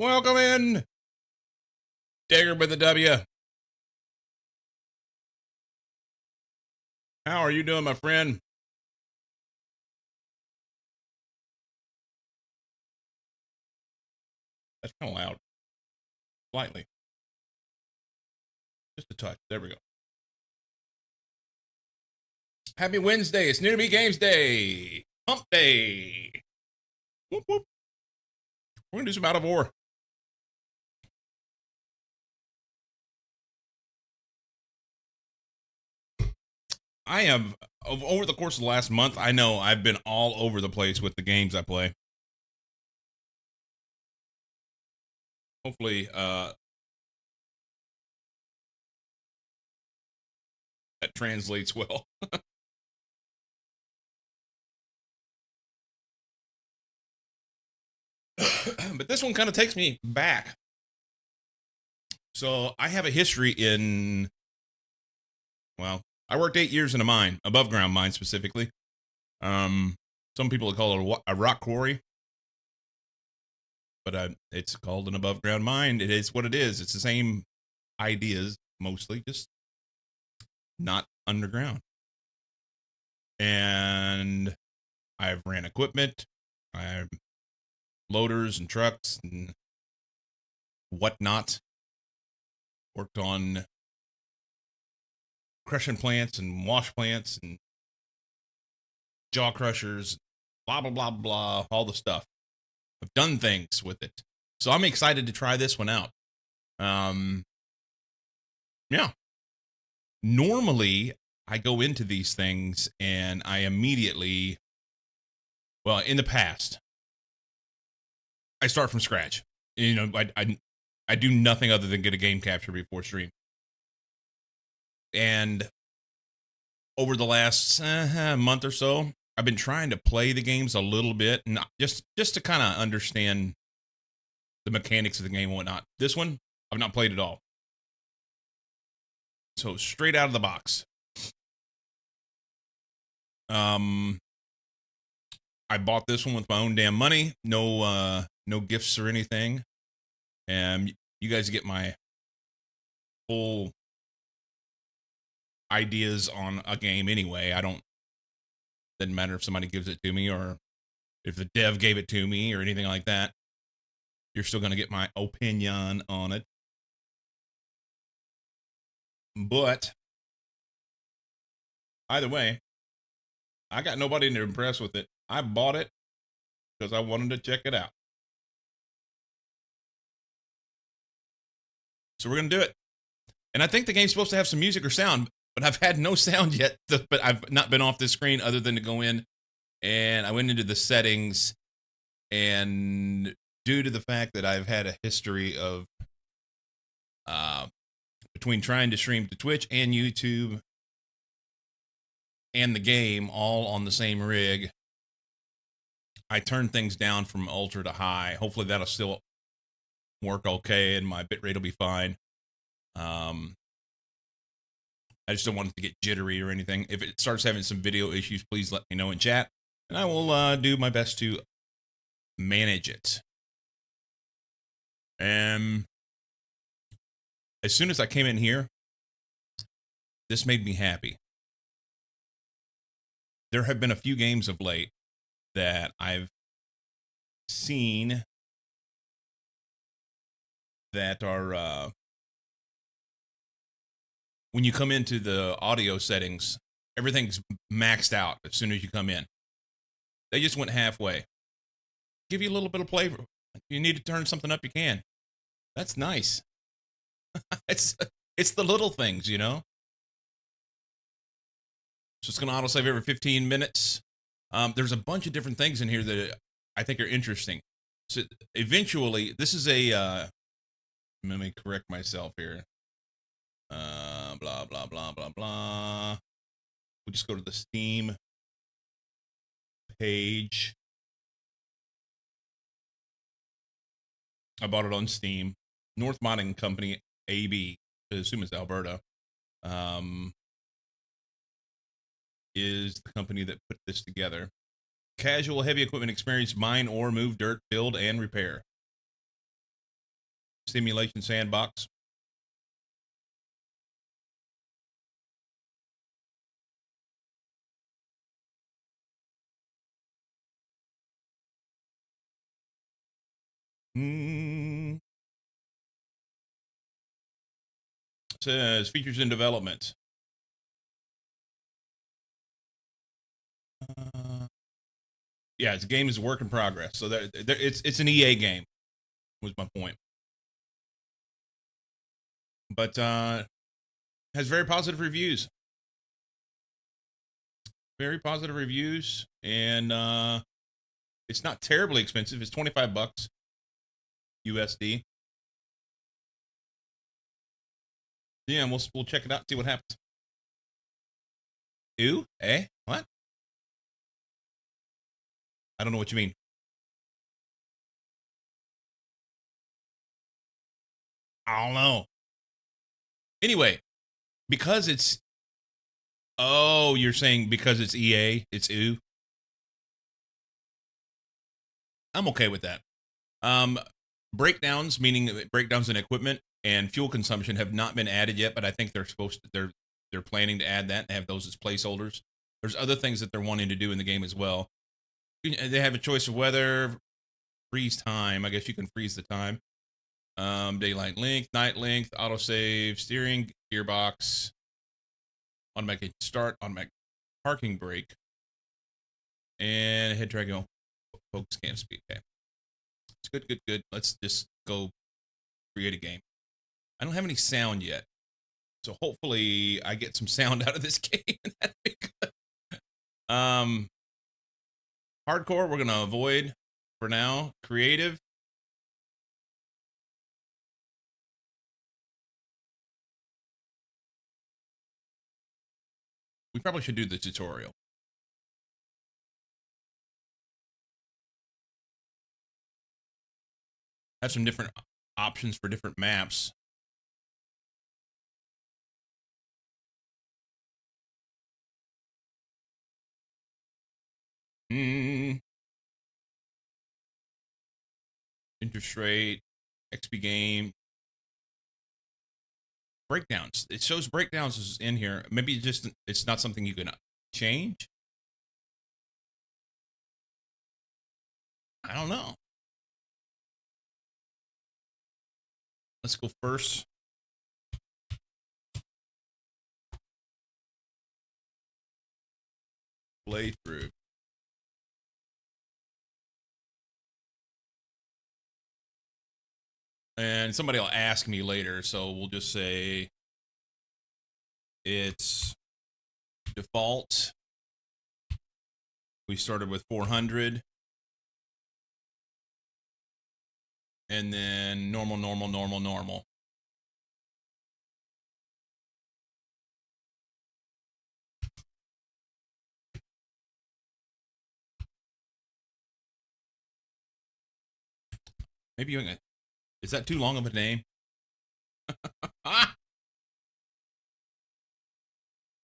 Welcome in, Dagger with a W. How are you doing, my friend? That's kind of loud. Slightly. Just a touch. There we go. Happy Wednesday. It's New to Me Games Day. Hump Day. Whoop, whoop. We're going to do some Out of War. I have, over the course of the last month, I know I've been all over the place with the games I play. Hopefully, that translates well. But this one kind of takes me back. So I have a history in, well, I worked 8 years in a mine, above ground mine specifically. Some people call it a rock quarry, but it's called an above ground mine. It is what it is. It's the same ideas mostly, just not underground. And I've ran equipment, I've loaders and trucks and whatnot. Worked on crushing plants and wash plants and jaw crushers, blah blah blah blah, all the stuff. I've done things with it, so I'm excited to try this one out. Um, yeah. Normally, I go into these things and I immediately, well, in the past, I start from scratch. You know, I do nothing other than get a game capture before stream. And over the last month or so, I've been trying to play the games a little bit, and just to kind of understand the mechanics of the game and whatnot. This one, I've not played at all. So straight out of the box. I bought this one with my own damn money. No gifts or anything. And you guys get my full ideas on a game anyway. Doesn't matter if somebody gives it to me or if the dev gave it to me or anything like that. You're still going to get my opinion on it. But either way, I got nobody to impress with it. I bought it because I wanted to check it out. So we're going to do it. And I think the game's supposed to have some music or sound, but I've had no sound yet. But I've not been off this screen other than to go in. And I went into the settings, and due to the fact that I've had a history of between trying to stream to Twitch and YouTube and the game all on the same rig, I turned things down from ultra to high. Hopefully that'll still work okay and my bitrate will be fine. I just don't want it to get jittery or anything. If it starts having some video issues, please let me know in chat, and I will do my best to manage it. And as soon as I came in here, this made me happy. There have been a few games of late that I've seen that are when you come into the audio settings, everything's maxed out as soon as you come in. They just went halfway. Give you a little bit of flavor. If you need to turn something up, you can. That's nice. it's the little things, you know. So it's going to autosave every 15 minutes. There's a bunch of different things in here that I think are interesting. So eventually, this is a. Let me correct myself here. Blah blah blah blah blah. We'll just go to the Steam page. I bought it on Steam. North Modding Company AB, I assume it's Alberta, is the company that put this together. Casual heavy equipment experience: mine ore, move dirt, build, and repair. simulation sandbox. Says features in development. Yeah, the game is a work in progress. So it's an EA game. Was my point. But has very positive reviews. Very positive reviews, and it's not terribly expensive. It's $25 USD. Yeah, and we'll check it out, see what happens. Ew? Eh? What? I don't know what you mean. I don't know. Anyway, because it's you're saying because it's EA, it's ew. I'm okay with that. Breakdowns, meaning breakdowns in equipment and fuel consumption, have not been added yet, but I think they're planning to add that and have those as placeholders. There's other things that they're wanting to do in the game as well. They have a choice of weather, freeze time. I guess you can freeze the time. Daylight length, night length, autosave, steering, gearbox, automatic start, automatic parking brake, and head tracking, focus cam speed. Okay. It's good. Let's just go create a game. I don't have any sound yet, so hopefully I get some sound out of this game. That'd be good. Hardcore, we're gonna avoid for now. Creative. We probably should do the tutorial. Have some different options for different maps. Interest rate, XP game, breakdowns. It shows breakdowns is in here. Maybe it's not something you can change. I don't know. Let's go first. Playthrough. And somebody will ask me later, so we'll just say it's default. We started with 400. And then normal. Maybe is that too long of a name?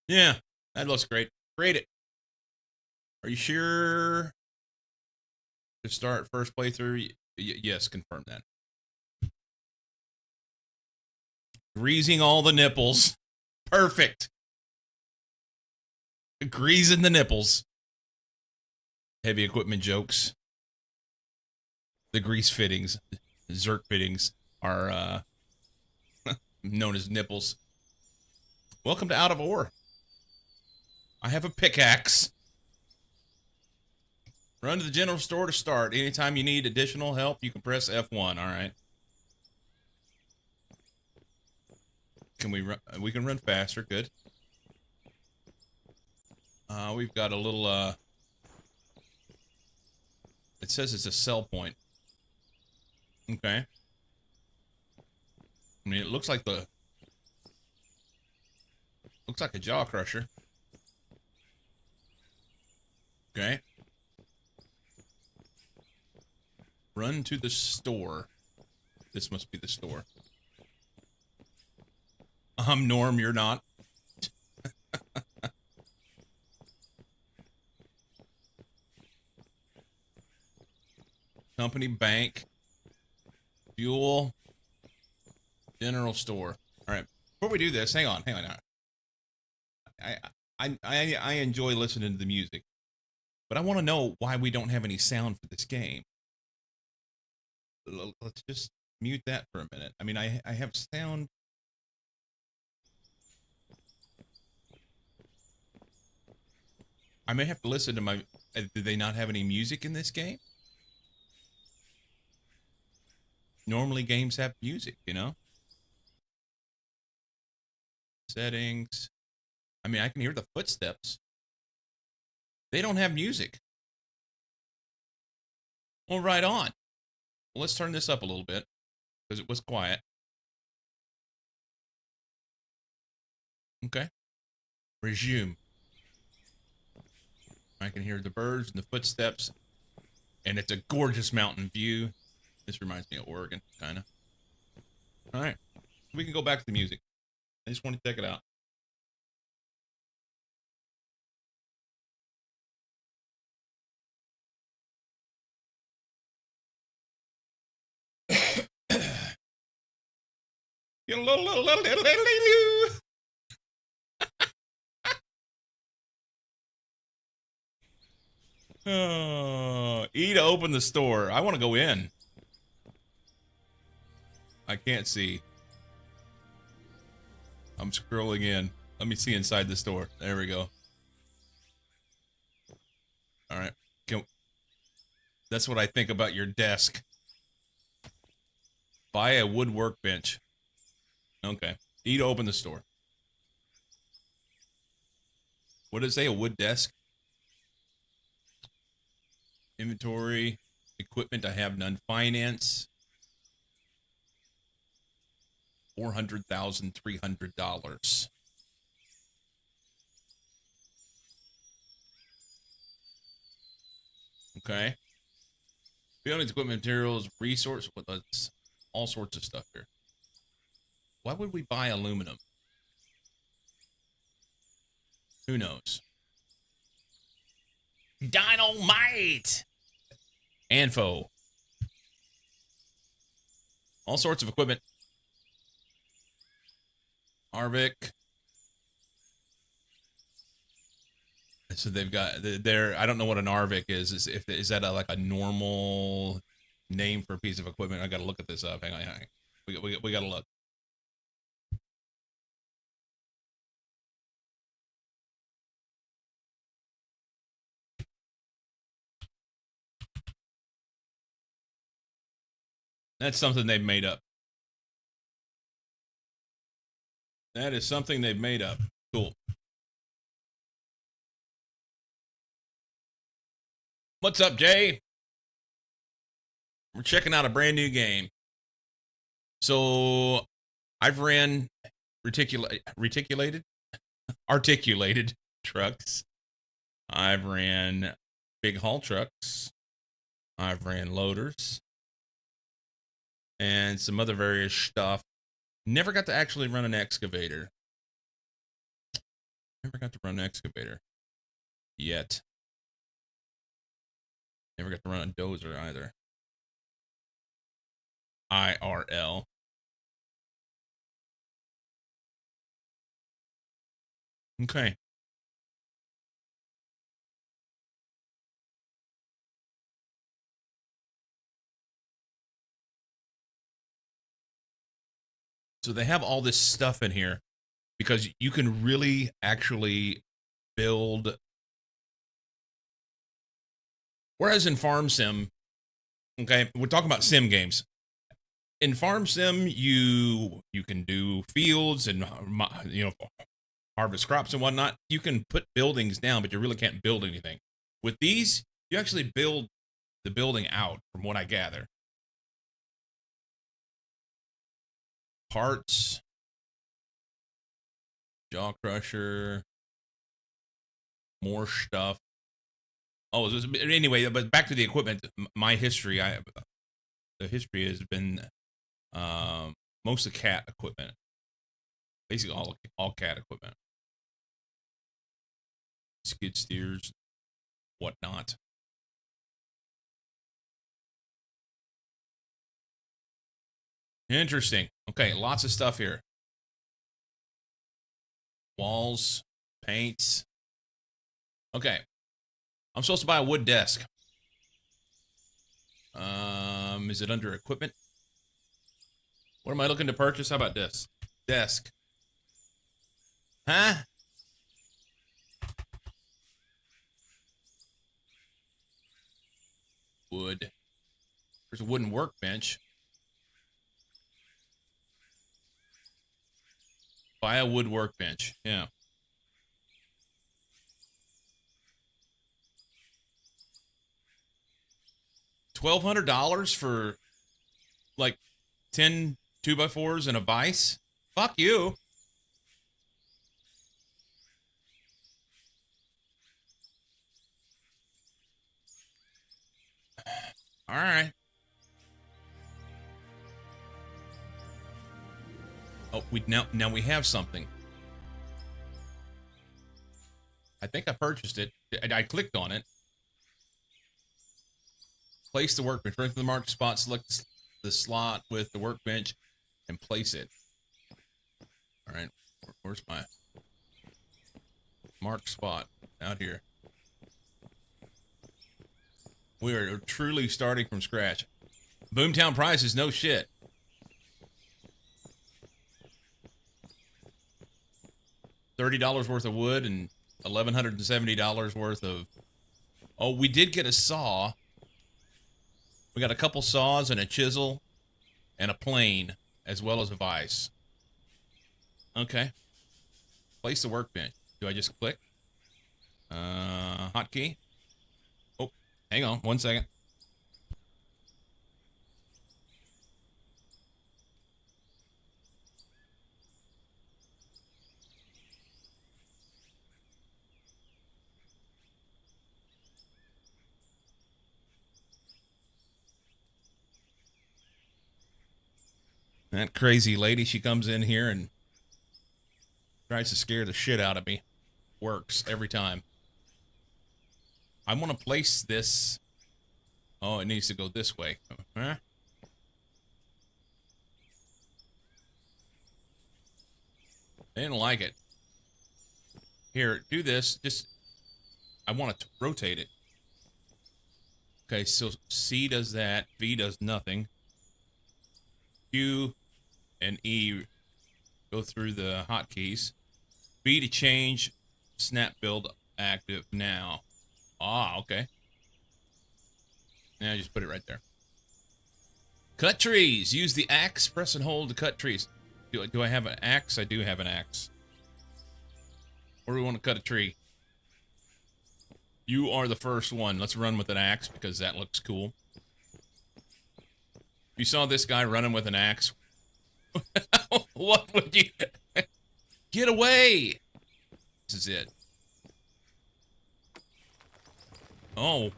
Yeah, that looks great. Create it. Are you sure to start first playthrough? Yes, confirm that. Greasing all the nipples. Perfect. Greasing the nipples. Heavy equipment jokes. The grease fittings, Zerk fittings, are known as nipples. Welcome to Out of Ore. I have a pickaxe. Run to the general store to start. Anytime you need additional help, you can press F1. All right. Can we run? We can run faster. Good. We've got a little. It says it's a sell point. Okay. I mean, it looks like a jaw crusher. Okay. Run to the store. This must be the store. Norm, you're not. Company, bank, fuel. General store. All right. Before we do this, hang on, hang on. I I enjoy listening to the music, but I want to know why we don't have any sound for this game. Let's just mute that for a minute. I mean, I have sound. I may have to listen to my. Do they not have any music in this game? Normally, games have music, you know. Settings. I mean, I can hear the footsteps. They don't have music. Well, right on. Well, let's turn this up a little bit because it was quiet. Okay. Resume. I can hear the birds and the footsteps, and it's a gorgeous mountain view. This reminds me of Oregon, kind of. All right. We can go back to the music. I just want to check it out. Oh, E to open the store. I want to go in. I can't see. I'm scrolling in. Let me see inside the store. There we go. All right. That's what I think about your desk. Buy a wood workbench. Okay. E to open the store. What does it say? A wood desk? Inventory. Equipment I have none. Finance. $400,300. Okay. Buildings, equipment, materials, resource. That's all sorts of stuff here. Why would we buy aluminum? Who knows? Dynamite! Anfo. All sorts of equipment. Arvik. So they've got there. I don't know what an Arvik is. Is that like a normal name for a piece of equipment? I got to look at this up. Hang on, hang on. We got to look. That's something they've made up. That is something they've made up. Cool. What's up, Jay? We're checking out a brand new game. So I've ran articulated trucks. I've ran big haul trucks. I've ran loaders and some other various stuff. Never got to actually run an excavator. Never got to run an excavator yet. Never got to run a dozer either. IRL. Okay. So they have all this stuff in here because you can really actually build. Whereas in Farm Sim, okay, we're talking about sim games. In Farm Sim, you can do fields and harvest crops and whatnot. You can put buildings down, but you really can't build anything. With these, you actually build the building out, from what I gather. Parts, jaw crusher, more stuff. Oh, anyway, but back to the equipment. My history, the history has been most of cat equipment, basically all cat equipment, skid steers, whatnot. Interesting. Okay, lots of stuff here. Walls, paints. Okay. I'm supposed to buy a wood desk. Is it under equipment? What am I looking to purchase? How about this? Desk. Huh? Wood. There's a wooden workbench. Buy a wood workbench. Yeah. $1,200 for like 10 2x4s and a vise? Fuck you. All right. Oh, we now we have something. I think I purchased it. I clicked on it. Place the workbench. Run to the marked spot. Select the slot with the workbench and place it. All right. Where's my marked spot? Out here. We are truly starting from scratch. Boomtown prices, no shit. $30 worth of wood and $1,170 worth of... Oh, we did get a saw. We got a couple saws and a chisel and a plane, as well as a vise. Okay. Place the workbench. Do I just click? Hotkey. Oh, hang on 1 second. That crazy lady, she comes in here and tries to scare the shit out of me. Works every time. I want to place this. Oh, it needs to go this way. Huh? I didn't like it. Here, do this. Just, I want to rotate it. Okay, so C does that. V does nothing. Q and E go through the hotkeys. B to change. Snap build active now. Ah, okay. Yeah, just put it right there. Cut trees. Use the axe. Press and hold to cut trees. Do I have an axe? I do have an axe. Where do we want to cut a tree? You are the first one. Let's run with an axe because that looks cool. You saw this guy running with an axe. What would you... Get away! This is it. Oh.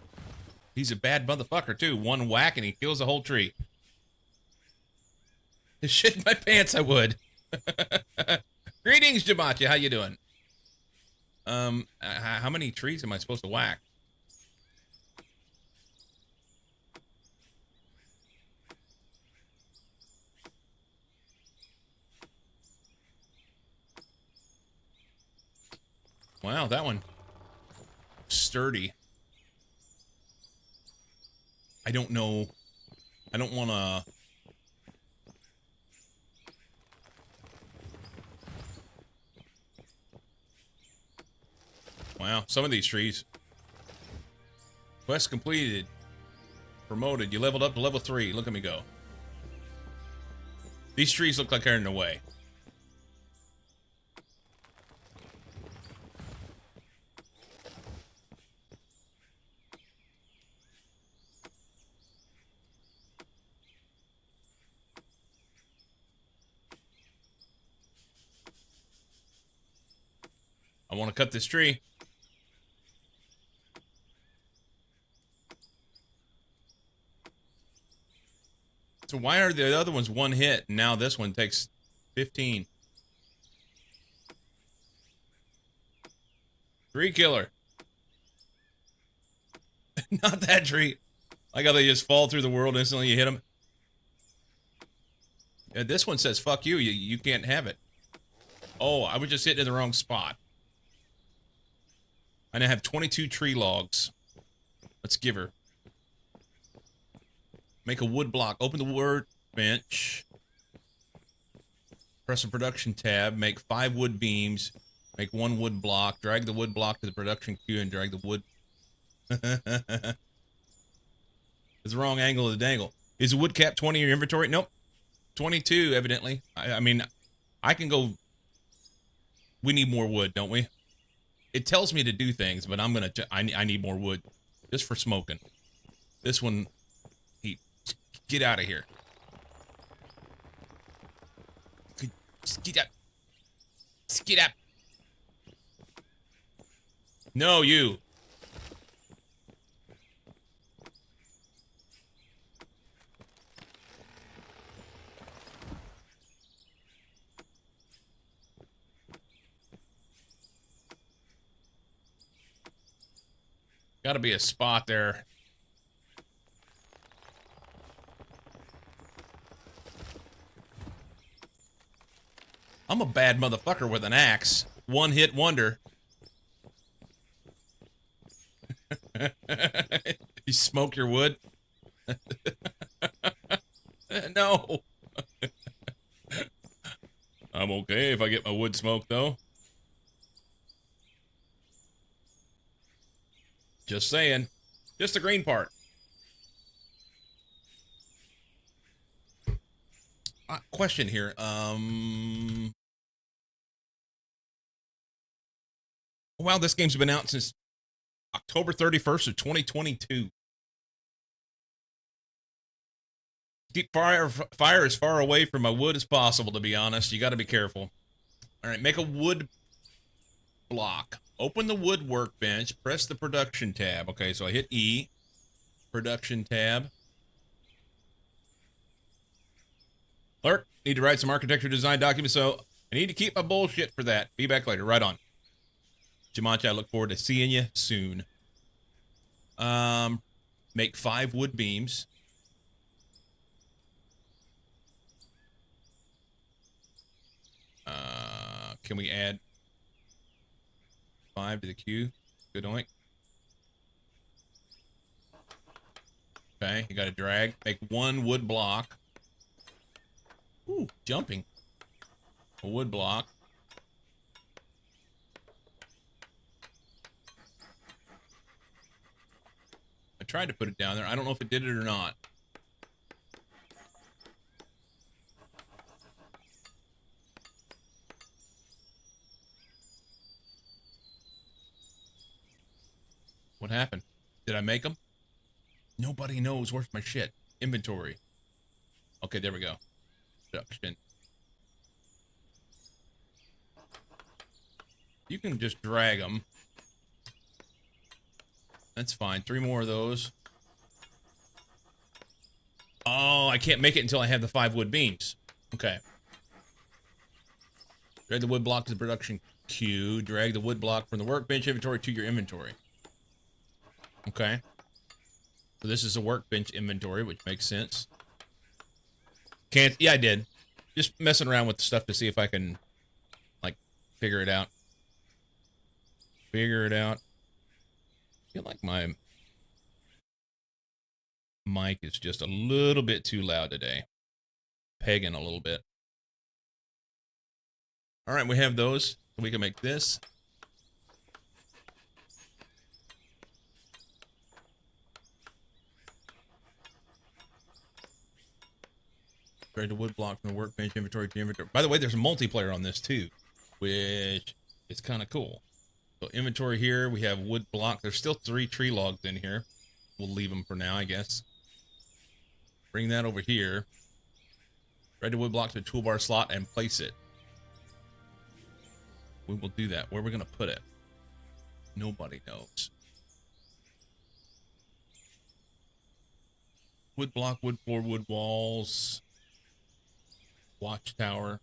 He's a bad motherfucker, too. One whack and he kills the whole tree. Shit in my pants, I would. Greetings, Jabachi. How you doing? How many trees am I supposed to whack? Wow, that one. Sturdy. I don't know. I don't want to... Wow, some of these trees. Quest completed. Promoted. You leveled up to level 3. Look at me go. These trees look like they're in the way. I want to cut this tree. So why are the other ones one hit and now this one takes 15? Tree killer. Not that tree. Like how they just fall through the world instantly you hit them. This one says, fuck you, you can't have it. Oh, I was just hitting in the wrong spot. I now have 22 tree logs. Let's give her. Make a wood block. Open the workbench. Press the production tab. Make 5 wood beams. Make 1 wood block. Drag the wood block to the production queue and drag the wood. It's the wrong angle of the dangle. Is the wood cap 20 in your inventory? Nope. 22, evidently. I mean, I can go. We need more wood, don't we? It tells me to do things, but I'm gonna. I need more wood, just for smoking. This one, get out of here. Get up. Get up. No, you. Gotta be a spot there. I'm a bad motherfucker with an axe. One hit wonder. You smoke your wood? No. I'm okay if I get my wood smoked, though. Just saying. Just the green part. Question here. Wow, this game's been out since October 31st of 2022. Keep fire as far away from my wood as possible, to be honest. You got to be careful. All right, make a wood block. Open the wood workbench. Press the production tab. Okay, so I hit E. Production tab. Alert. Need to write some architecture design documents, so I need to keep my bullshit for that. Be back later. Right on. Jamachi, I look forward to seeing you soon. Make 5 wood beams. Can we add 5 to the queue? Good oink. Okay, you gotta drag. Make 1 wood block. Ooh, jumping. A wood block. I tried to put it down there. I don't know if it did it or not. What happened? Did I make them? Nobody knows. Where's my shit? Inventory. Okay, there we go. Production. You can just drag them. That's fine. 3 more of those. Oh, I can't make it until I have the 5 wood beams. Okay. Drag the wood block to the production queue. Drag the wood block from the workbench inventory to your inventory. Okay. So this is a workbench inventory, which makes sense. Can't. Yeah, I did. Just messing around with the stuff to see if I can, like, figure it out. Figure it out. I feel like my mic is just a little bit too loud today. Pegging a little bit. All right, we have those. We can make this. Drag the wood block from the workbench inventory to inventory. By the way, there's a multiplayer on this too, which is kind of cool. So inventory here, we have wood block. There's still 3 tree logs in here. We'll leave them for now, I guess. Bring that over here. Drag the wood block to the toolbar slot and place it. We will do that. Where are we going to put it? Nobody knows. Wood block, wood floor, wood walls. Watchtower.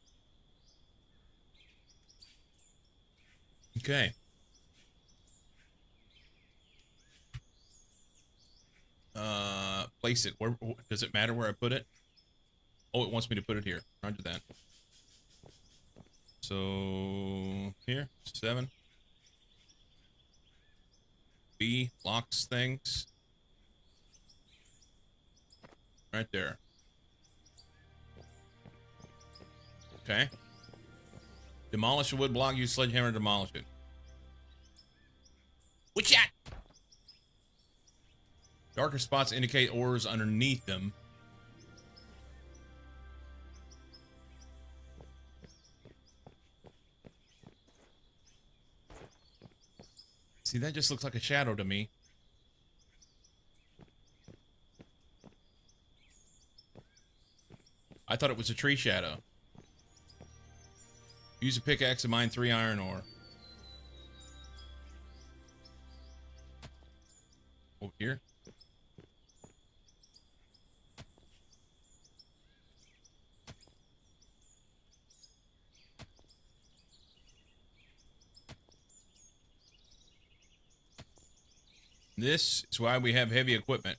Okay. Place it. Where does it matter where I put it? Oh, it wants me to put it here. Roger that. So here, 7. B locks things. Right there. Okay. Demolish a wood block, use sledgehammer to demolish it. What's that? Darker spots indicate ores underneath them. See, that just looks like a shadow to me. I thought it was a tree shadow. Use a pickaxe to mine 3 iron ore. Over here. This is why we have heavy equipment.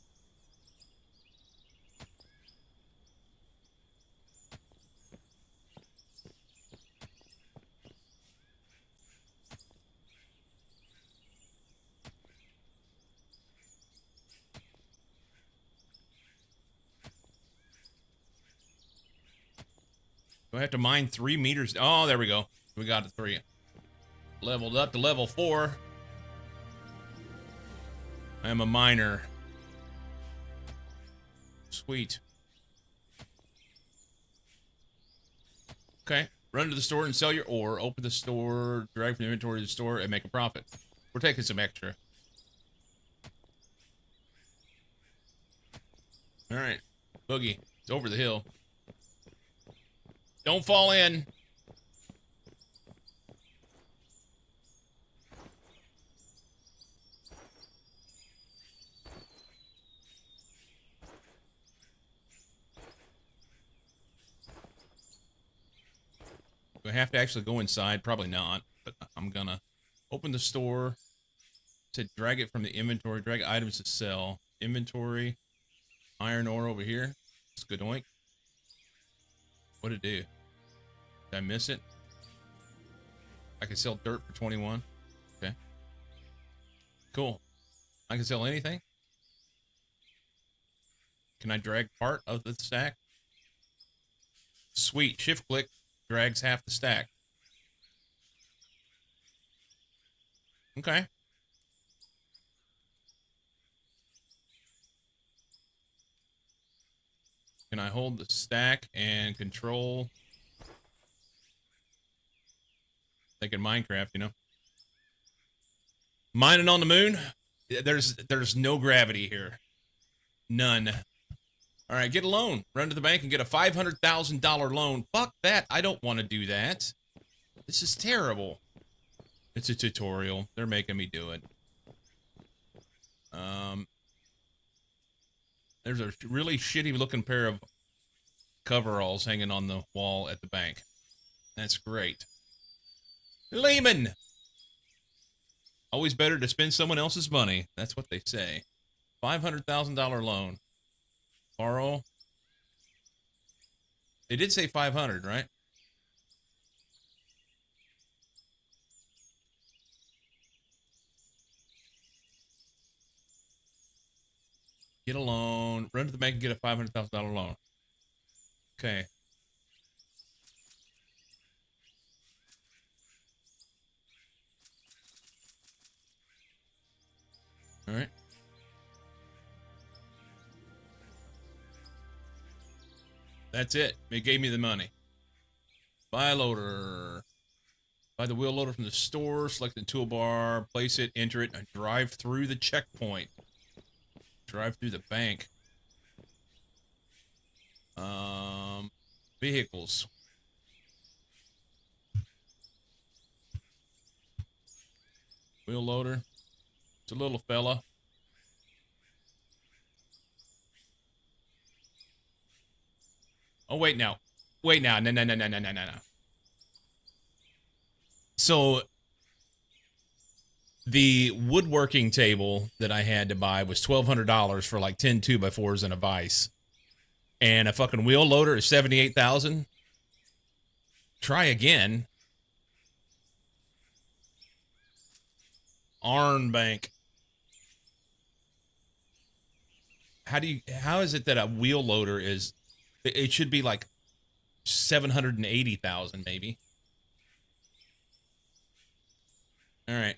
Do I have to mine 3 meters? Oh, there we go. We got it 3. Leveled up to level 4. I am a miner. Sweet. Okay. Run to the store and sell your ore. Open the store, drag from the inventory to the store, and make a profit. We're taking some extra. Alright. Boogie. It's over the hill. Don't fall in. Do I have to actually go inside? Probably not, but I'm gonna open the store to drag it from the inventory, drag items to sell. Inventory, iron ore over here. It's good oink. What'd it do? Did I miss it? I can sell dirt for 21. Okay. Cool. I can sell anything. Can I drag part of the stack? Sweet. Shift click drags half the stack. Okay. Can I hold the stack and control? Like in Minecraft, you know. Mining on the moon? There's no gravity here. None. All right, get a loan. Run to the bank and get a $500,000 loan. Fuck that. I don't want to do that. This is terrible. It's a tutorial. They're making me do it. There's a really shitty looking pair of coveralls hanging on the wall at the bank. That's great. Lehman! Always better to spend someone else's money. That's what they say. $500,000 loan. Borrow. They did say 500, right? Get a loan. Run to the bank and get a $500,000 loan. Okay. All right. That's it. It gave me the money. Buy a loader. Buy the wheel loader from the store. Select the toolbar. Place it. Enter it. And drive through the checkpoint. Drive through the bank. Vehicles. Wheel loader. It's a little fella. Oh, wait now. Wait now. No. So, the woodworking table that I had to buy was $1,200 for like 10 2x4s and a vise. and a fucking wheel loader is 78,000. Try again. Arn Bank. How is it that a wheel loader is, it should be like 780,000 maybe. All right.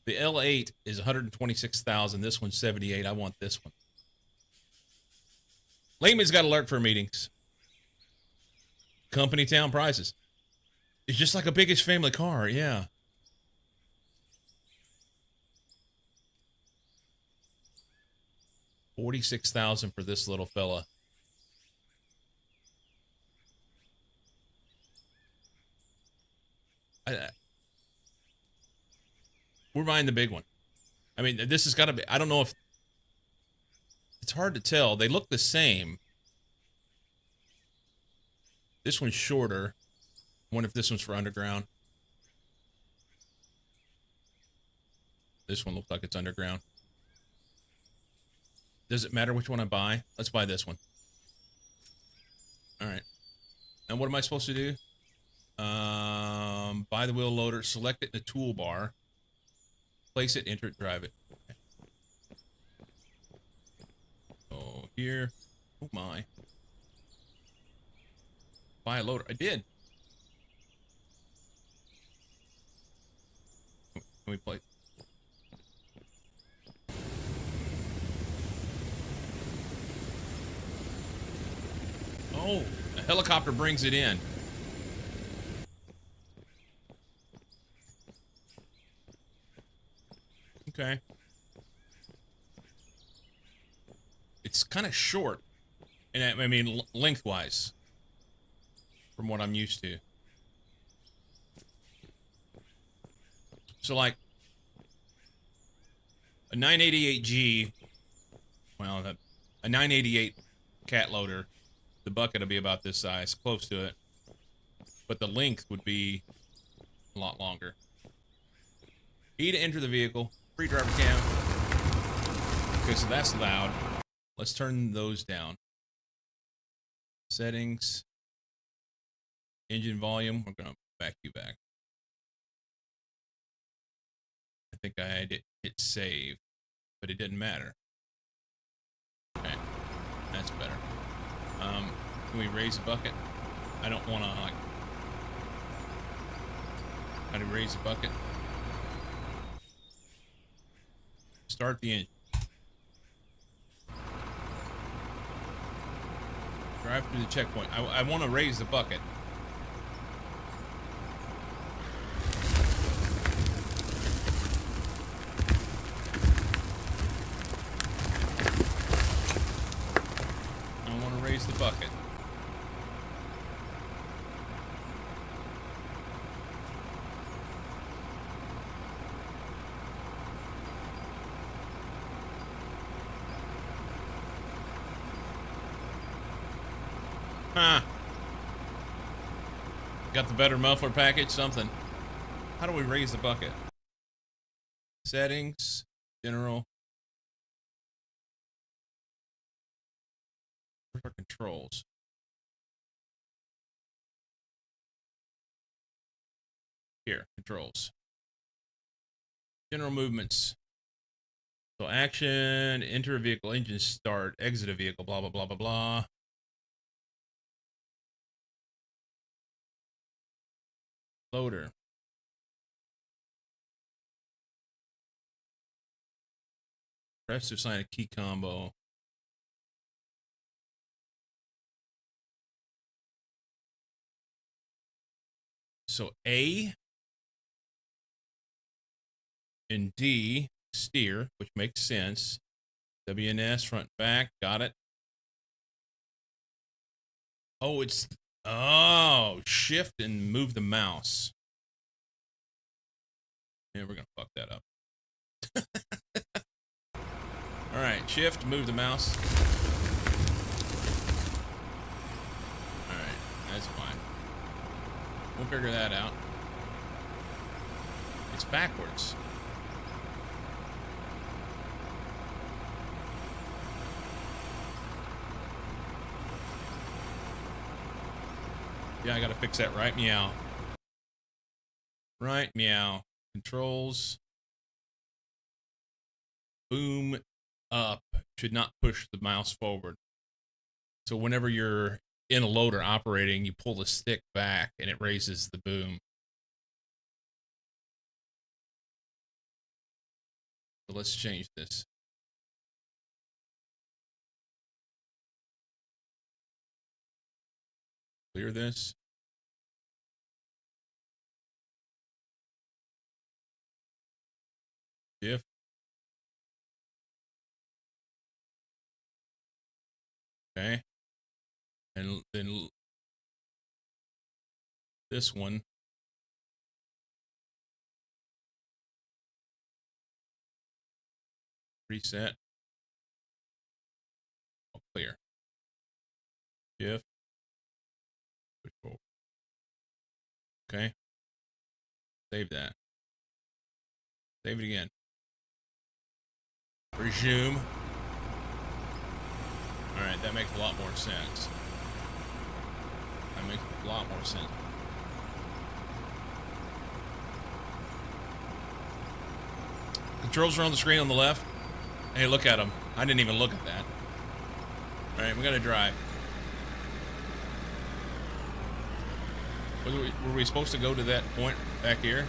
The L8 is 126,000. This one's 78. I want this one. Layman's got alert for meetings. Company town prices. It's just like a biggest family car, yeah. $46,000 for this little fella. We're buying the big one. I mean, this has got to be. I don't know if it's hard to tell. They look the same. This one's shorter. I wonder if this one's for underground. This one looks like it's underground. Does it matter which one I buy? Let's buy this one. All right. And what am I supposed to do? Buy the wheel loader. Select it in the toolbar. Place it, enter it, drive it. Okay. Oh, here. Oh my. Buy a loader. I did. Can we play? Oh, a helicopter brings it in. Okay. It's kind of short. And I mean, lengthwise. From what I'm used to. So, like, a 988G, well, a 988 cat loader, the bucket will be about this size, close to it. But the length would be a lot longer. E to enter the vehicle. Free driver cam. Okay, so that's loud. Let's turn those down. Settings. Engine volume. We're going to back you back. I think I had it hit save, but it didn't matter. Okay, that's better. Can we raise the bucket? I don't want to, like... How do we raise the bucket? Start the engine. Drive through the checkpoint. I want to raise the bucket. I want to raise the bucket. Huh. Got the better muffler package? Something. How do we raise the bucket? Settings. General. Where's our controls? Here. Controls. General movements. So action. Enter a vehicle. Engine start. Exit a vehicle. Blah, blah, blah, blah, blah. Loader. Press to assign a key combo. So A and D, steer, which makes sense. W and S, front, back, got it. Oh, it's, oh, shift and move the mouse. Yeah, we're gonna fuck that up. All right, shift, move the mouse. All right, that's fine. We'll figure that out. It's backwards. Yeah, I gotta fix that. Right meow. Right meow. Controls. Boom up should not push the mouse forward. So whenever you're in a loader operating, you pull the stick back and it raises the boom. So let's change this. Clear this. Diff. Okay. And then this one. Reset. Oh, clear. Diff. Push forward. Okay. Save that. Save it again. Resume. All right, that makes a lot more sense. That makes a lot more sense. Controls are on the screen on the left. Hey, look at them. I didn't even look at that. All right, we gotta drive. Were we supposed to go to that point back here?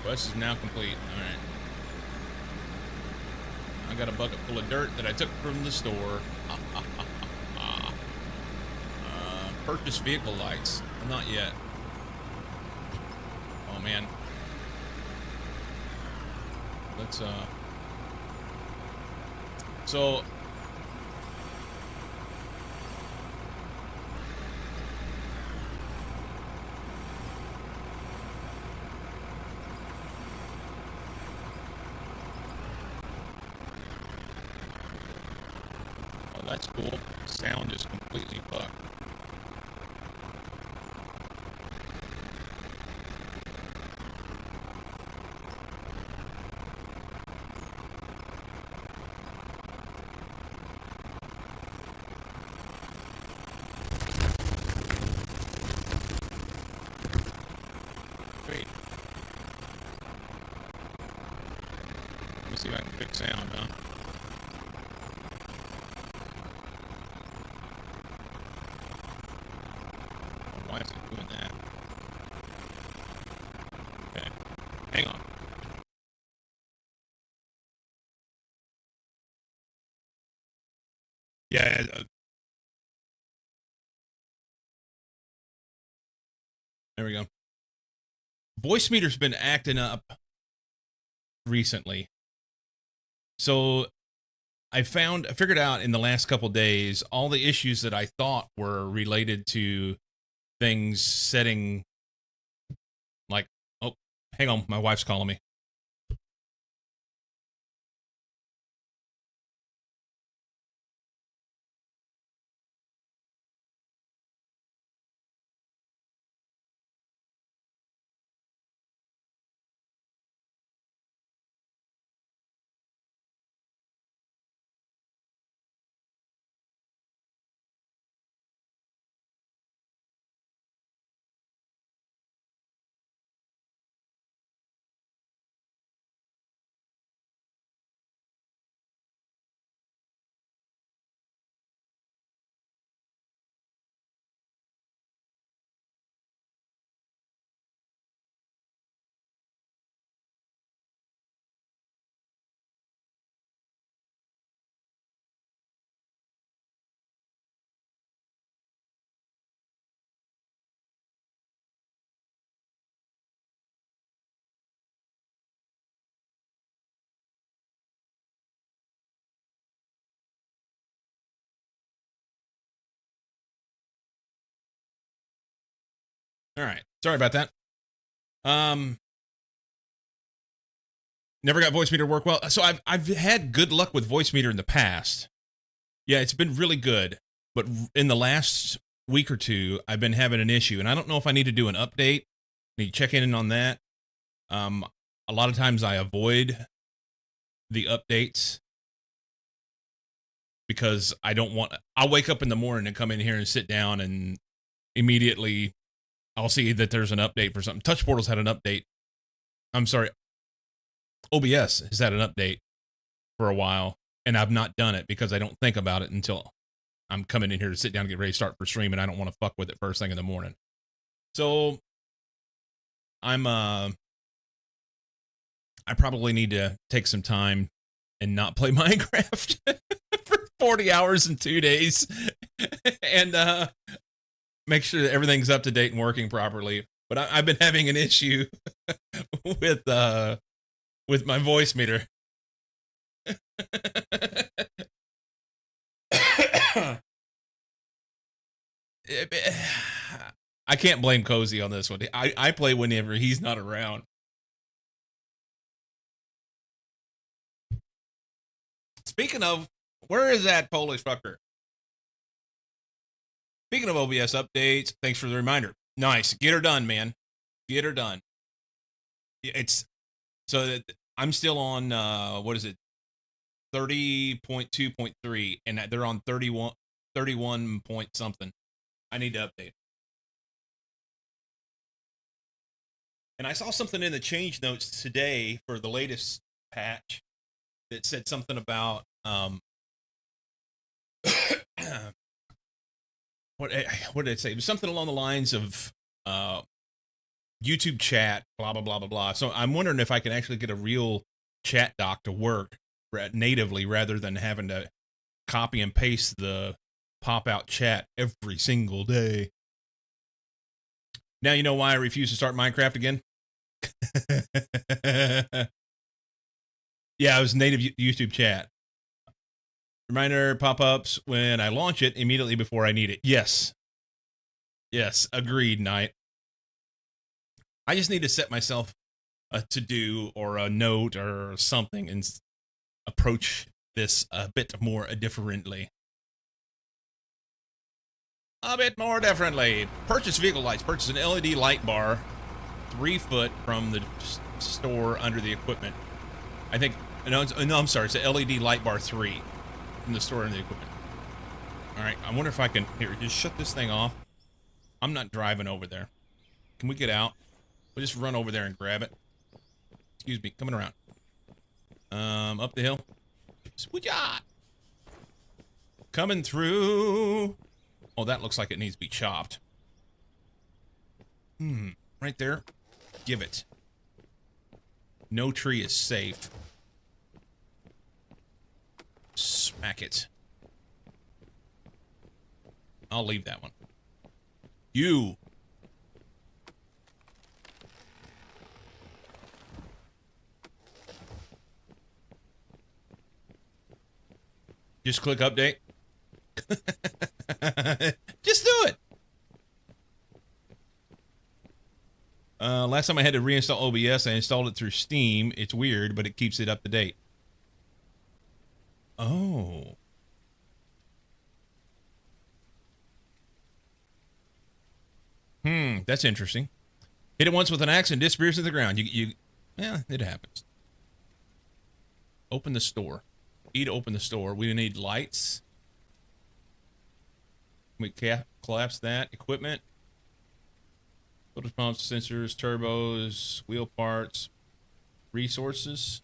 Bus is now complete. All right. I got a bucket full of dirt that I took from the store. Purchase vehicle lights. Not yet. Oh man. Let's so oh, that's cool. Sound is completely fucked. Wait. Let me see if I can fix sound, huh? Why is it doing that? Okay. Hang on. Yeah. There we go. Voice meter's been acting up recently. So I figured out in the last couple days all the issues that I thought were related to things setting like, oh, hang on, my wife's calling me. All right. Sorry about that. Um, Never got voice meter to work well. So I've had good luck with voice meter in the past. Yeah, it's been really good. But in the last week or two, I've been having an issue, and I don't know if I need to do an update. Need to check in on that. Um, a lot of times I avoid the updates because I'll wake up in the morning and come in here and sit down, and immediately I'll see that there's an update for something. Touch Portal's had an update. I'm sorry. OBS has had an update for a while, and I've not done it because I don't think about it until I'm coming in here to sit down and get ready to start for stream, and I don't want to fuck with it first thing in the morning. So I probably need to take some time and not play Minecraft for 40 hours in 2 days and make sure that everything's up to date and working properly. But I've been having an issue with my voice meter. I can't blame Cozy on this one. I play whenever he's not around. Speaking of, where is that Polish fucker? Speaking of OBS updates, thanks for the reminder. Nice. Get her done, man. Get her done. It's so that I'm still on what is it? 30.2.3, and they're on 31 point something. I need to update. And I saw something in the change notes today for the latest patch that said something about what did it say? It was something along the lines of YouTube chat, blah blah blah blah blah. So I'm wondering if I can actually get a real chat doc to work natively rather than having to copy and paste the pop out chat every single day. Now you know why I refuse to start Minecraft again. Yeah, it was native YouTube chat. Reminder pop-ups when I launch it immediately before I need it. Yes. Yes, agreed, Knight. I just need to set myself a to-do or a note or something and approach this a bit more differently. A bit more differently. Purchase vehicle lights. Purchase an LED light bar 3 foot from the store under the equipment. I think, no, I'm sorry, it's an LED light bar 3 from the store under the equipment. All right, I wonder if I can, here, just shut this thing off. I'm not driving over there. Can we get out? We'll just run over there and grab it. Excuse me, coming around. Up the hill. Switcha! Coming through. Oh, that looks like it needs to be chopped. Right there. Give it. No tree is safe. Smack it. I'll leave that one. You. Just click update. Just do it. Last time I had to reinstall OBS, I installed it through Steam. It's weird, but it keeps it up to date. Oh. That's interesting. Hit it once with an axe and disappears to the ground. Yeah, it happens. Open the store. Open the store. We need lights. We collapse that. Equipment. Filter pumps, sensors, turbos, wheel parts, resources.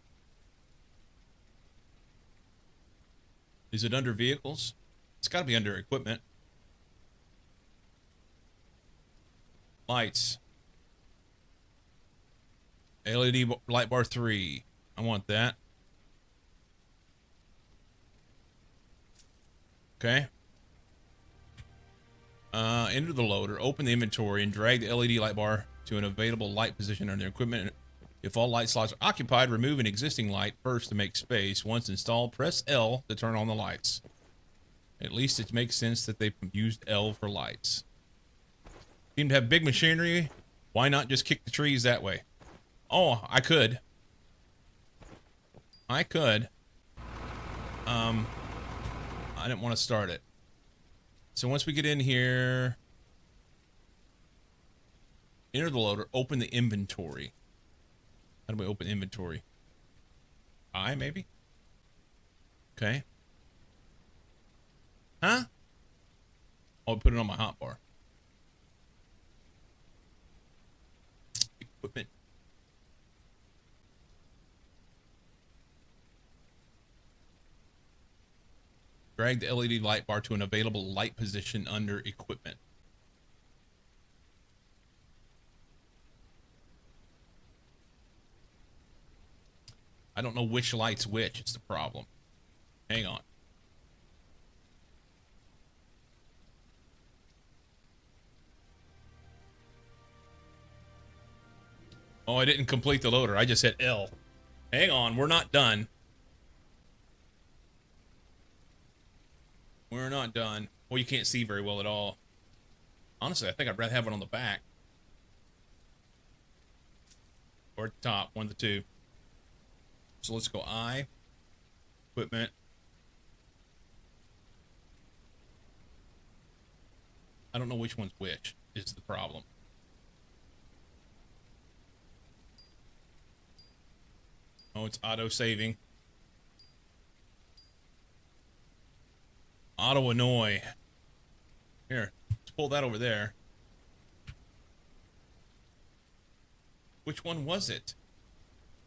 Is it under vehicles? It's got to be under equipment. Lights. LED light bar 3. I want that. Okay. Enter the loader, open the inventory, and drag the LED light bar to an available light position on the equipment. If all light slots are occupied, remove an existing light first to make space. Once installed, press L to turn on the lights. At least it makes sense that they used L for lights. Seem to have big machinery. Why not just kick the trees that way? Oh, I could. I didn't want to start it. So once we get in here, enter the loader, open the inventory. How do we open inventory? I maybe? Okay. Huh? Oh, put it on my hotbar. Equipment. Drag the LED light bar to an available light position under equipment. I don't know which light's which. It's the problem. Hang on. Oh, I didn't complete the loader. I just hit L. Hang on. We're not done. We're not done. Well, you can't see very well at all. Honestly, I think I'd rather have it on the back. Or at the top. One of the two. So let's go I. Equipment. I don't know which one's which is the problem. Oh, it's auto saving. Auto annoy. Here, let's pull that over there. Which one was it?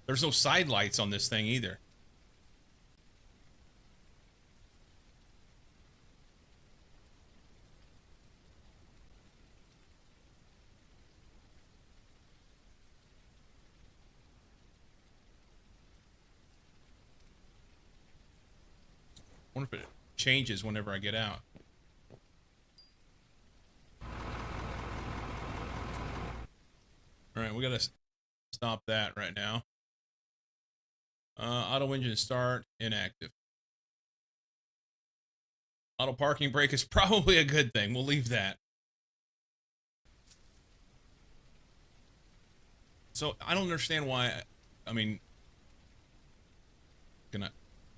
There's no side lights on this thing either. I wonder if it changes whenever I get out. Alright, we gotta stop that right now. Auto engine start, inactive. Auto parking brake is probably a good thing. We'll leave that. So, I don't understand why, I mean... Can I...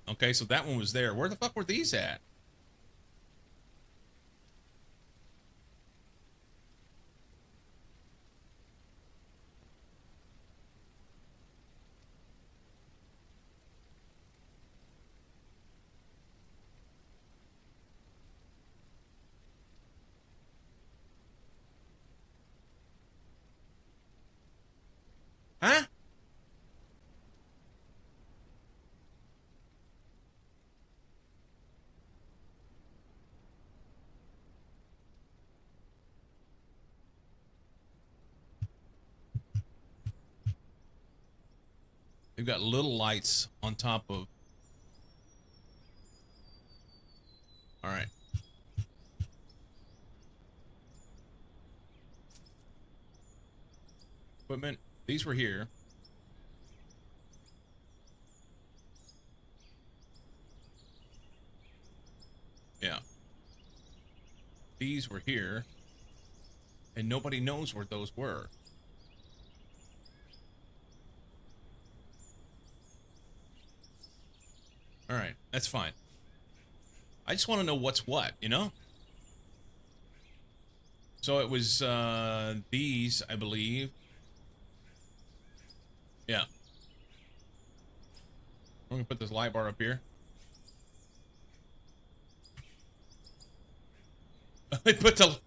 Okay, so that one was there. Where the fuck were these at? Huh? They've got little lights on top of... Alright. Equipment. These were here. Yeah. These were here. And nobody knows where those were. Alright, that's fine. I just want to know what's what, you know? So it was, these, I believe. Yeah. I'm gonna put this light bar up here. I put the...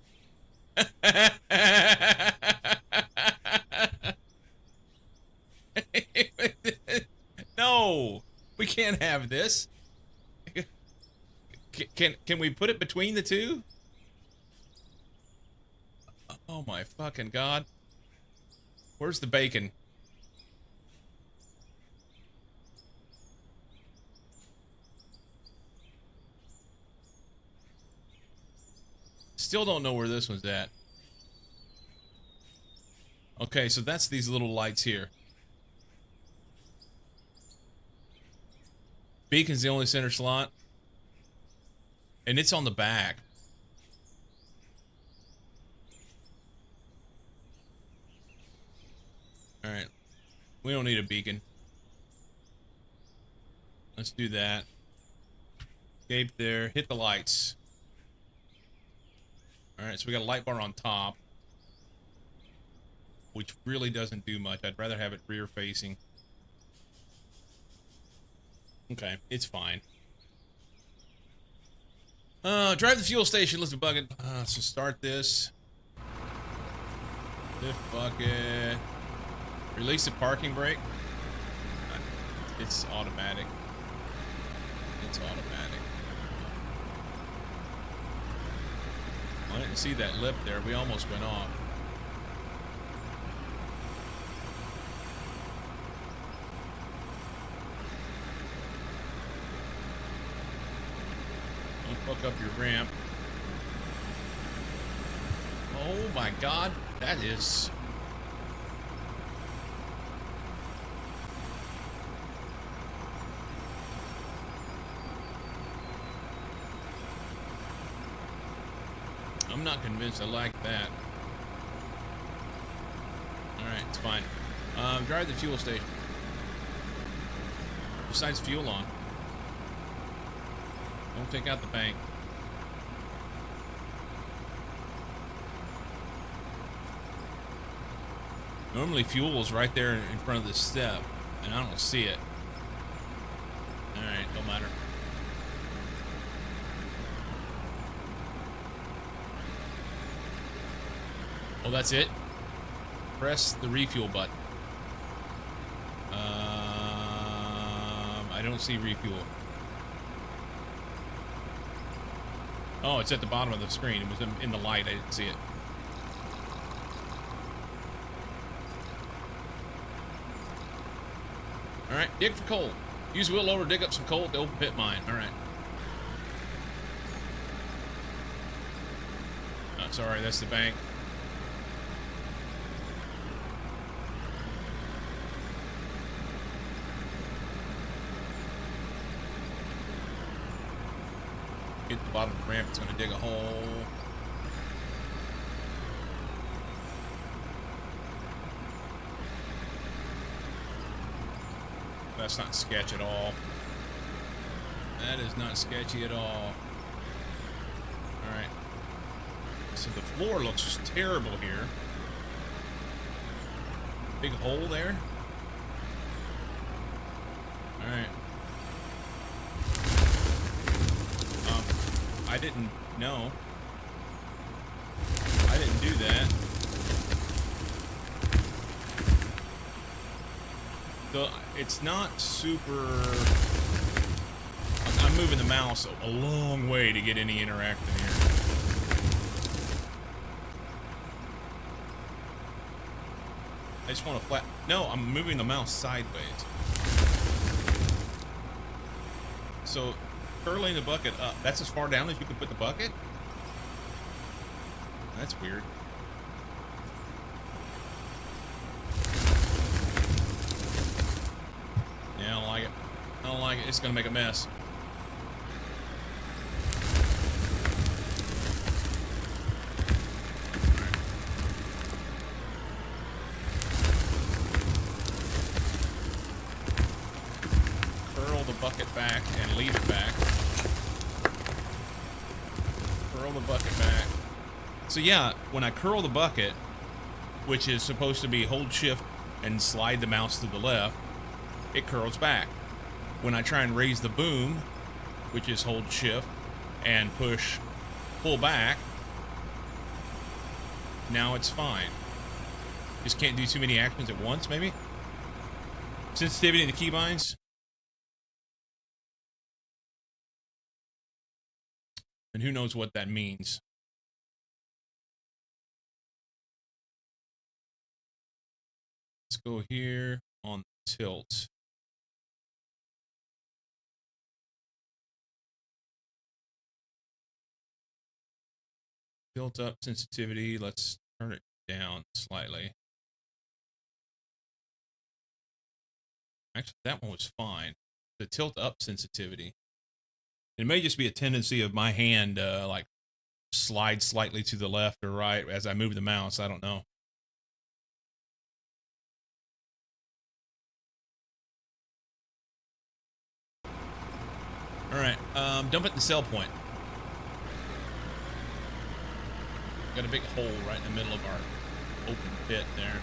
No! We can't have this. Can we put it between the two? Oh my fucking god. Where's the bacon? Still don't know where this one's at. Okay, so that's these little lights here. Beacon's the only center slot. And it's on the back. Alright. We don't need a beacon. Let's do that. Escape there. Hit the lights. Alright, so we got a light bar on top. Which really doesn't do much. I'd rather have it rear facing. Okay, it's fine. Drive the fuel station. Lift the bucket. So start this. Lift bucket. Release the parking brake. It's automatic. It's automatic. I didn't see that lip there. We almost went off. Don't fuck up your ramp. Oh my God, that is... I'm not convinced I like that. Alright, it's fine. Drive the fuel station. Besides fuel on. Don't take out the bank. Normally fuel is right there in front of the step, and I don't see it. Alright, don't matter. Oh, that's it? Press the refuel button. I don't see refuel. Oh, it's at the bottom of the screen. It was in the light. I didn't see it. Alright, dig for coal. Use wheel loader, dig up some coal at the open pit mine. Alright. Oh, sorry, that's the bank. Get to the bottom of the ramp, it's going to dig a hole. That's not sketch at all. That is not sketchy at all. Alright. So the floor looks terrible here. Big hole there. Alright. I didn't know. I didn't do that. So it's not super... I'm moving the mouse a long way to get any interactive here. I just want to flat... No, I'm moving the mouse sideways. So... curling the bucket up. That's as far down as you can put the bucket? That's weird. Yeah, I don't like it. I don't like it. It's gonna make a mess. Curl the bucket back and leave it back. Curl the bucket back. So yeah, when I curl the bucket, which is supposed to be hold shift and slide the mouse to the left, it curls back. When I try and raise the boom, which is hold shift and pull back, now it's fine. Just can't do too many actions at once, maybe? Sensitivity to keybinds. And who knows what that means. Let's go here on tilt. Tilt up sensitivity. Let's turn it down slightly. Actually, that one was fine. The tilt up sensitivity. It may just be a tendency of my hand, like slide slightly to the left or right as I move the mouse. I don't know. All right, dump it in the sell point. Got a big hole right in the middle of our open pit there.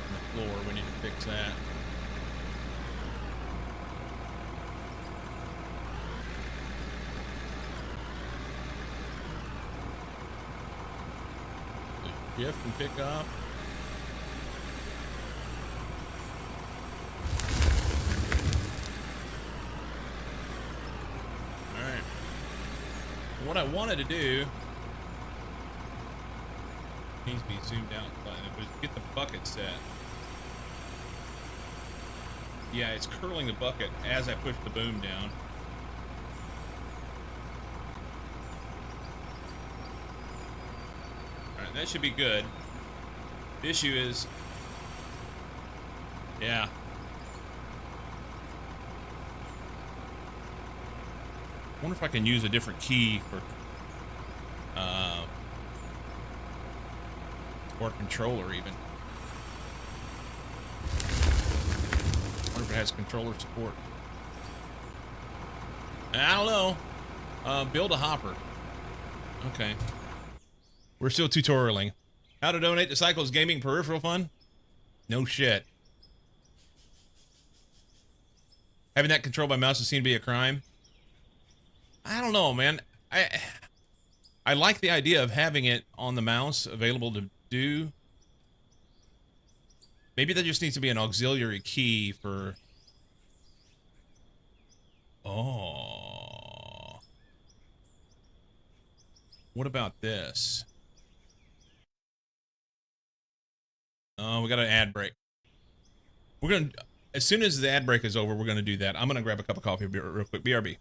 On the floor, we need to fix that. Shift and pick up. Alright. What I wanted to do needs to be zoomed out slightly, was get the bucket set. Yeah, it's curling the bucket as I push the boom down. Alright, that should be good. The issue is... Yeah. I wonder if I can use a different key for... or controller, even. I wonder if it has controller support. I don't know. Build a hopper. Okay. We're still tutorialing. How to donate to Cycles Gaming Peripheral Fund? No shit. Having that controlled by mouse is seen to be a crime? I don't know, man. I like the idea of having it on the mouse available to do. Maybe there just needs to be an auxiliary key for... Oh. What about this? Oh, we got an ad break. We're gonna... As soon as the ad break is over, we're gonna do that. I'm gonna grab a cup of coffee real quick. BRB.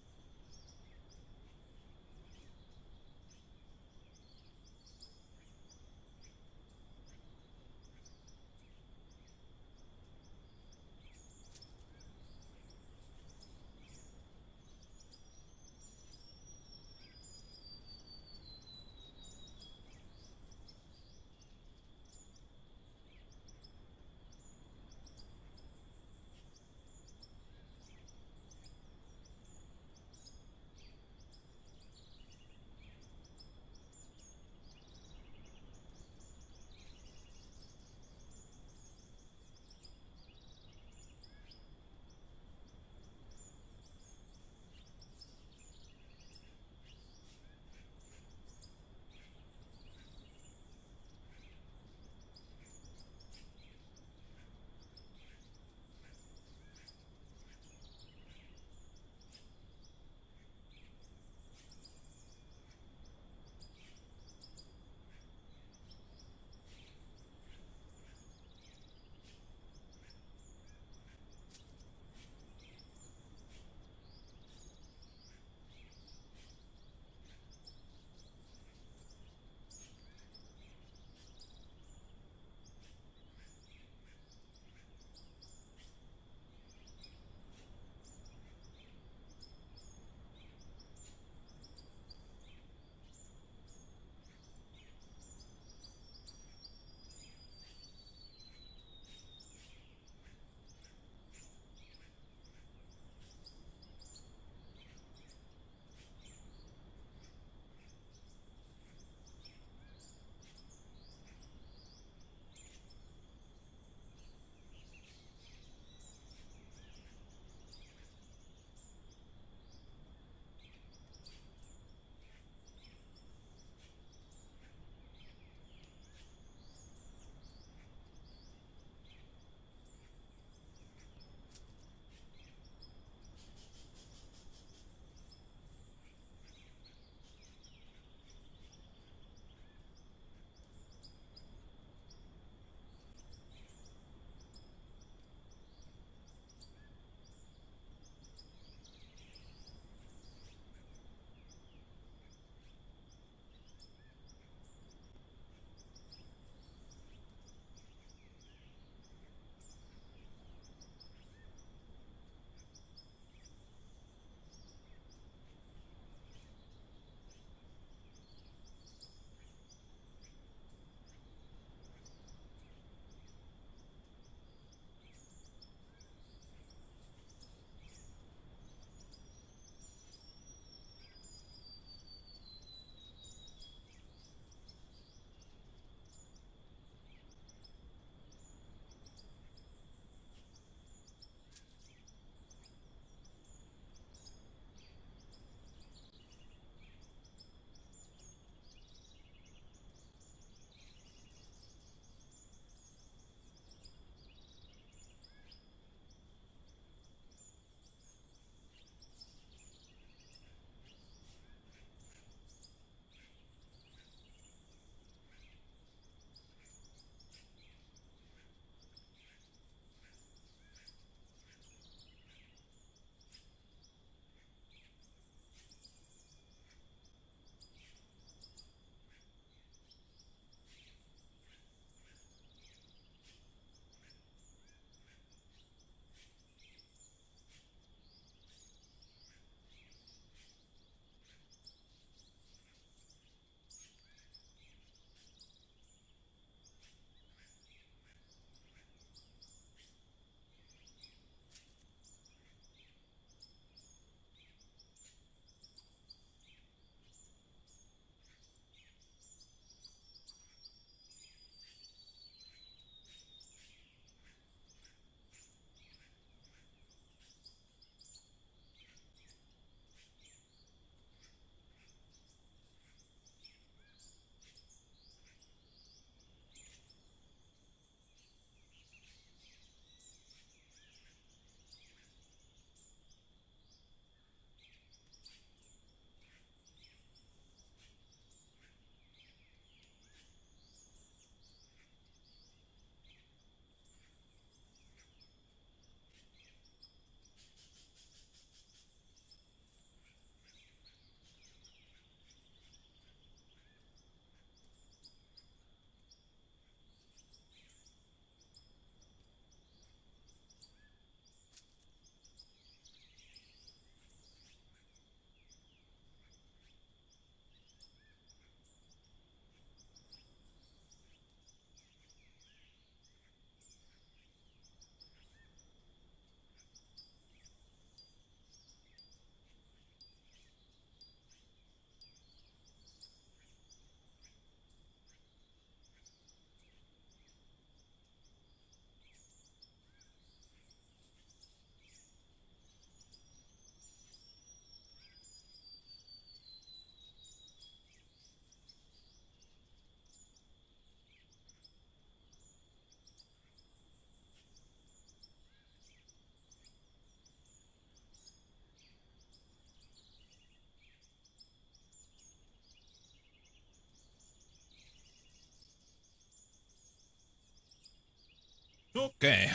Okay.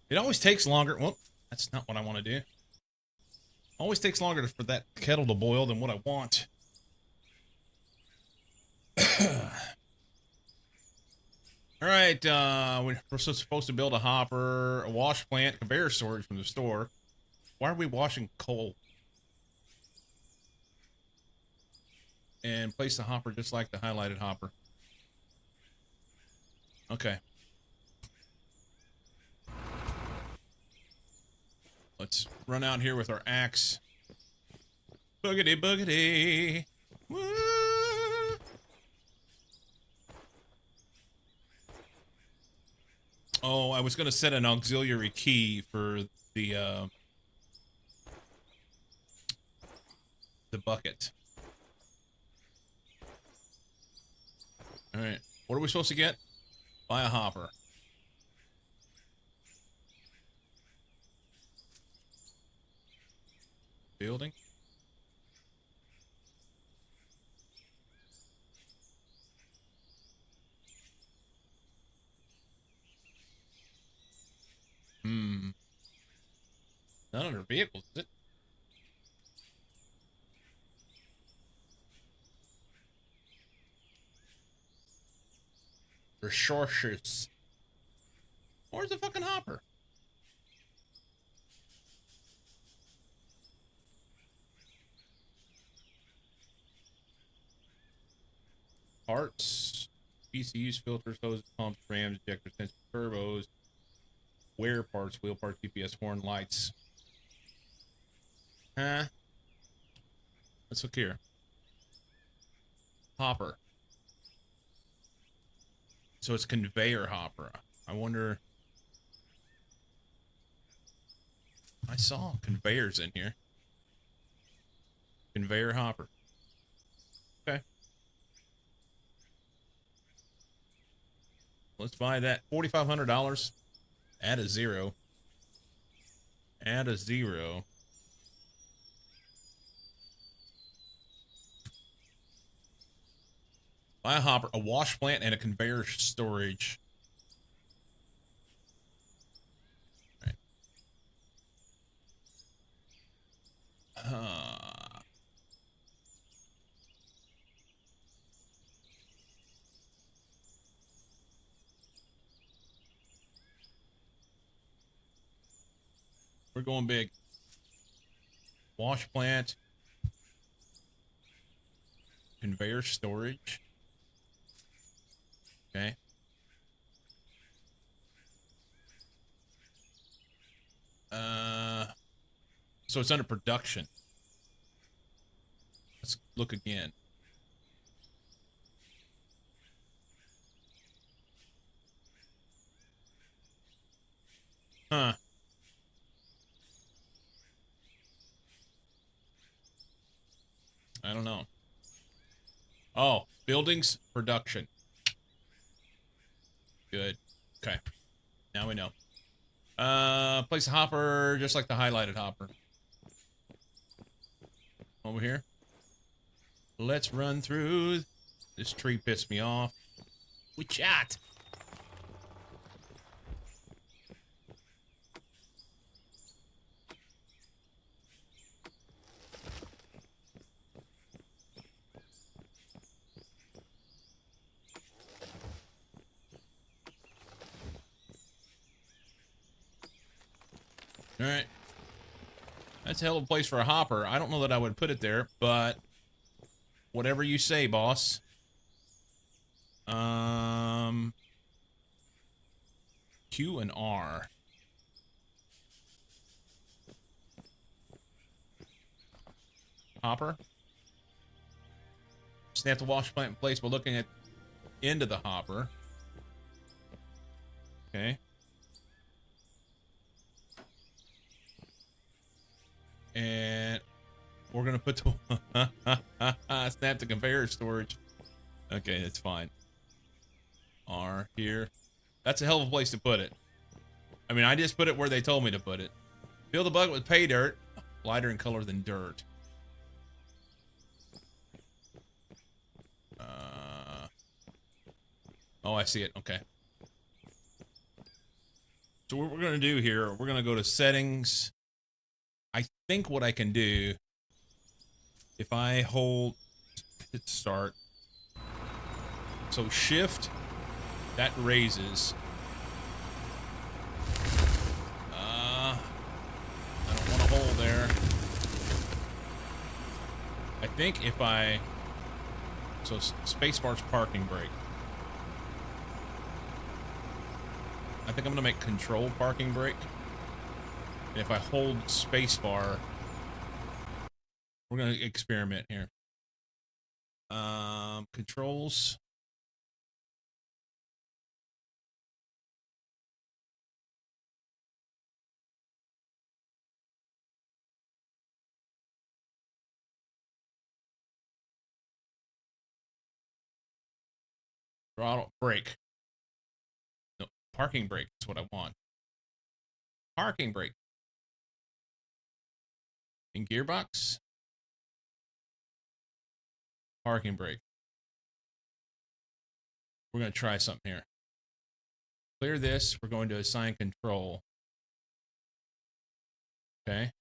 It always takes longer. Well, that's not what I want to do. Always takes longer for that kettle to boil than what I want. All right, we're supposed to build a hopper, a wash plant, conveyor storage from the store. Why are we washing coal? And place the hopper just like the highlighted hopper. Okay. Let's run out here with our axe. Boogity boogity. Woo! Oh, I was going to set an auxiliary key for the bucket. All right. What are we supposed to get? Buy a hopper. Building. Hmm. Not under vehicles, is it? Resources. Where's the fucking hopper? Parts. PCUs, filters, hoses, pumps, rams, ejector sensors, turbos. Wear parts, wheel parts, GPS, horn, lights. Huh? Let's look here. Hopper. So it's conveyor hopper. I wonder. I saw conveyors in here. Conveyor hopper. Okay. Let's buy that. $4,500. Add a zero. Add a zero. Buy a hopper, a wash plant, and a conveyor storage. All right. We're going big. Wash plant. Conveyor storage. Okay. So it's under production. Let's look again. Huh. I don't know. Oh, buildings production. Good. Okay. Now we know. Place a hopper just like the highlighted hopper. Over here. Let's run through. This tree pissed me off. We chat. All right. That's a hell of a place for a hopper. I don't know that I would put it there, but whatever you say, boss. Q and R. Hopper. Snap the wash plant in place by looking at into the hopper. Okay. And we're gonna put the snap the conveyor storage. Okay, that's fine. R here. That's a hell of a place to put it. I mean, I just put it where they told me to put it. Fill the bucket with pay dirt. Lighter in color than dirt. Oh, I see it. Okay. So what we're going to do here, we're going to go to settings. I think what I can do, if I hold hit start, so shift, that raises. I don't want to hold there. I think if I, so spacebar's parking brake. I think I'm gonna make control parking brake. And if I hold spacebar, we're gonna experiment here. Controls. Throttle brake. No, parking brake is what I want. Parking brake. In gearbox. Parking brake. We're gonna try something here. Clear this. We're going to assign control. Okay.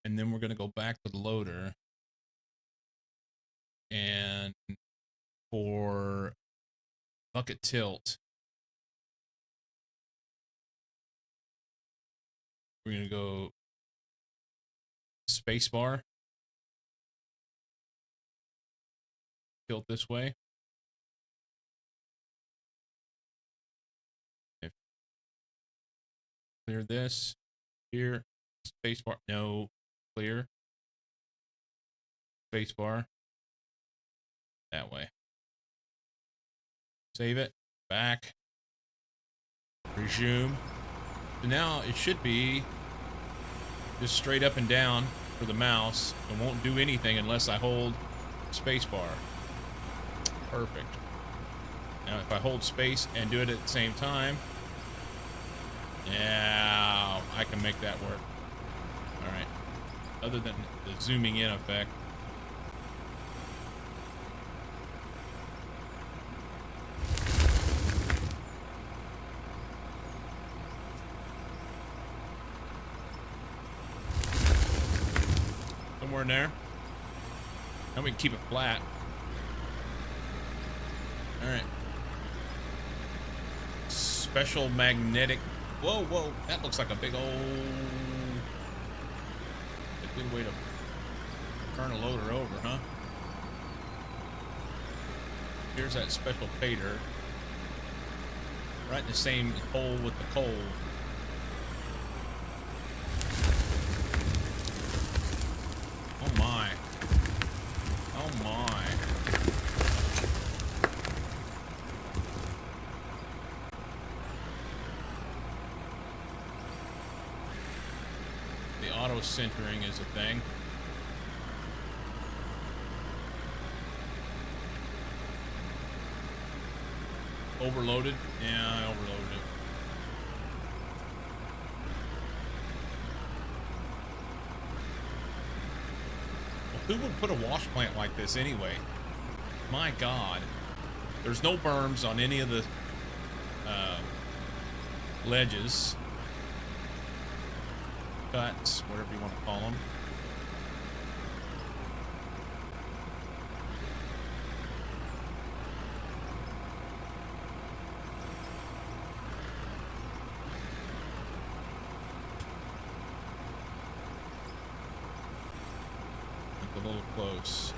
And then we're going to go back to the loader. And for bucket tilt, we're going to go spacebar. Tilt this way. Clear this. Here. Spacebar. No. Clear. Spacebar. That way. Save it. Back. Resume. So now it should be just straight up and down for the mouse. It won't do anything unless I hold spacebar. Perfect. Now if I hold space and do it at the same time, yeah, I can make that work. All right. Other than the zooming in effect. Somewhere in there. Now we can keep it flat. All right. Special magnetic. Whoa, whoa. That looks like a big old... a good way to turn a loader over, huh? Here's that special pay dirt. Right in the same hole with the coal. Oh my. Oh my. The auto centering is a thing. Overloaded? Yeah, I overloaded it. Well, who would put a wash plant like this anyway? My God. There's no berms on any of the ledges. Cuts, whatever you want to call them. A little close.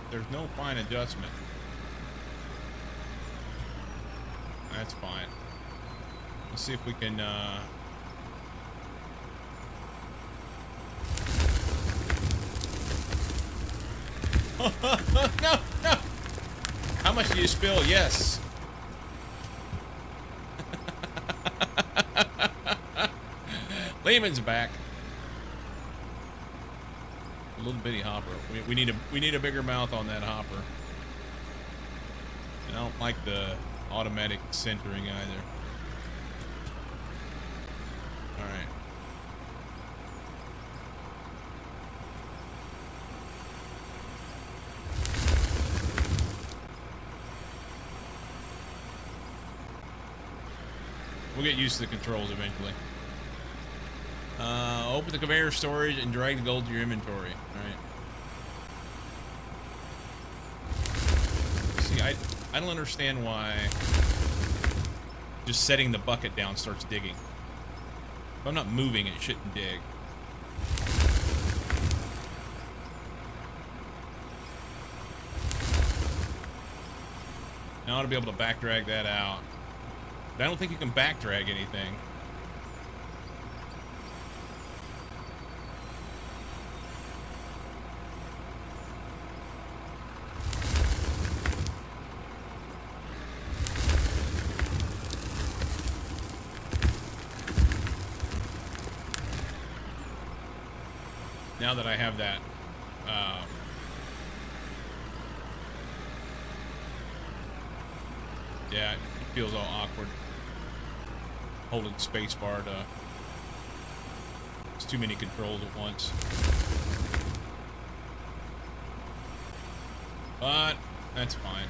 There's no fine adjustment. That's fine. Let's see if we can no, no. How much do you spill? Yes. Lehman's back. A little bitty hopper. We need a bigger mouth on that hopper. And I don't like the automatic centering either. All right. We'll get used to the controls eventually. Open the conveyor storage and drag the gold to your inventory. Alright. See, I don't understand why just setting the bucket down starts digging. If I'm not moving, it shouldn't dig. Now I ought to be able to back drag that out. But I don't think you can back drag anything. Now that I have that, yeah, it feels all awkward. Holding spacebar to... It's too many controls at once. But, that's fine.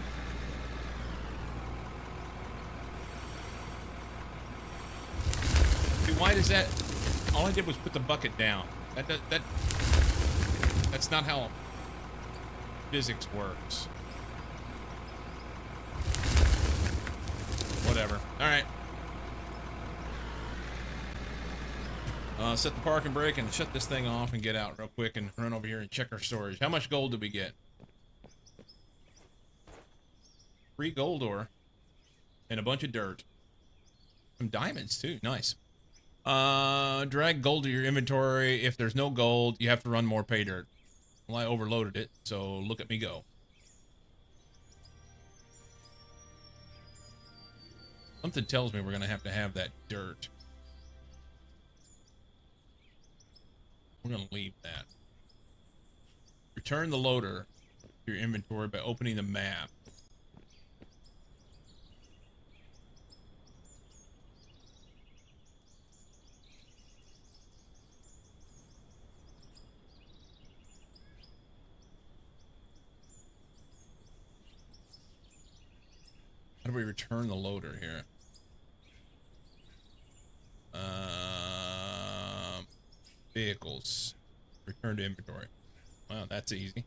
See, why does that... All I did was put the bucket down. That's not how physics works. Whatever. Alright. Set the parking brake and shut this thing off and get out real quick and run over here and check our storage. How much gold did we get? 3 gold ore. And a bunch of dirt. Some diamonds too. Nice. Drag gold to your inventory. If there's no gold, you have to run more pay dirt. Well, I overloaded it, so look at me go. Something tells me we're gonna have to have that dirt. We're gonna leave that. Return the loader to your inventory by opening the map. How do we return the loader here? Vehicles. Return to inventory. Wow, that's easy.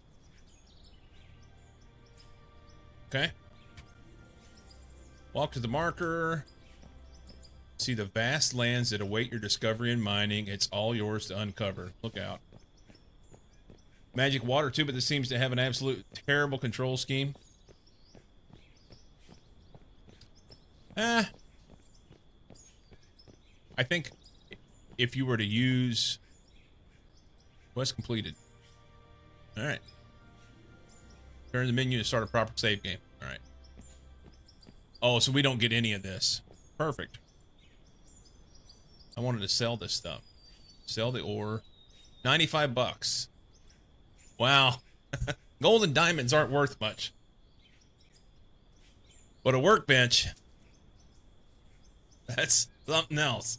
Okay. Walk to the marker. See the vast lands that await your discovery and mining. It's all yours to uncover. Look out. Magic water tube, but this seems to have an absolute terrible control scheme. I think if you were to use... Quest completed. Alright. Turn the menu to start a proper save game. Alright. Oh, so we don't get any of this. Perfect. I wanted to sell this stuff. Sell the ore. 95 bucks. Wow. Gold and diamonds aren't worth much. But a workbench... That's something else.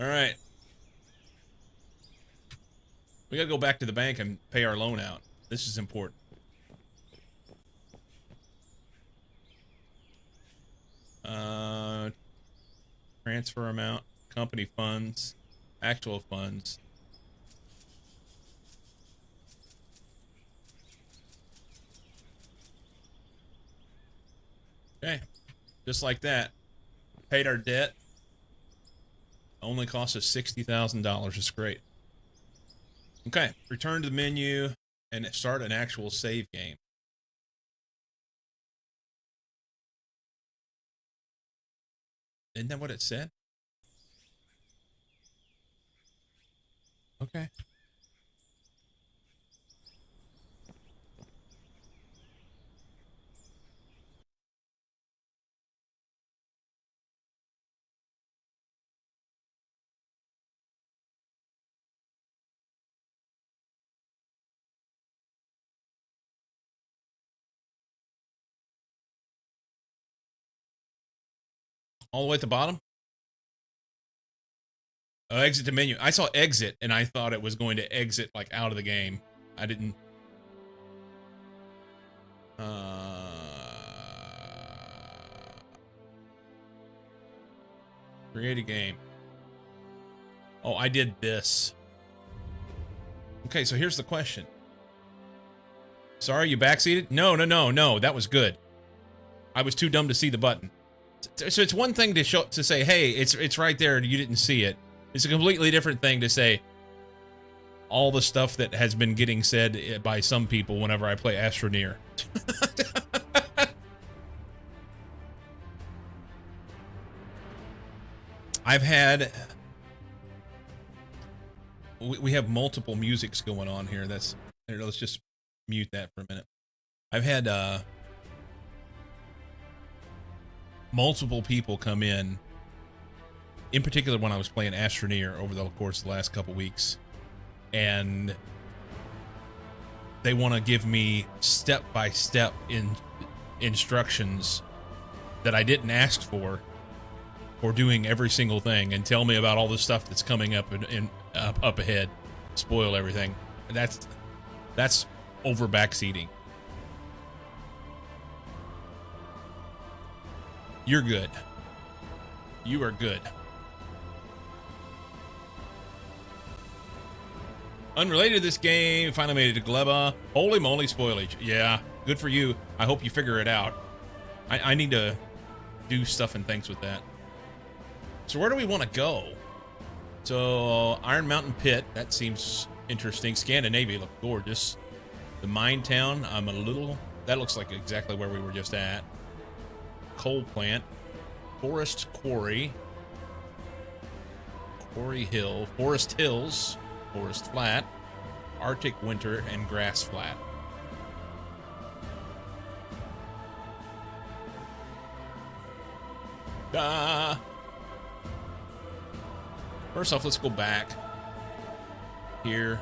Alright. We gotta go back to the bank and pay our loan out. This is important. Transfer amount, company funds, actual funds. Okay, just like that. Paid our debt. Only cost us $60,000. It's great. Okay, return to the menu and start an actual save game. Isn't that what it said? Okay. All the way at the bottom? Oh, exit the menu. I saw exit, and I thought it was going to exit, like, out of the game. I didn't... Create a game. Oh, I did this. Okay, so here's the question. Sorry, you backseated? No, no, no, no. That was good. I was too dumb to see the button. So it's one thing to say, hey, it's right there and you didn't see it. It's a completely different thing to say all the stuff that has been getting said by some people whenever I play Astroneer. I've had... We have multiple musics going on here. That's... Let's just mute that for a minute. I've had multiple people come in particular when I was playing Astroneer over the course of the last couple weeks, and they want to give me step-by-step instructions that I didn't ask for doing every single thing, and tell me about all the stuff that's coming up up ahead, spoil everything. That's over backseating. You're good. You are good. Unrelated to this game, finally made it to Gleba. Holy moly, spoilage. Yeah, good for you. I hope you figure it out. I need to do stuff and things with that. So where do we want to go? So, Iron Mountain Pit, that seems interesting. Scandinavia look gorgeous. The Mine Town, that looks like exactly where we were just at. Coal Plant. Forest Quarry. Quarry Hill. Forest Hills. Forest Flat. Arctic Winter, and Grass Flat. First off, let's go back here.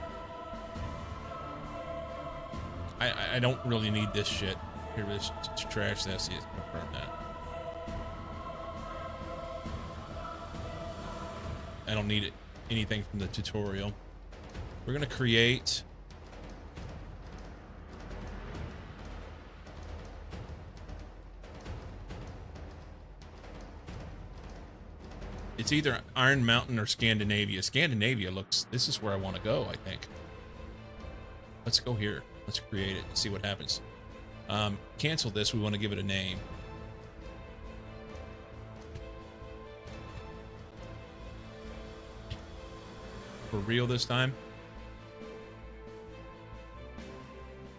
I don't really need this shit. Here, let's trash this. Yes, confirm that. I don't need anything from the tutorial. We're gonna create it's either Iron Mountain or Scandinavia. Scandinavia looks, this is where I want to go, I think. Let's go here. Let's create it and see what happens. Cancel this. We want to give it a name. For real this time.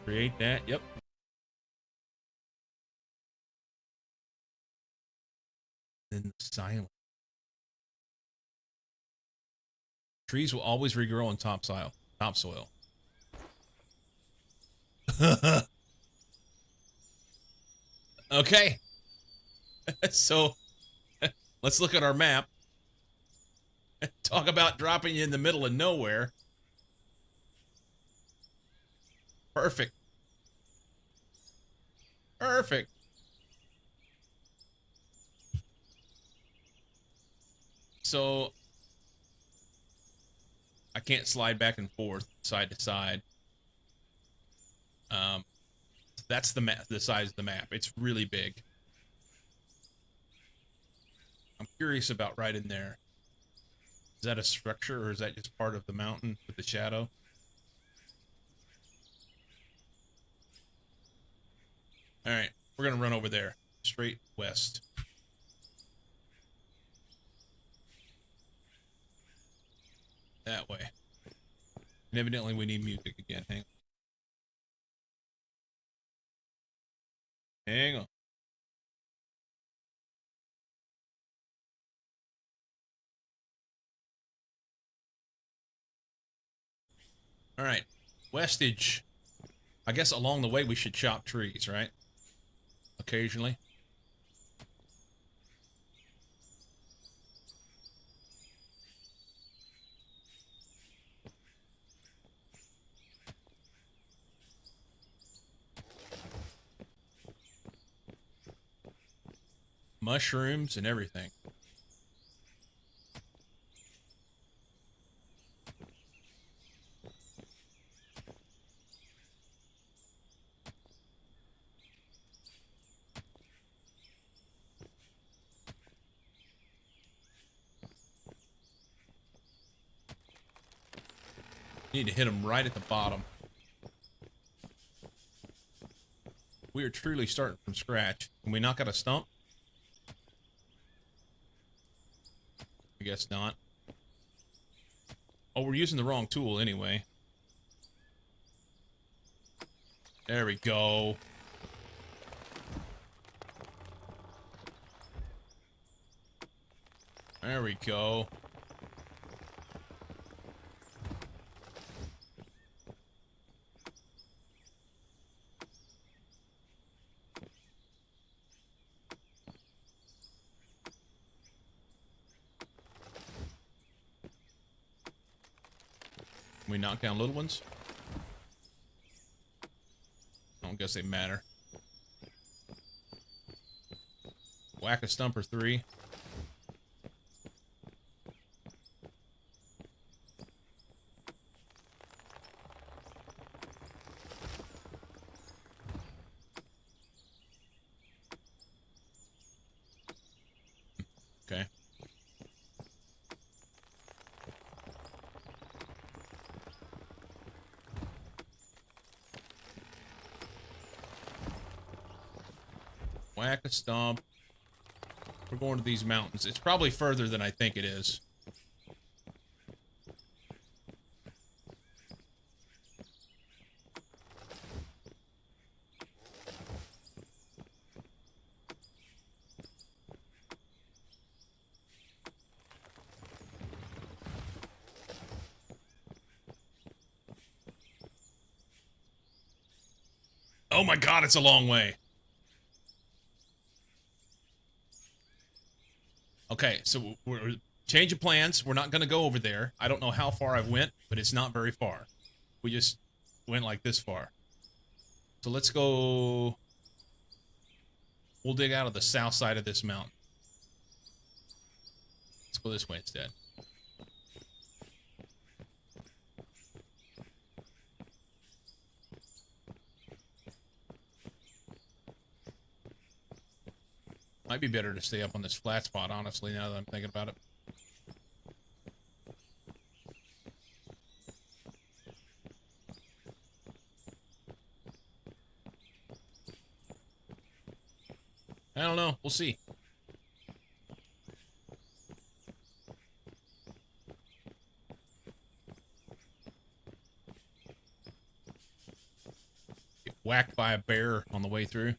Create that. Yep. Then silent. Trees will always regrow on topsoil. Okay. So let's look at our map. Talk about dropping you in the middle of nowhere. Perfect. Perfect. So I can't slide back and forth, side to side. That's the map, the size of the map. It's really big. I'm curious about right in there. Is that a structure, or is that just part of the mountain with the shadow? All right, we're gonna run over there, straight west. That way. And evidently we need music again. Hang on. Hang on. All right, westage. I guess along the way we should chop trees, right? Occasionally. Mushrooms and everything. You need to hit them right at the bottom. We are truly starting from scratch. Can we knock out a stump? I guess not. Oh, we're using the wrong tool anyway. There we go. There we go. Can we knock down little ones? I don't guess they matter. Whack a stump or 3. Okay. Whack a stump. We're going to these mountains. It's probably further than I think it is. Oh my god, it's a long way. Okay, so we're change of plans. We're not going to go over there. I don't know how far I went, but it's not very far. We just went like this far. So let's go. We'll dig out of the south side of this mountain. Let's go this way instead. Might be better to stay up on this flat spot, honestly, now that I'm thinking about it. I don't know. We'll see. Get whacked by a bear on the way through.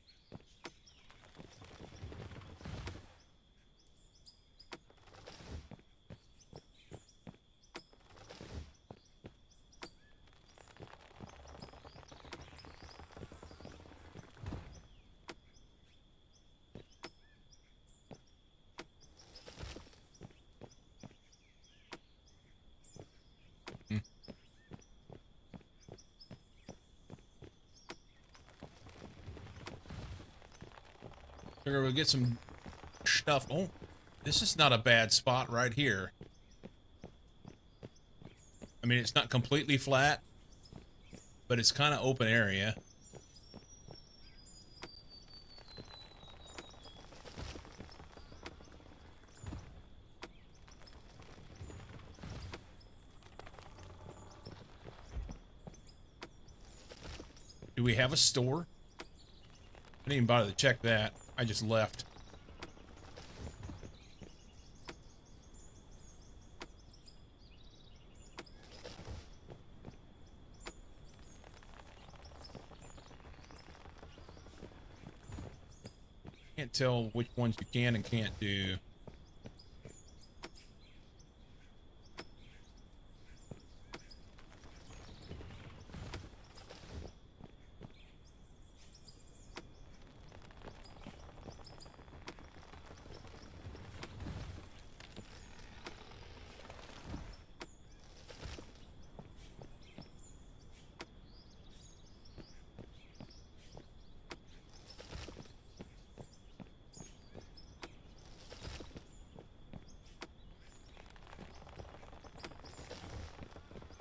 Figure we'll get some stuff. Oh, this is not a bad spot right here. I mean, it's not completely flat, but it's kind of open area. Do we have a store? I didn't even bother to check that. I just left. Can't tell which ones you can and can't do.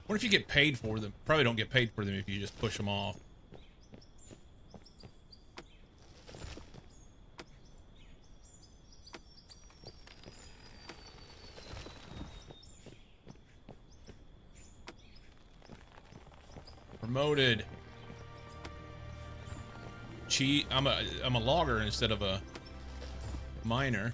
What if you get paid for them? Probably don't get paid for them if you just push them off. Promoted. Cheat. I'm a logger instead of a miner.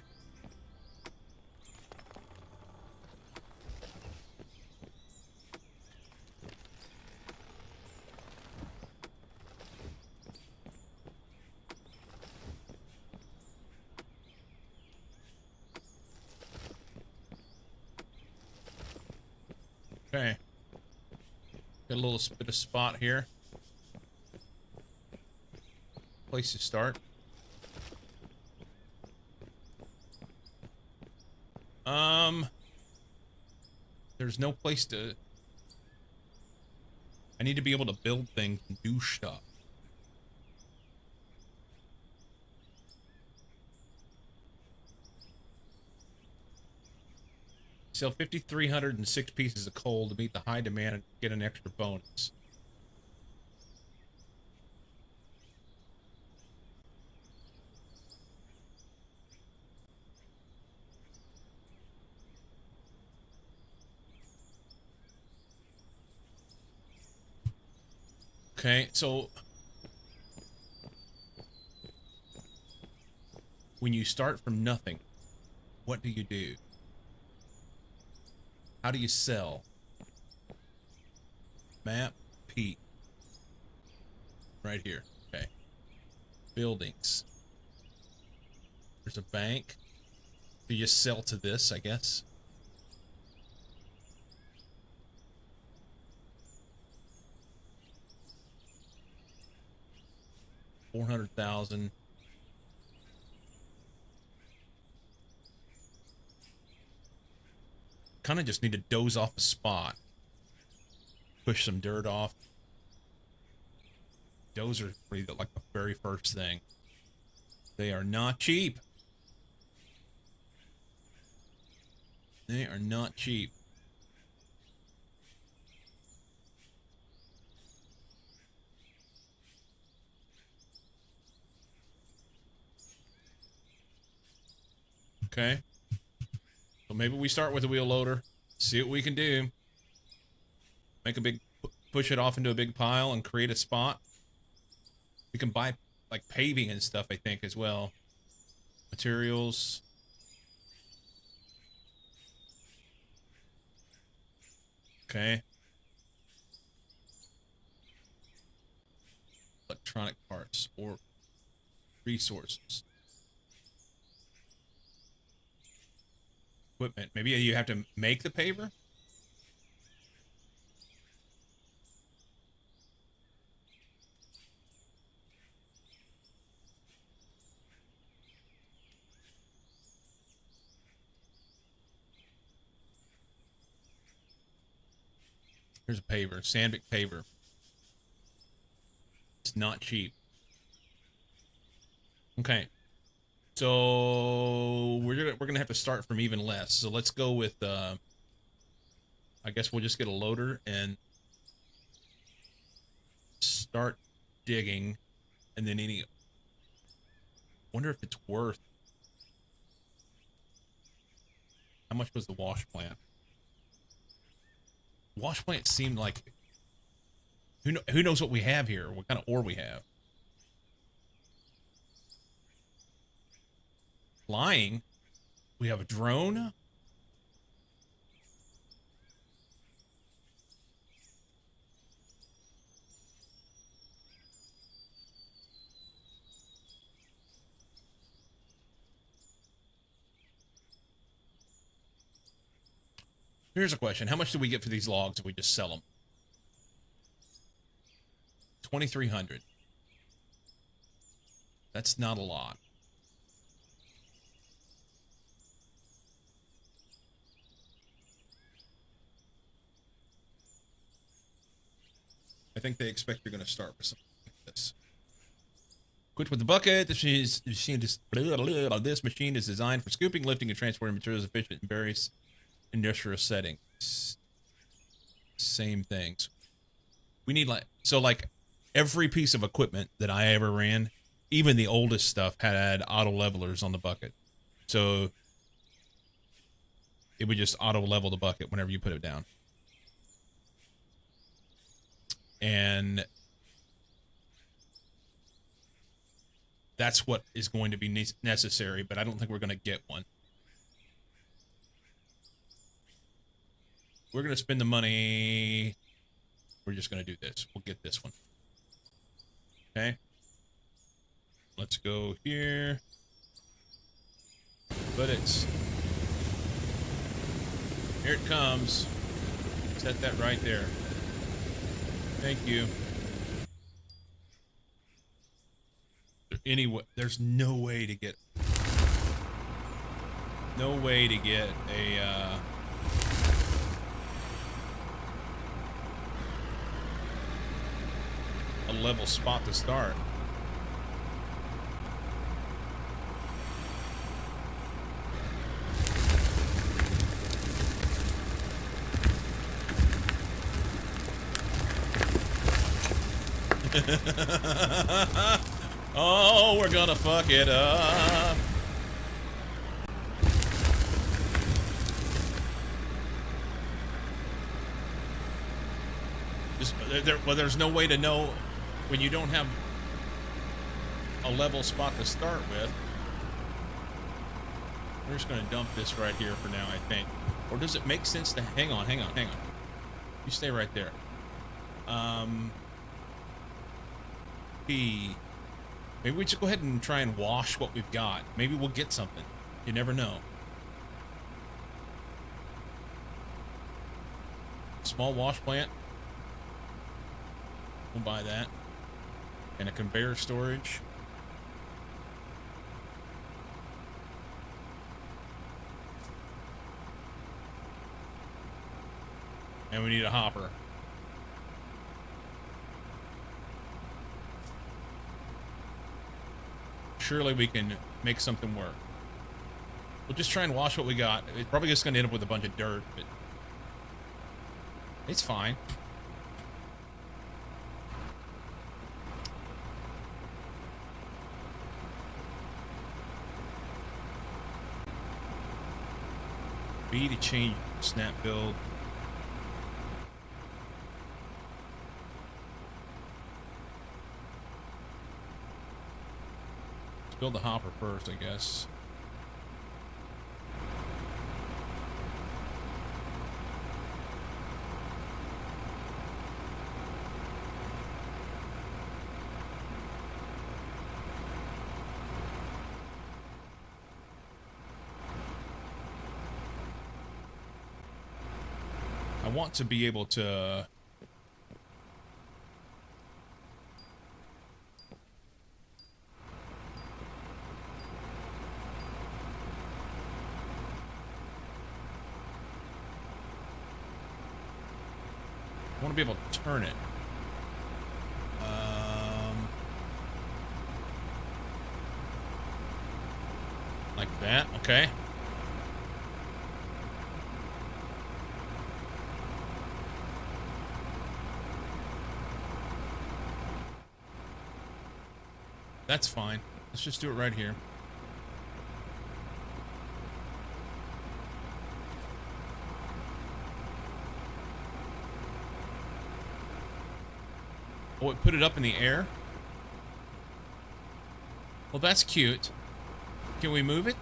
Okay. Got a little bit of spot here. Place to start. There's no place to... I need to be able to build things and do stuff. Sell 5,306 pieces of coal to meet the high demand and get an extra bonus. Okay, so when you start from nothing, what do you do? How do you sell? Map, P. Right here. Okay. Buildings. There's a bank. Do you sell to this, I guess? $400,000. Kind of just need to doze off a spot. Push some dirt off. Those are really like the very first thing. They are not cheap. They are not cheap. Okay. So maybe we start with a wheel loader. See what we can do. Make a big... Push it off into a big pile and create a spot. We can buy, like, paving and stuff, I think, as well. Materials. Okay. Electronic parts or resources. Equipment. Maybe you have to make the paver? Here's a paver. Sandvik paver. It's not cheap. Okay. So we're gonna have to start from even less. So let's go with I guess we'll just get a loader and start digging, and then any... Wonder if it's worth... How much was the wash plant? Wash plant seemed like... Who knows what we have here? What kind of ore we have? Flying? We have a drone? Here's a question. How much do we get for these logs if we just sell them? 2,300. That's not a lot. I think they expect you're going to start with something like this. Equipped with the bucket, this machine is designed for scooping, lifting, and transporting materials efficient in various industrial settings. Same things. We need like every piece of equipment that I ever ran, even the oldest stuff had auto levelers on the bucket. So it would just auto level the bucket whenever you put it down. And that's what is going to be necessary, but I don't think we're going to get one. We're going to spend the money. We're just going to do this. We'll get this one. Okay. Let's go here. But here it comes. Set that right there. Thank you. Anyway, there's no way to get a level spot to start. Oh, we're gonna fuck it up. Well, there's no way to know when you don't have a level spot to start with. We're just gonna dump this right here for now, I think. Or does it make sense to hang on. You stay right there. Maybe we just go ahead and try and wash what we've got. Maybe we'll get something. You never know. Small wash plant. We'll buy that. And a conveyor storage. And we need a hopper. Surely we can make something work. We'll just try and wash what we got. It's probably just going to end up with a bunch of dirt, but it's fine. B to change snap build. Build the hopper first, I guess. I want to be able to be able to turn it. Like that, okay. That's fine. Let's just do it right here. Oh, it put it up in the air? Well, that's cute. Can we move it?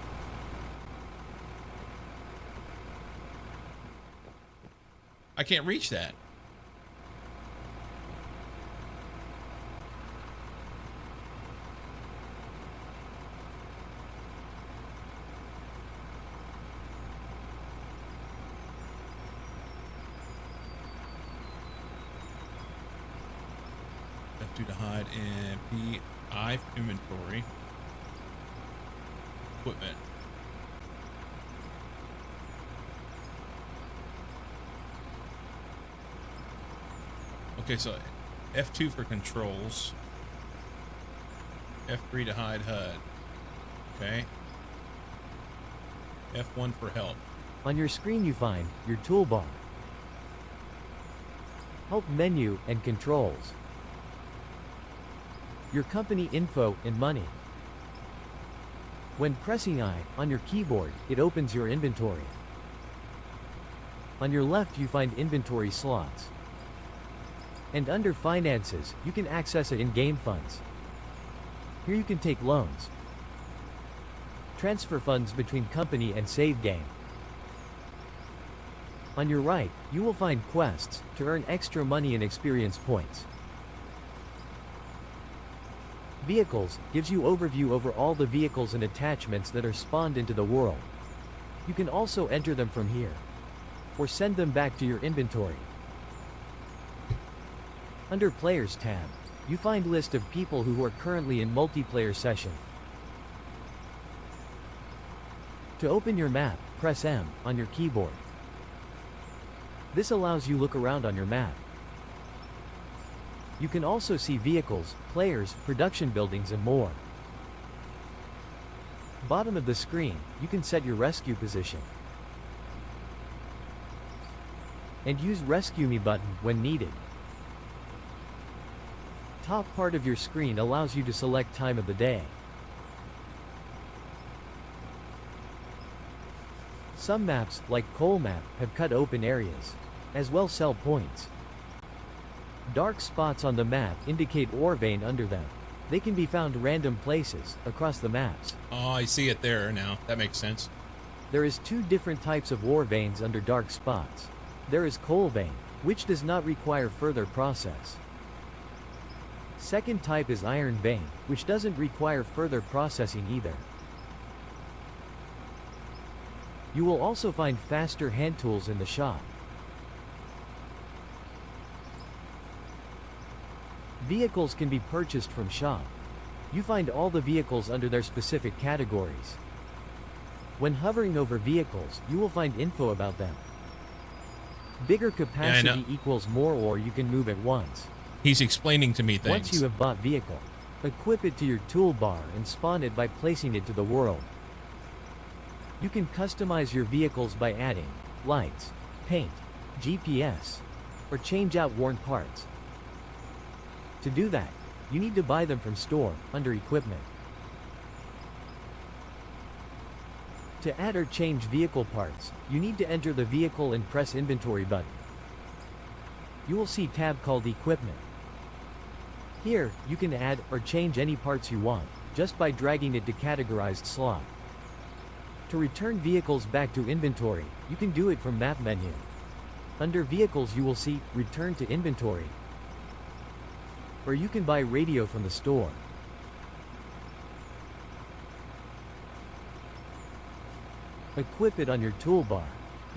I can't reach that. F2 to hide and PI inventory. Equipment. Okay, so F2 for controls. F3 to hide HUD. Okay. F1 for help. On your screen you find your toolbar, help menu and controls, your company info and money. When pressing I on your keyboard, it opens your inventory. On your left you find inventory slots. And under Finances, you can access it in-game funds. Here you can take loans, transfer funds between company and save game. On your right, you will find quests to earn extra money and experience points. Vehicles gives you overview over all the vehicles and attachments that are spawned into the world. You can also enter them from here, or send them back to your inventory. Under Players tab, you find list of people who are currently in multiplayer session. To open your map, press M on your keyboard. This allows you look around on your map. You can also see vehicles, players, production buildings and more. Bottom of the screen, you can set your rescue position. And use Rescue Me button when needed. Top part of your screen allows you to select time of the day. Some maps, like Coal Map, have cut open areas, as well sell points. Dark spots on the map indicate ore vein under them. They can be found random places, across the maps. Oh, I see it there now. That makes sense. There is two different types of ore veins under dark spots. There is coal vein, which does not require further process. Second type is iron vein, which doesn't require further processing either. You will also find faster hand tools in the shop. Vehicles can be purchased from shop. You find all the vehicles under their specific categories. When hovering over vehicles, you will find info about them. Bigger capacity equals more ore you can move at once. He's explaining to me things. Once you have bought vehicle, equip it to your toolbar and spawn it by placing it to the world. You can customize your vehicles by adding lights, paint, GPS, or change out worn parts. To do that, you need to buy them from store, under equipment. To add or change vehicle parts, you need to enter the vehicle and press inventory button. You will see tab called equipment. Here, you can add or change any parts you want, just by dragging it to categorized slot. To return vehicles back to inventory, you can do it from map menu. Under vehicles you will see return to inventory, or you can buy radio from the store. Equip it on your toolbar,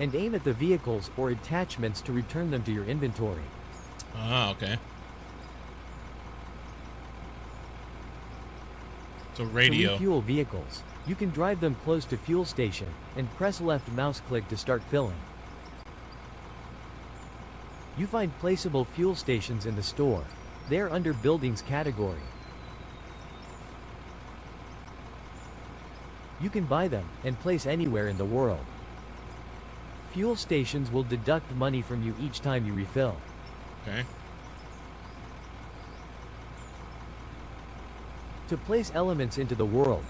and aim at the vehicles or attachments to return them to your inventory. Ah, okay. So radio. To refuel vehicles, you can drive them close to fuel station, and press left mouse click to start filling. You find placeable fuel stations in the store. They are under buildings category. You can buy them and place anywhere in the world. Fuel stations will deduct money from you each time you refill. Okay. To place elements into the world,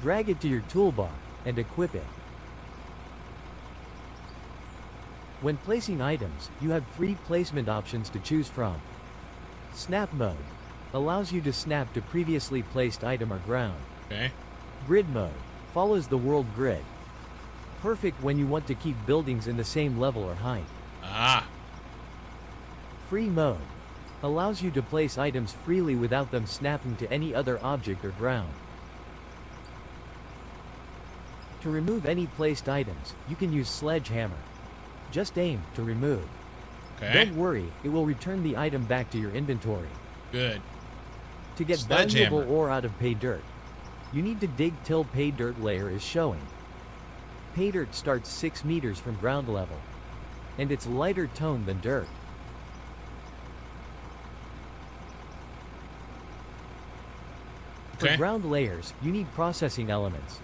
drag it to your toolbar and equip it. When placing items, you have 3 placement options to choose from. Snap mode allows you to snap to previously placed item or ground. Okay. Grid mode follows the world grid. Perfect when you want to keep buildings in the same level or height. Ah. Free mode allows you to place items freely without them snapping to any other object or ground. To remove any placed items, you can use sledgehammer. Just aim to remove. Okay. Don't worry, it will return the item back to your inventory. Good. To get valuable ore out of pay dirt, you need to dig till pay dirt layer is showing. Pay dirt starts 6 meters from ground level, and it's lighter tone than dirt. Okay. For ground layers, you need processing elements.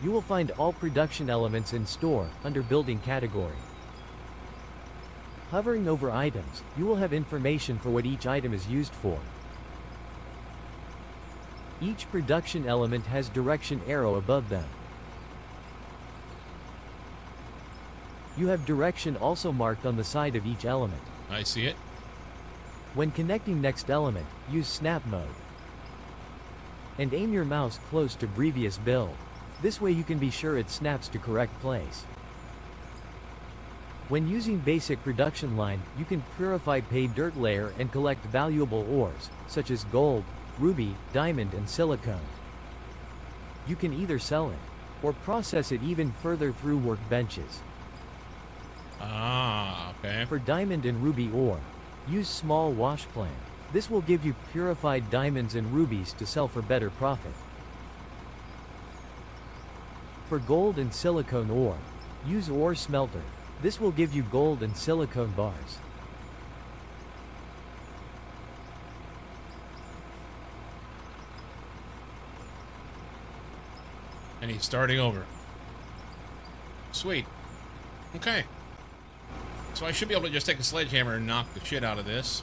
You will find all production elements in store, under building category. Hovering over items, you will have information for what each item is used for. Each production element has direction arrow above them. You have direction also marked on the side of each element. I see it. When connecting next element, use snap mode. And aim your mouse close to previous build. This way you can be sure it snaps to correct place. When using basic production line, you can purify pay dirt layer and collect valuable ores, such as gold, ruby, diamond and silicone. You can either sell it, or process it even further through workbenches. Ah, okay. For diamond and ruby ore, use small wash plant. This will give you purified diamonds and rubies to sell for better profit. For gold and silicone ore, use ore smelter. This will give you gold and silicone bars. And he's starting over. Sweet. Okay. So I should be able to just take a sledgehammer and knock the shit out of this.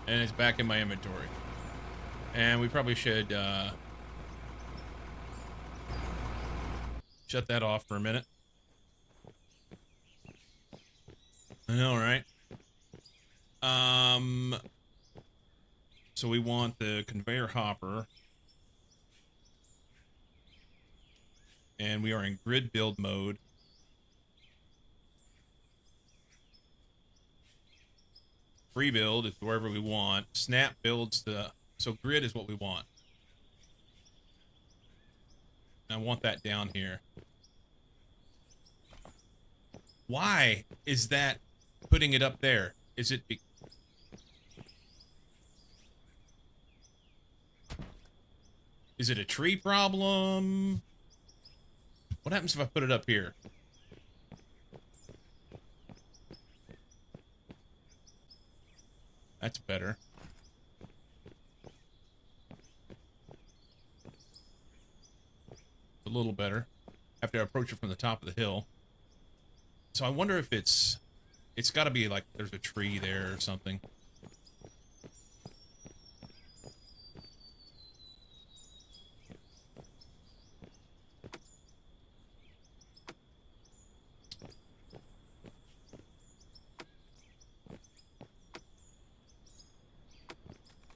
And it's back in my inventory. And we probably should shut that off for a minute. I know, right? So we want the conveyor hopper. And we are in grid build mode. Free build is wherever we want. Snap builds the... So grid is what we want. I want that down here. Why is that putting it up there? Is it... Is it a tree problem? What happens if I put it up here? That's better. A little better. Have to approach it from the top of the hill. So I wonder if it's got to be like there's a tree there or something.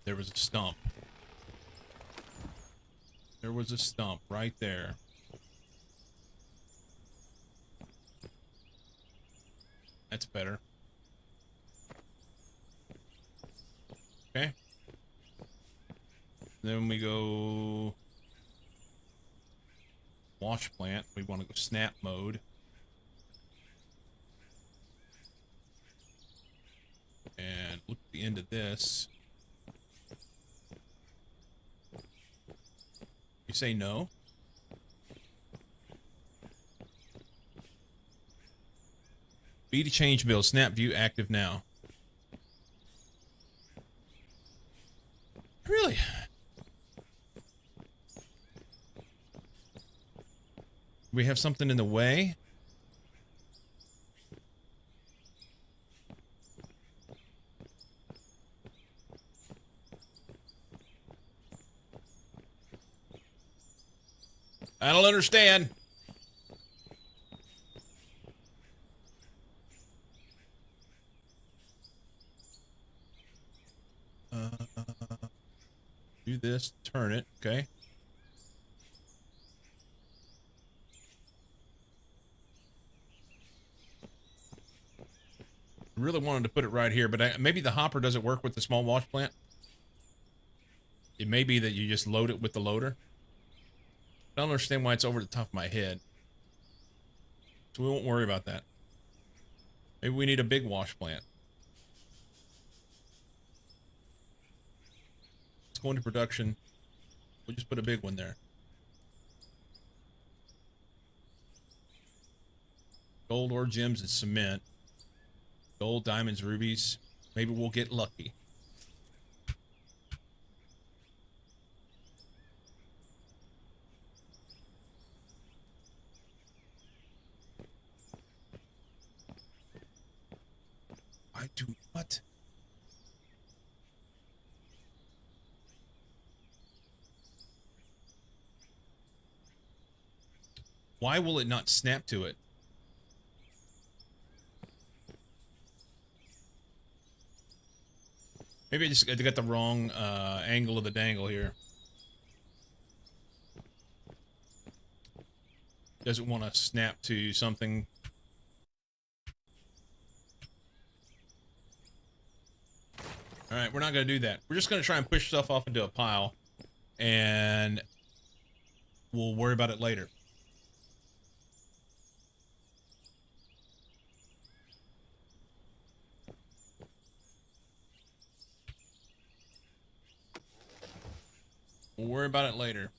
There was a stump. There was a stump right there. That's better. Okay. Then we go wash plant. We want to go snap mode. And look at the end of this. You say no? B to change build. Snap view active now. Really? We have something in the way? I don't understand. Do this, turn it, okay. I really wanted to put it right here, but maybe the hopper doesn't work with the small wash plant. It may be that you just load it with the loader. I don't understand why it's over the top of my head. So we won't worry about that. Maybe we need a big wash plant. Let's go into production. We'll just put a big one there. Gold ore, gems, and cement. Gold, diamonds, rubies. Maybe we'll get lucky. I do what? Why will it not snap to it? Maybe I just got the wrong angle of the dangle here. Doesn't want to snap to something. Alright, we're not going to do that. We're just going to try and push stuff off into a pile. And we'll worry about it later. We'll worry about it later.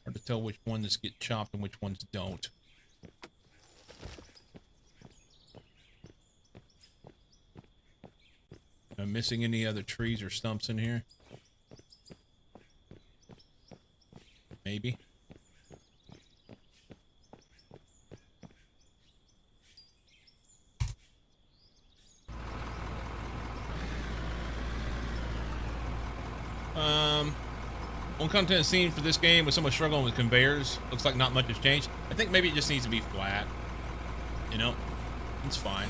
Hard to tell which ones get chopped and which ones don't. Am I missing any other trees or stumps in here? Maybe. One content scene for this game was someone struggling with conveyors. Looks like not much has changed. I think maybe it just needs to be flat. You know, it's fine.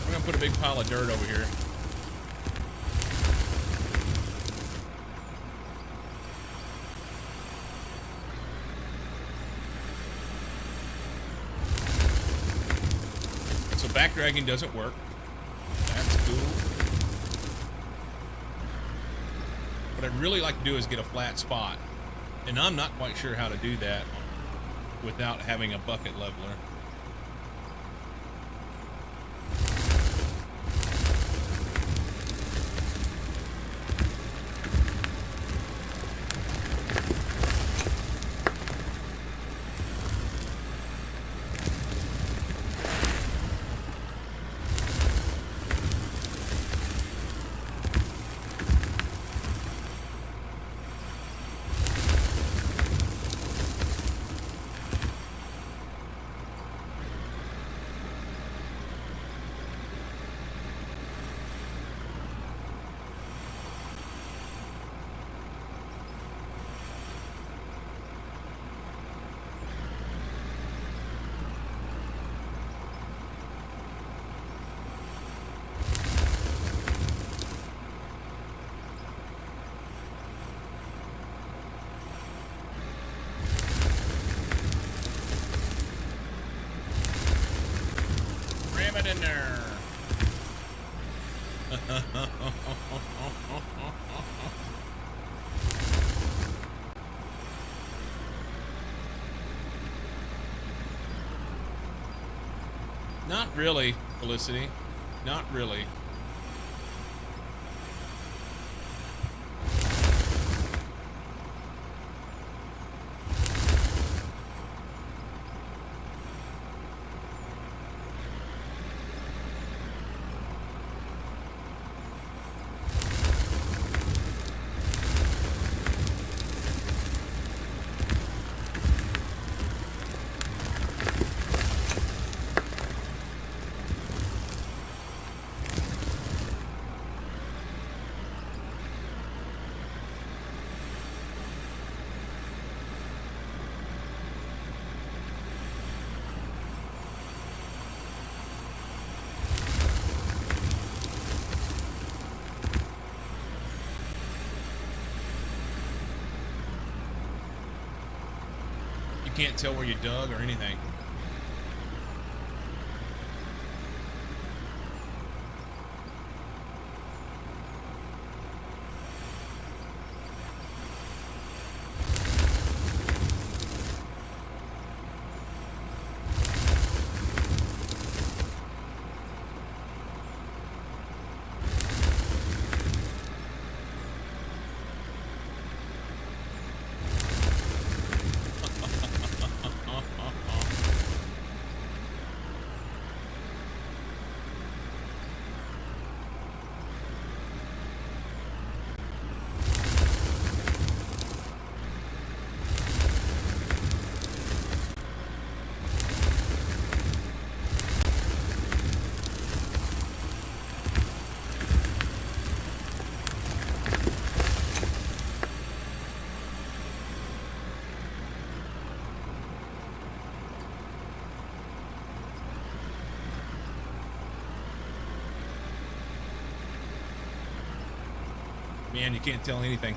We're gonna put a big pile of dirt over here. So back dragging doesn't work. That's cool. What I'd really like to do is get a flat spot. And I'm not quite sure how to do that without having a bucket leveler. Ram it in there. Not really, Felicity. Not really. You can't tell where you dug or anything. Man, you can't tell anything.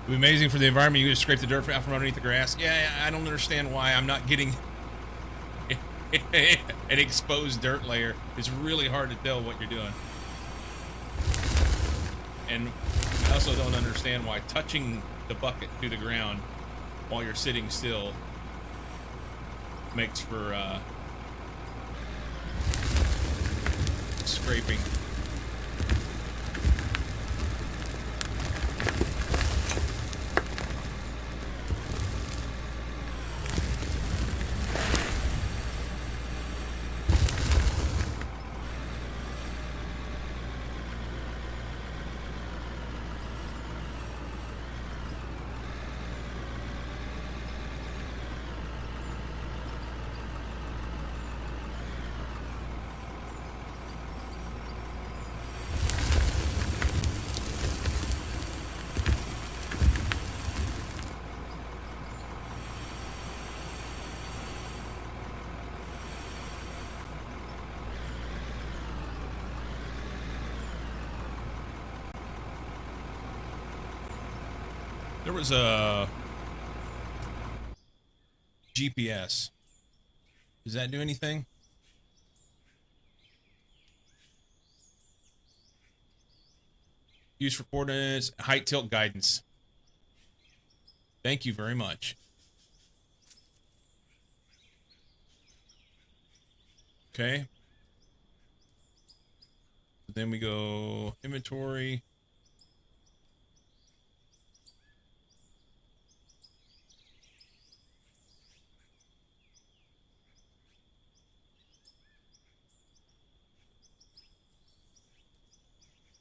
It'd be amazing for the environment. You just scrape the dirt out from underneath the grass. Yeah, I don't understand why I'm not getting an exposed dirt layer. It's really hard to tell what you're doing. And I also don't understand why touching the bucket to the ground while you're sitting still makes for scraping. There was a GPS. Does that do anything? Use for coordinates, height tilt guidance. Thank you very much. Okay. Then we go inventory.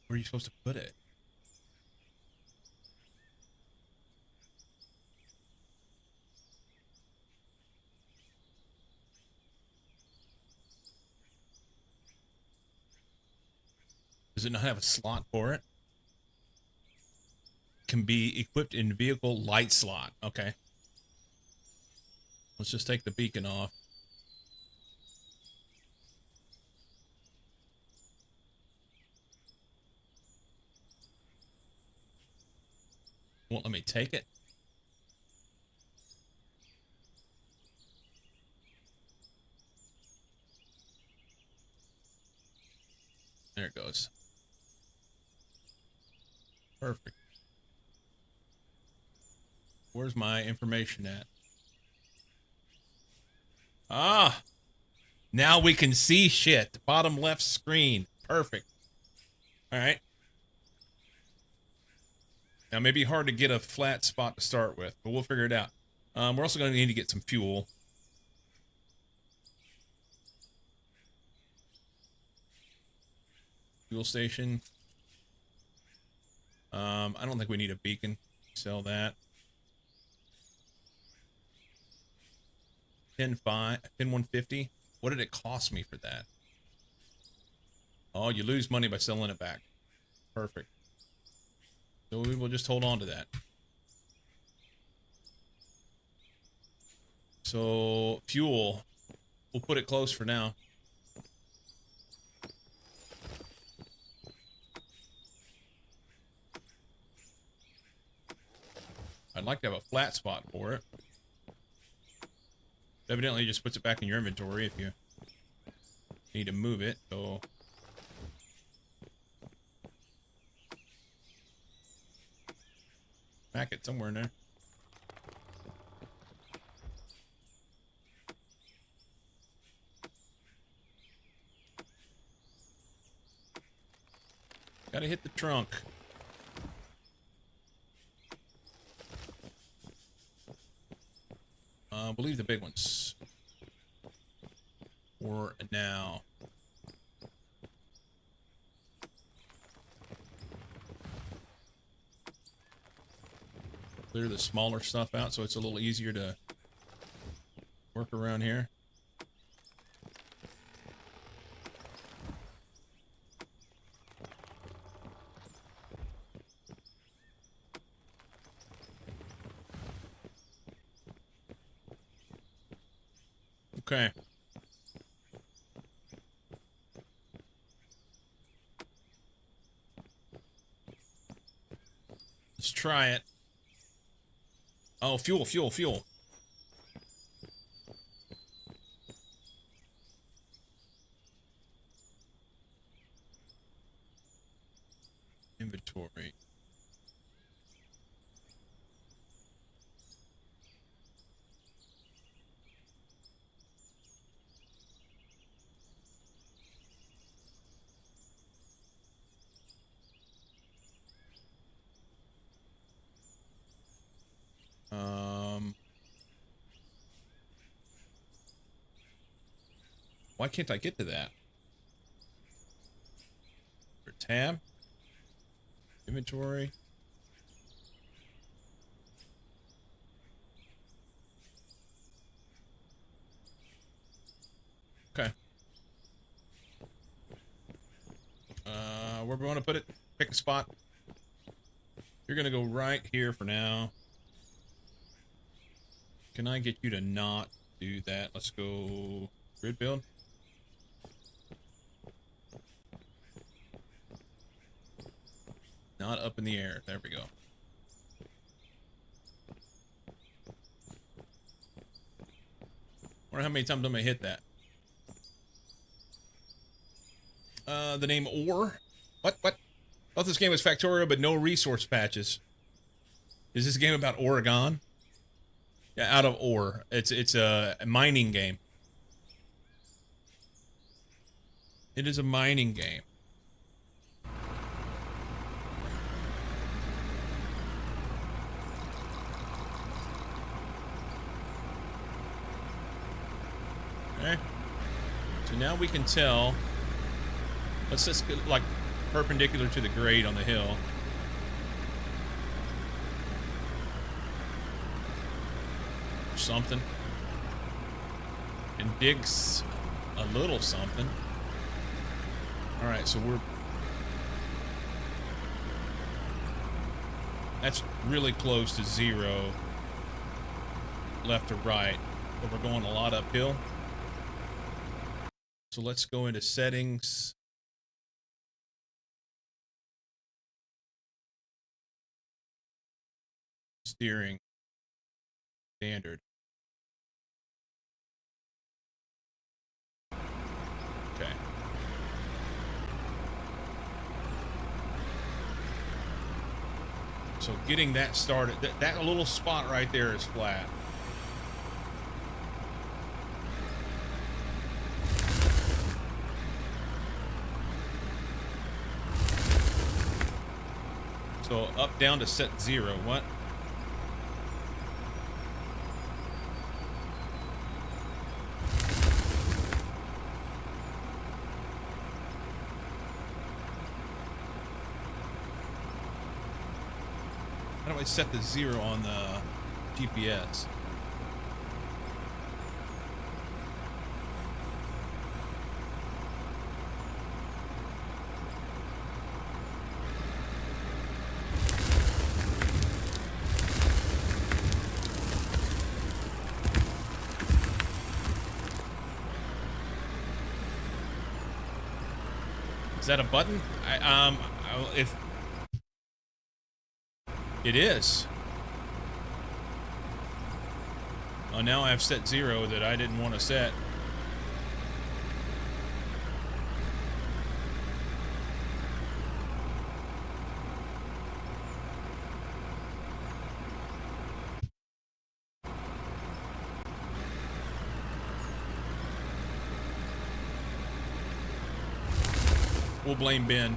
Where are you supposed to put it? Does it not have a slot for it? Can be equipped in vehicle light slot. Okay. Let's just take the beacon off. Won't let me take it. There it goes. Perfect. Where's my information at? Ah! Now we can see shit. Bottom left screen. Perfect. Alright. Now, it may be hard to get a flat spot to start with, but we'll figure it out. We're also going to need to get some fuel. Fuel station. I don't think we need a beacon. Sell that. 10150. What did it cost me for that? Oh, you lose money by selling it back. Perfect. So we will just hold on to that. So, fuel. We'll put it close for now. I'd like to have a flat spot for it. Evidently, it just puts it back in your inventory if you need to move it, so... Back it somewhere in there. Gotta hit the trunk. I believe the big ones. For now. Clear the smaller stuff out so it's a little easier to work around here. Okay. Let's try it. Oh, fuel, fuel, fuel. Inventory. Why can't I get to that? For tab. Inventory. Okay. Where do we want to put it? Pick a spot. You're gonna go right here for now. Can I get you to not do that? Let's go grid build. Not up in the air. There we go. Wonder how many times I'm gonna hit that. The name Ore? What? What? I thought this game was Factorio, but no resource patches. Is this game about Oregon? Yeah, out of ore. It's a mining game. It is a mining game. Okay. So now we can tell. Let's just get, like, perpendicular to the grade on the hill. Something. And digs a little something. Alright, so we're... That's really close to 0. Left to right. But we're going a lot uphill. So let's go into settings. Steering. Standard. Okay. So getting that started, that little spot right there is flat. So up, down to set 0. What? How do I set the 0 on the GPS? Is that a button? If it is. Oh, now I've set 0 that I didn't want to set. We'll blame Ben.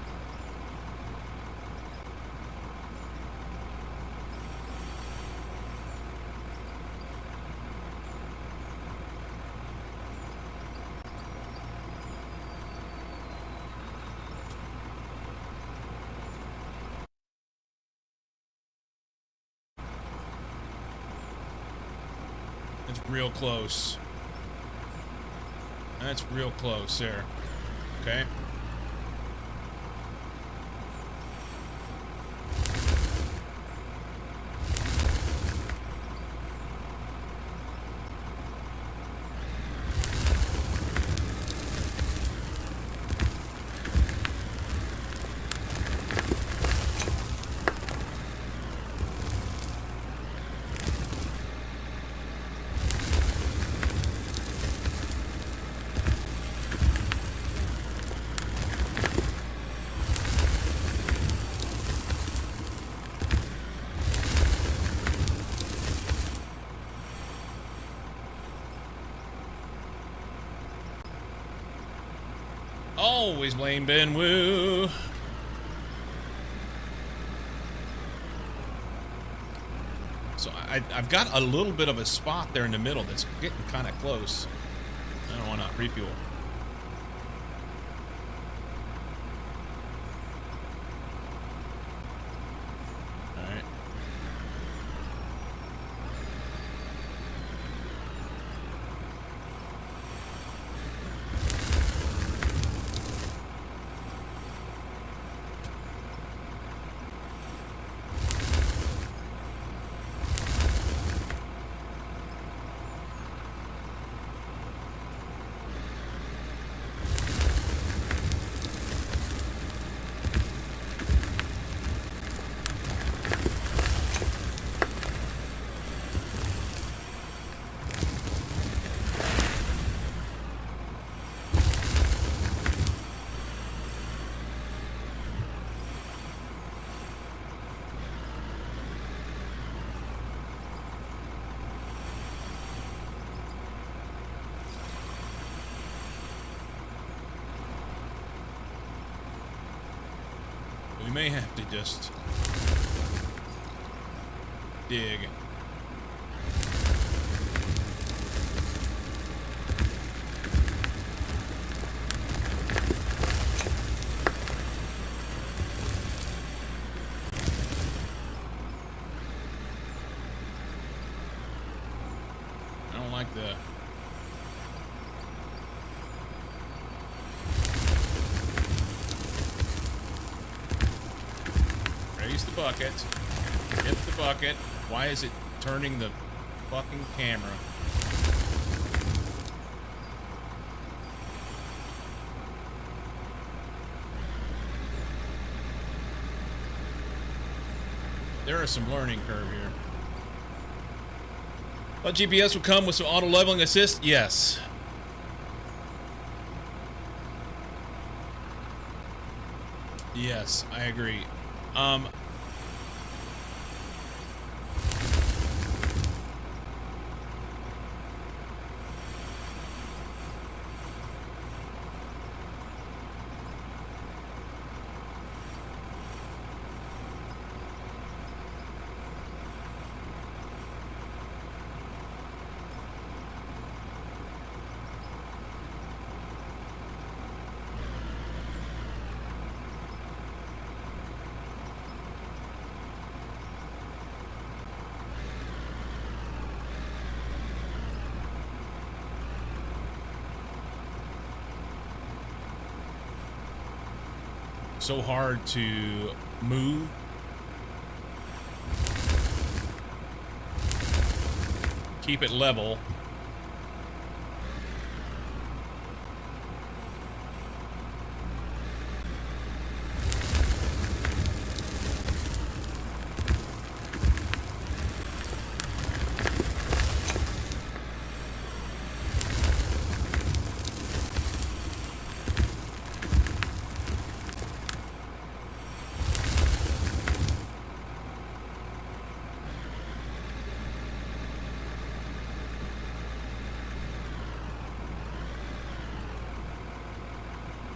That's real close. That's real close there. Okay. Always blame Ben Woo. So I've got a little bit of a spot there in the middle that's getting kind of close. I don't want to refuel. All right. We may have to just dig. I don't like the... Raise the bucket. Hit the bucket. Why is it turning the fucking camera? There is some learning curve here. But GPS will come with some auto leveling assist? Yes. Yes, I agree. So hard to move. Keep it level.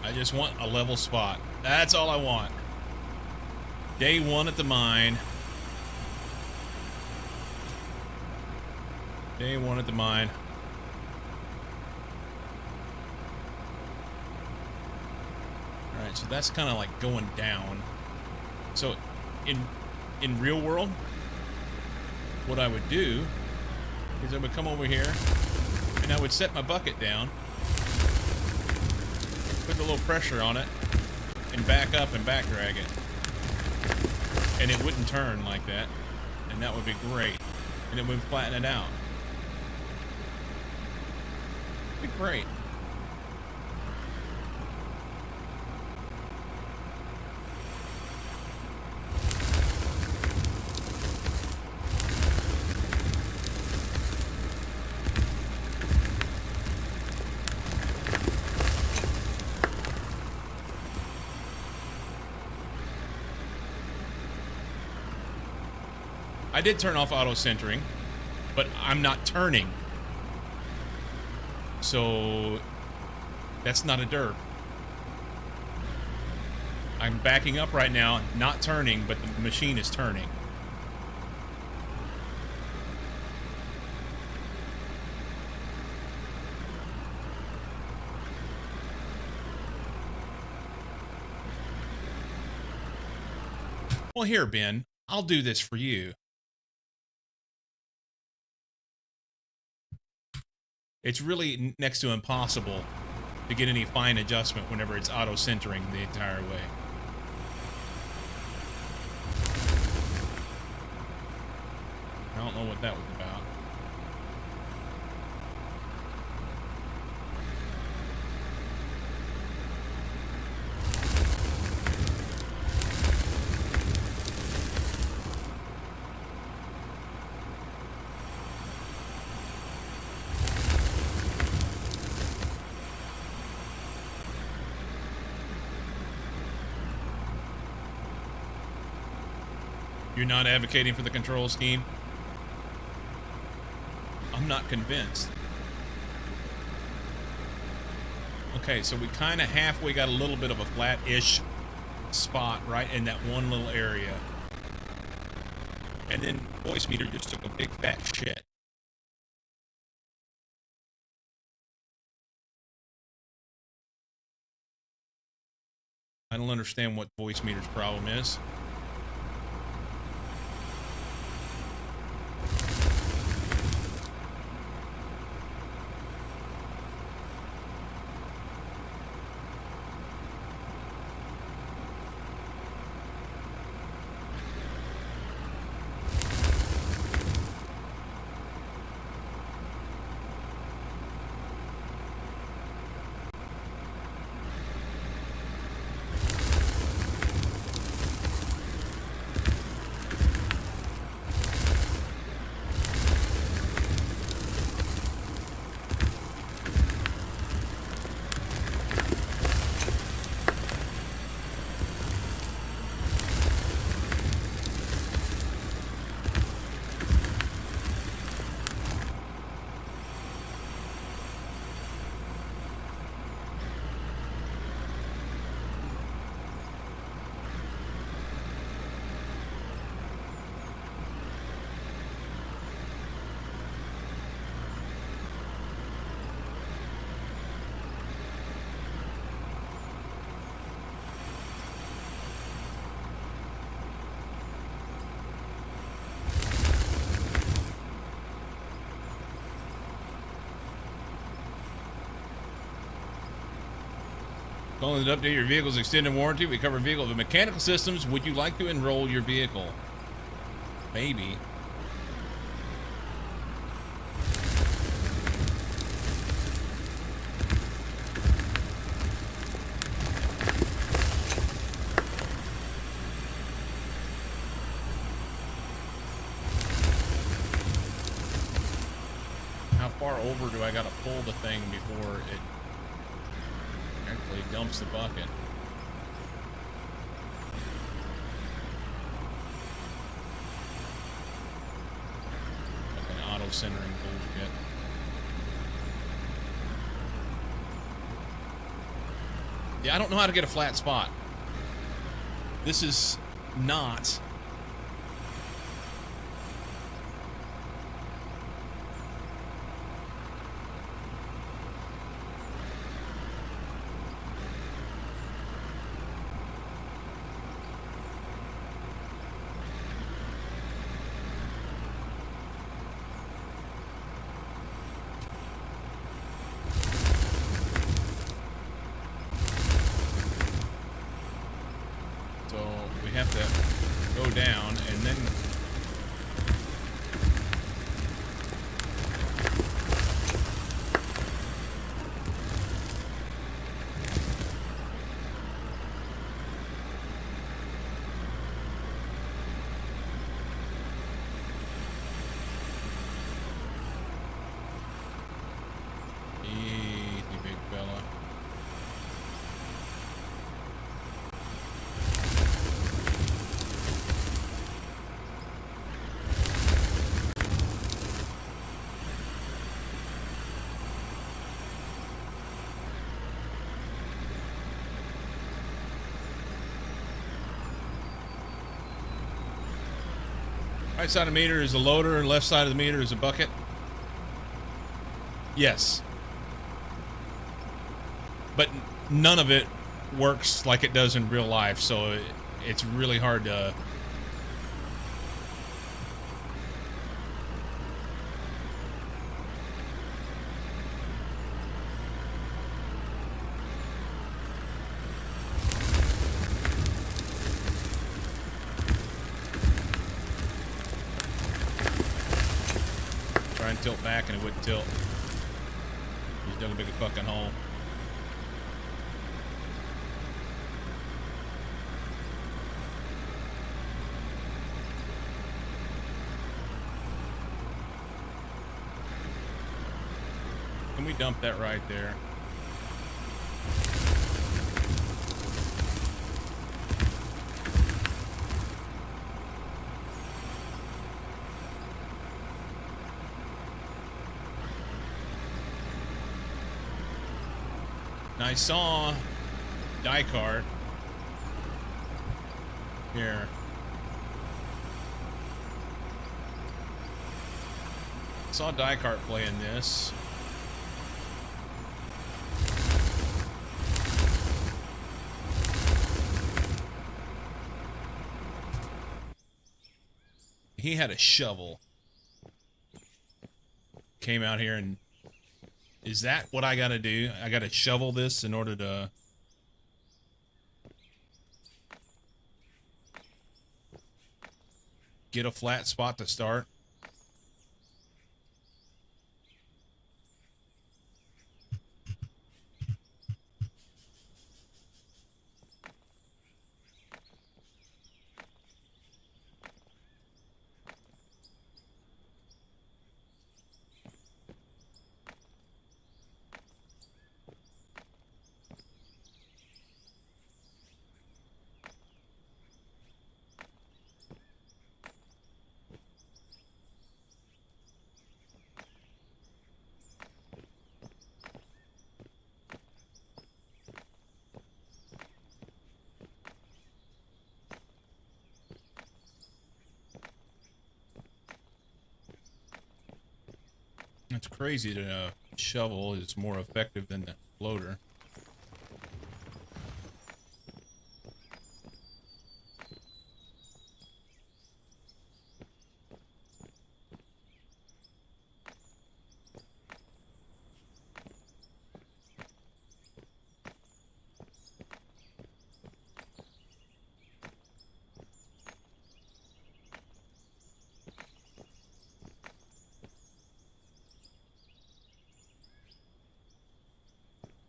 I just want a level spot. That's all I want. Day one at the mine. Day one at the mine. Alright, so that's kind of like going down. So in real world, what I would do is I would come over here and I would set my bucket down, put a little pressure on it, and back up and back drag it. And it wouldn't turn like that. And that would be great. And it would flatten it out. It'd be great. I did turn off auto centering, but I'm not turning. So that's not a derp. I'm backing up right now, not turning, but the machine is turning. Well, here, Ben, I'll do this for you. It's really next to impossible to get any fine adjustment whenever it's auto-centering the entire way. I don't know what that was about. You're not advocating for the control scheme? I'm not convinced. Okay, so we kind of halfway got a little bit of a flat-ish spot right in that one little area. And then voice meter just took a big fat shit. I don't understand what voice meter's problem is. Calling to update your vehicle's extended warranty. We cover vehicle with mechanical systems. Would you like to enroll your vehicle? Maybe. How far over do I gotta pull the thing before it actually dumps the bucket? Fucking auto-centering bullshit. Yeah, I don't know how to get a flat spot. This is not... we have to go down and then... Easy, big fella. Right side of the meter is a loader, and left side of the meter is a bucket. Yes. But none of it works like it does in real life, so it's really hard to... Try and tilt back and it wouldn't tilt. Just dug a big fucking hole. Can we dump that right there? I saw die cart here. I saw die cart playing this. He had a shovel. Came out here and... Is that what I gotta do? I gotta shovel this in order to... get a flat spot to start? It's crazy that a shovel is more effective than the loader.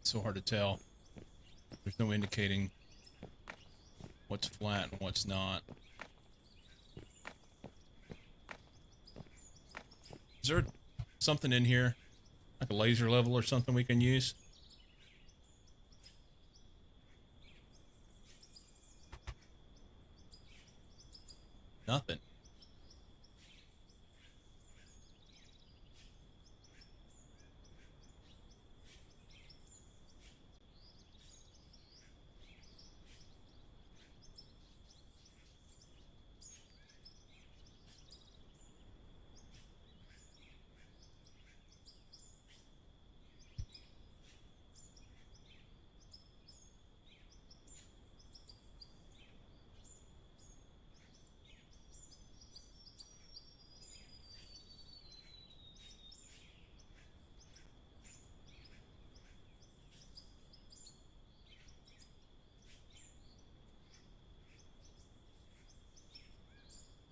So hard to tell. There's no indicating what's flat and what's not. Is there something in here, like a laser level or something we can use? Nothing.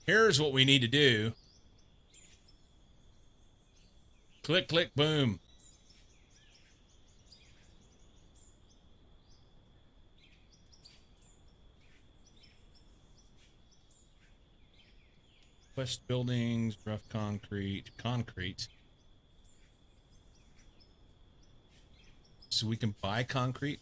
Here's what we need to do. Click, click, boom. West buildings, rough concrete, concrete. So we can buy concrete.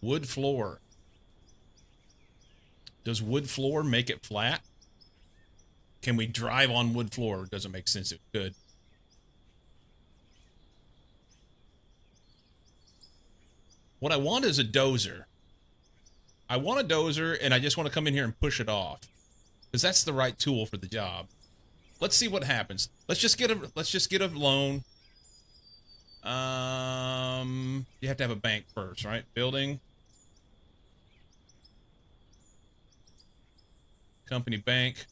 Wood floor. Does wood floor make it flat? Can we drive on wood floor? Doesn't make sense. It could. What I want is a dozer. I want a dozer, and I just want to come in here and push it off, because that's the right tool for the job. Let's see what happens. Let's just get a loan. You have to have a bank first, right? Building. Company bank.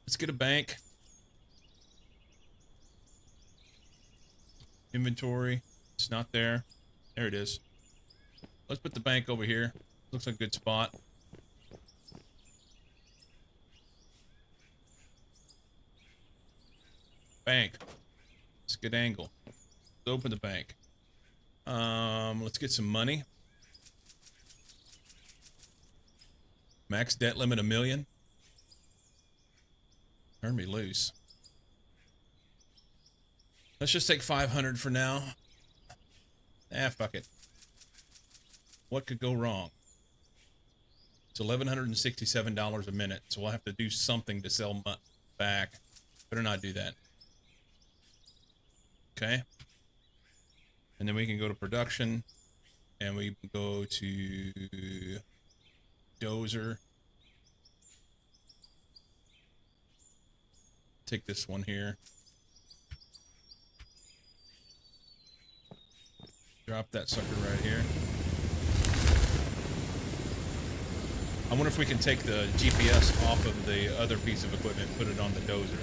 Let's get a bank. Inventory. It's not there. There it is. Let's put the bank over here. Looks like a good spot. Bank. It's a good angle. Let's open the bank. Let's get some money. Max debt limit $1 million. Turn me loose. Let's just take 500 for now. Fuck it. What could go wrong? It's $1,167 a minute, so we'll have to do something to sell back. Better not do that. Okay. And then we can go to production, and we can go to dozer. Take this one here. Drop that sucker right here. I wonder if we can take the GPS off of the other piece of equipment and put it on the dozer.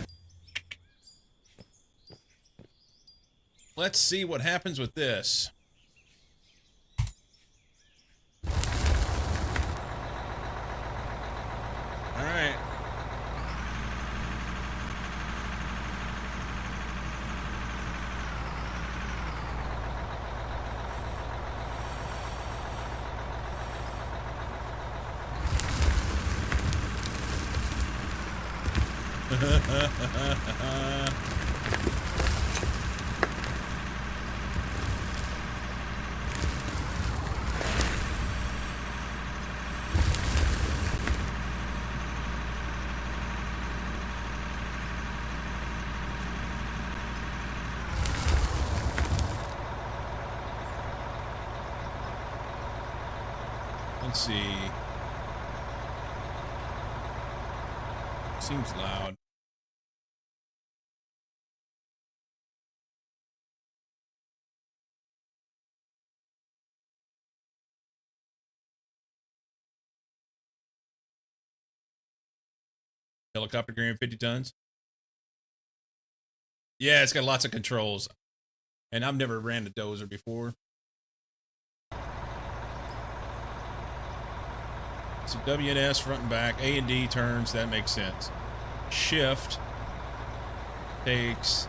Let's see what happens with this. All right. Let's see. Seems loud. Helicopter carrying 50 tons. Yeah, it's got lots of controls. And I've never ran a dozer before. So W and S front and back, A and D turns, that makes sense. Shift takes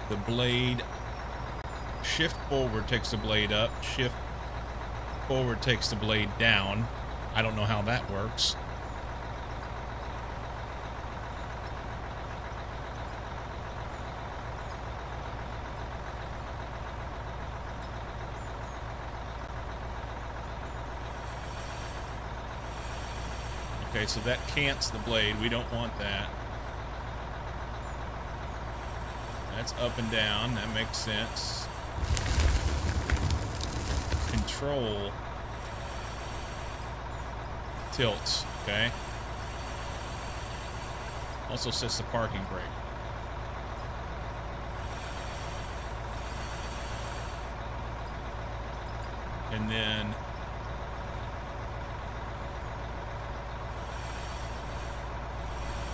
the blade. Shift forward takes the blade up. Shift forward takes the blade down. I don't know how that works. Okay, so that cants the blade. We don't want that. That's up and down. That makes sense. Control tilts. Okay. Also sets the parking brake. And then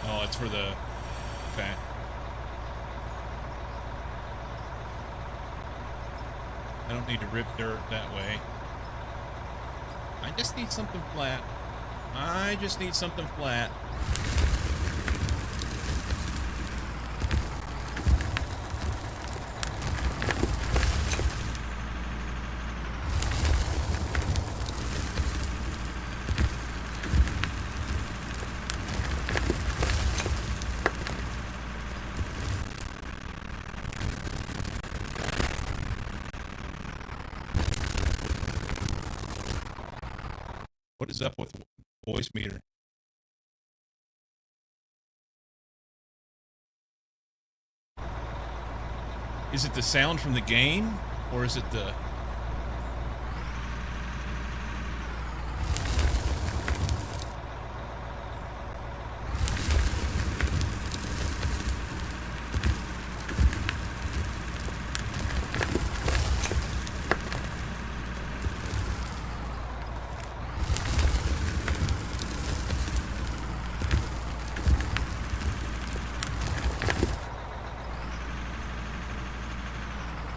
oh, it's for the okay. I don't need to rip dirt that way. I just need something flat. I just need something flat. What is up with voice meter? Is it the sound from the game, or is it the...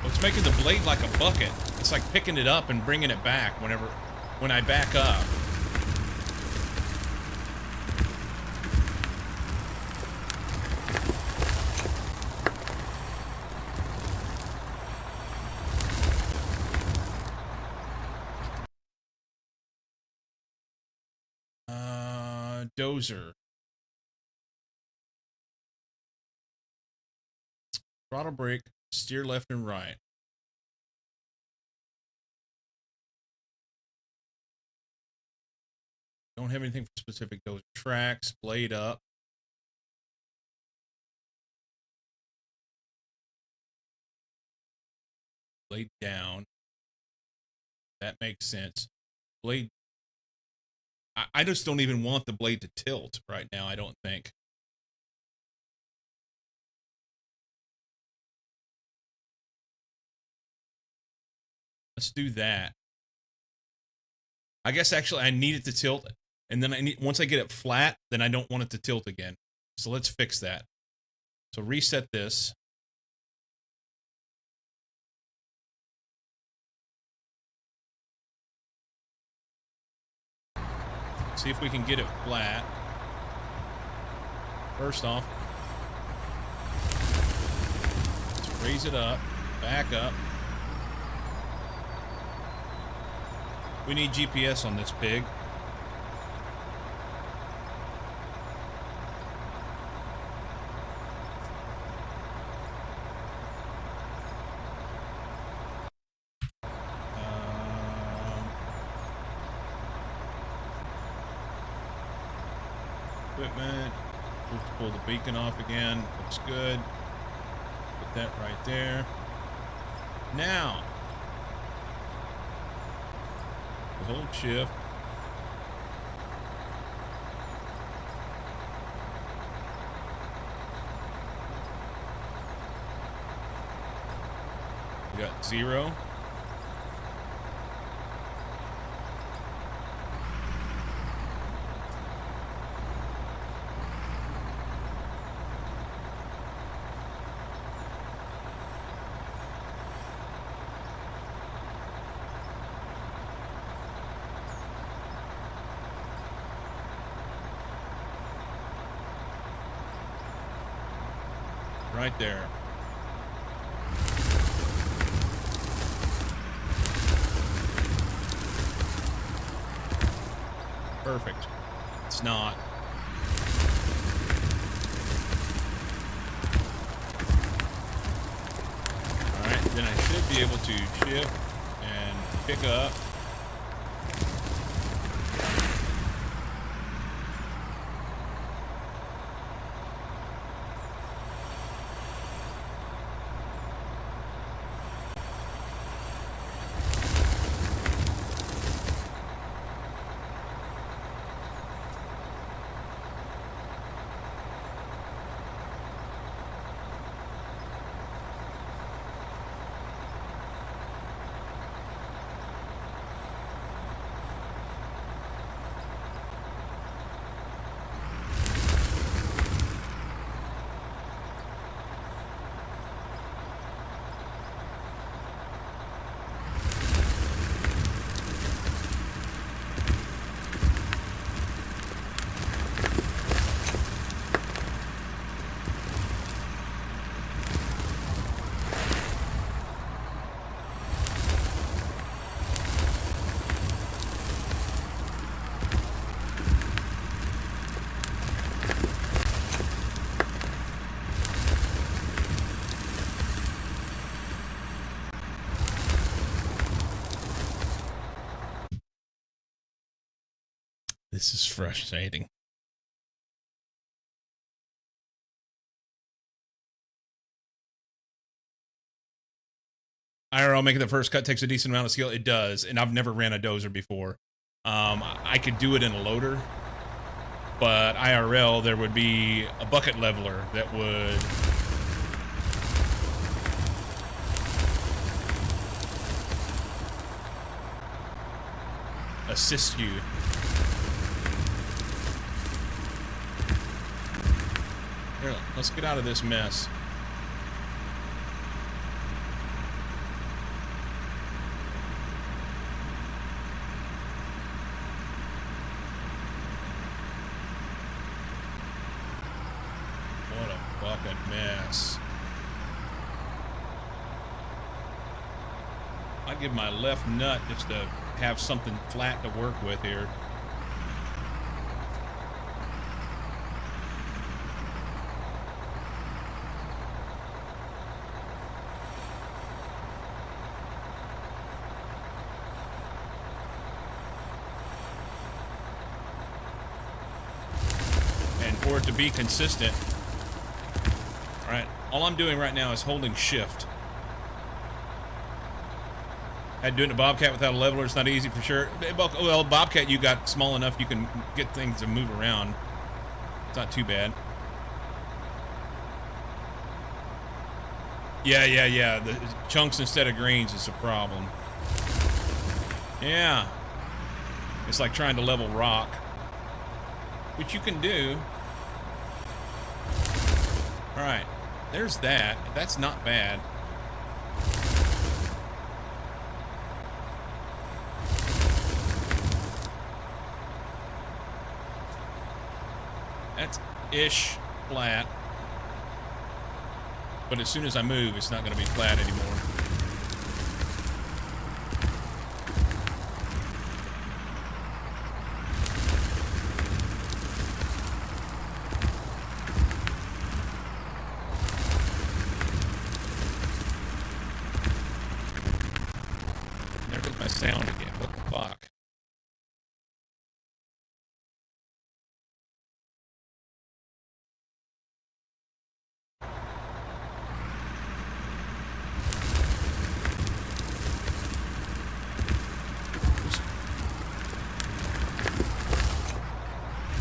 It's making the blade like a bucket. It's like picking it up and bringing it back when I back up. Dozer. Throttle brake, steer left and right. Don't have anything for specific dozer. Tracks, blade up. Blade down. That makes sense. Blade. I just don't even want the blade to tilt right now, I don't think. Let's do that. I guess actually I need it to tilt, and then once I get it flat, then I don't want it to tilt again. So let's fix that. So reset this. See if we can get it flat. First off, let's raise it up, back up. We need GPS on this pig. Equipment. We'll pull the beacon off again. Looks good. Put that right there. Now, hold shift. We got 0. Right there. Perfect. It's not. Alright, then I should be able to shift and pick up. This is frustrating. IRL making the first cut takes a decent amount of skill. It does, and I've never ran a dozer before. I could do it in a loader, but IRL there would be a bucket leveler that would assist you. Here, let's get out of this mess. What a fucking mess. I give my left nut just to have something flat to work with here. And for it to be consistent, all right, all I'm doing right now is holding shift. Had to do it in a Bobcat without a leveler. It's not easy for sure. Well, Bobcat, you got small enough you can get things to move around. It's not too bad. Yeah. The chunks instead of greens is a problem. Yeah. It's like trying to level rock, which you can do. All right. There's that. That's not bad. That's ish flat. But as soon as I move, it's not going to be flat anymore. There goes my sound again. What the fuck?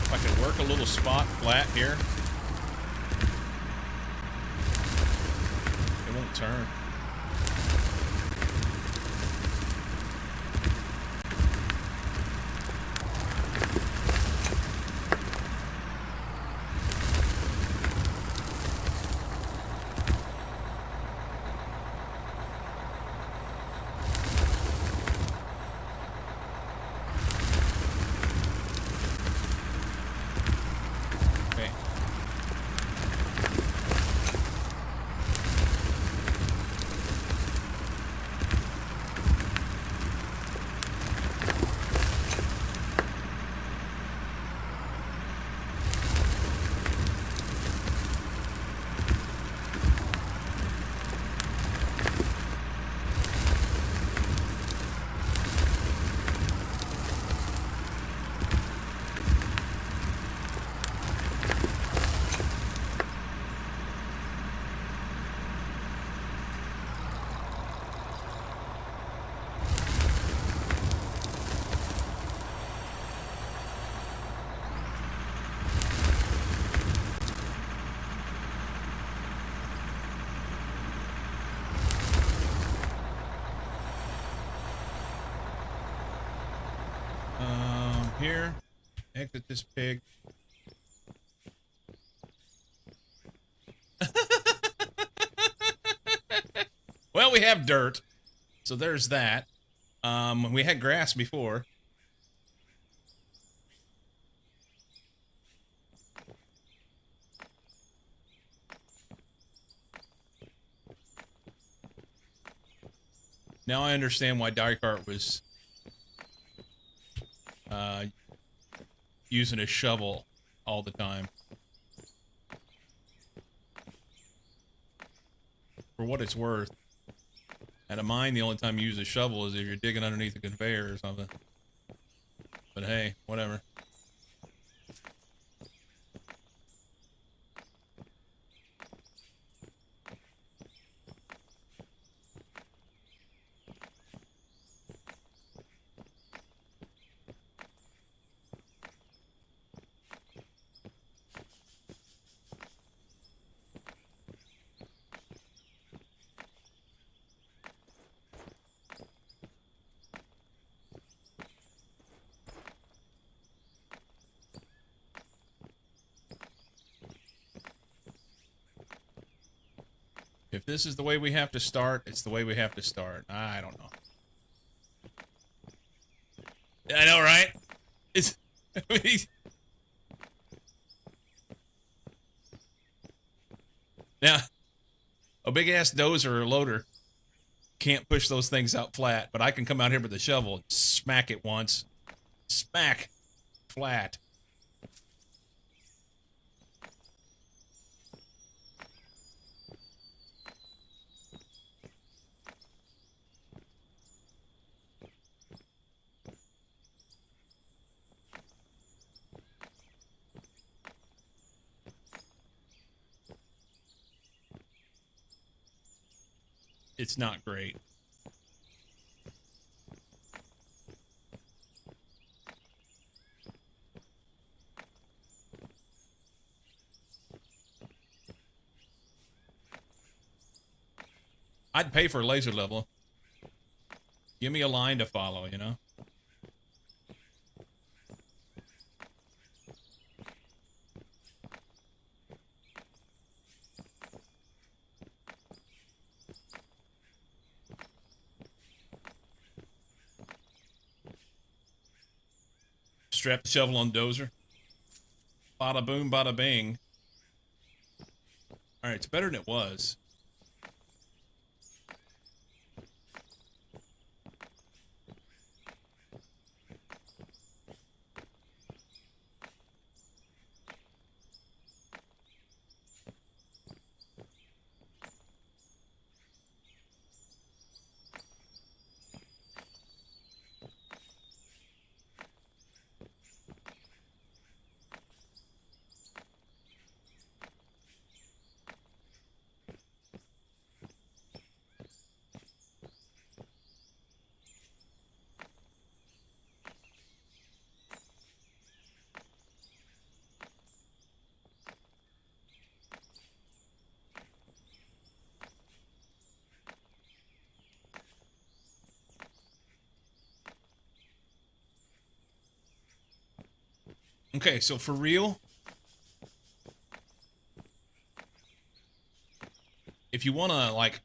If I could work a little spot flat here, it won't turn. Okay. Here, exit this pig. Well, we have dirt, so there's that. We had grass before. Now I understand why Diecart was using a shovel all the time. For what it's worth, at a mine, the only time you use a shovel is if you're digging underneath a conveyor or something. But hey, whatever. If this is the way we have to start, it's the way we have to start. I don't know. I know, right? It's... Now, a big-ass dozer or loader can't push those things out flat, but I can come out here with a shovel and smack it once. Smack. Flat. It's not great. I'd pay for a laser level. Give me a line to follow, you know? Strap the shovel on dozer. Bada boom, bada bing. Alright, it's better than it was. Okay, so for real, if you want to, like,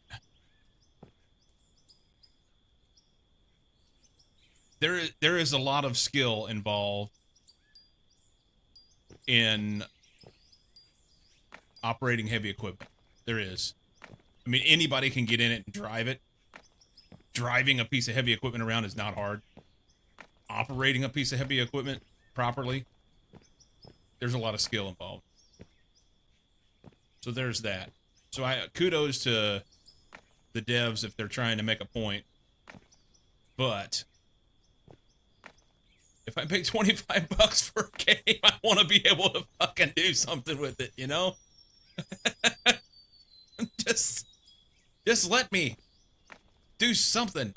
there is a lot of skill involved in operating heavy equipment. There is. I mean, anybody can get in it and drive it. Driving a piece of heavy equipment around is not hard. Operating a piece of heavy equipment properly, there's a lot of skill involved. So there's that. So kudos to the devs if they're trying to make a point. But if I pay $25 for a game, I want to be able to fucking do something with it, you know? just let me do something.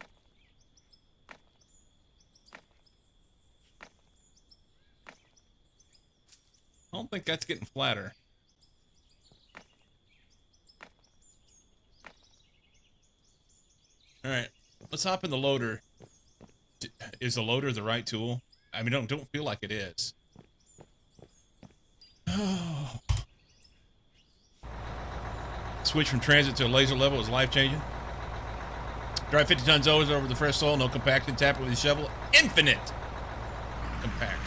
I don't think that's getting flatter. Alright, let's hop in the loader. Is the loader the right tool? I mean, don't feel like it is. Switch from transit to a laser level is life-changing. Drive 50 tons over the fresh soil, no compaction, tap it with a shovel. Infinite compaction.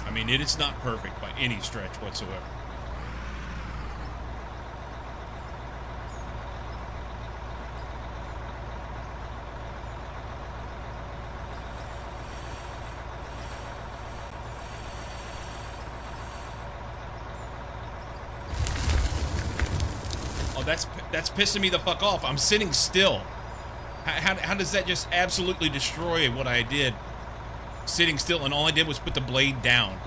I mean, it is not perfect by any stretch whatsoever. Oh, that's pissing me the fuck off. I'm sitting still. How does that just absolutely destroy what I did? Sitting still, and all I did was put the blade down.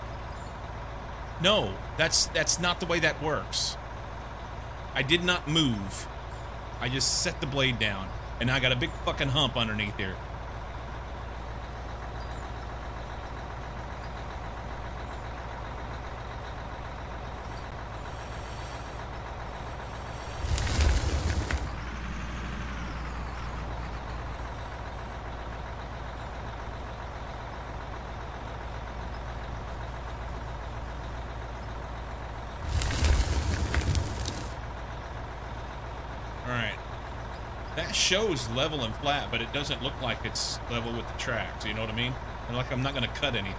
No, that's not the way that works. I did not move. I just set the blade down, and I got a big fucking hump underneath here. that shows level and flat, but it doesn't look like it's level with the tracks. You know what I mean? And like I'm not going to cut anything.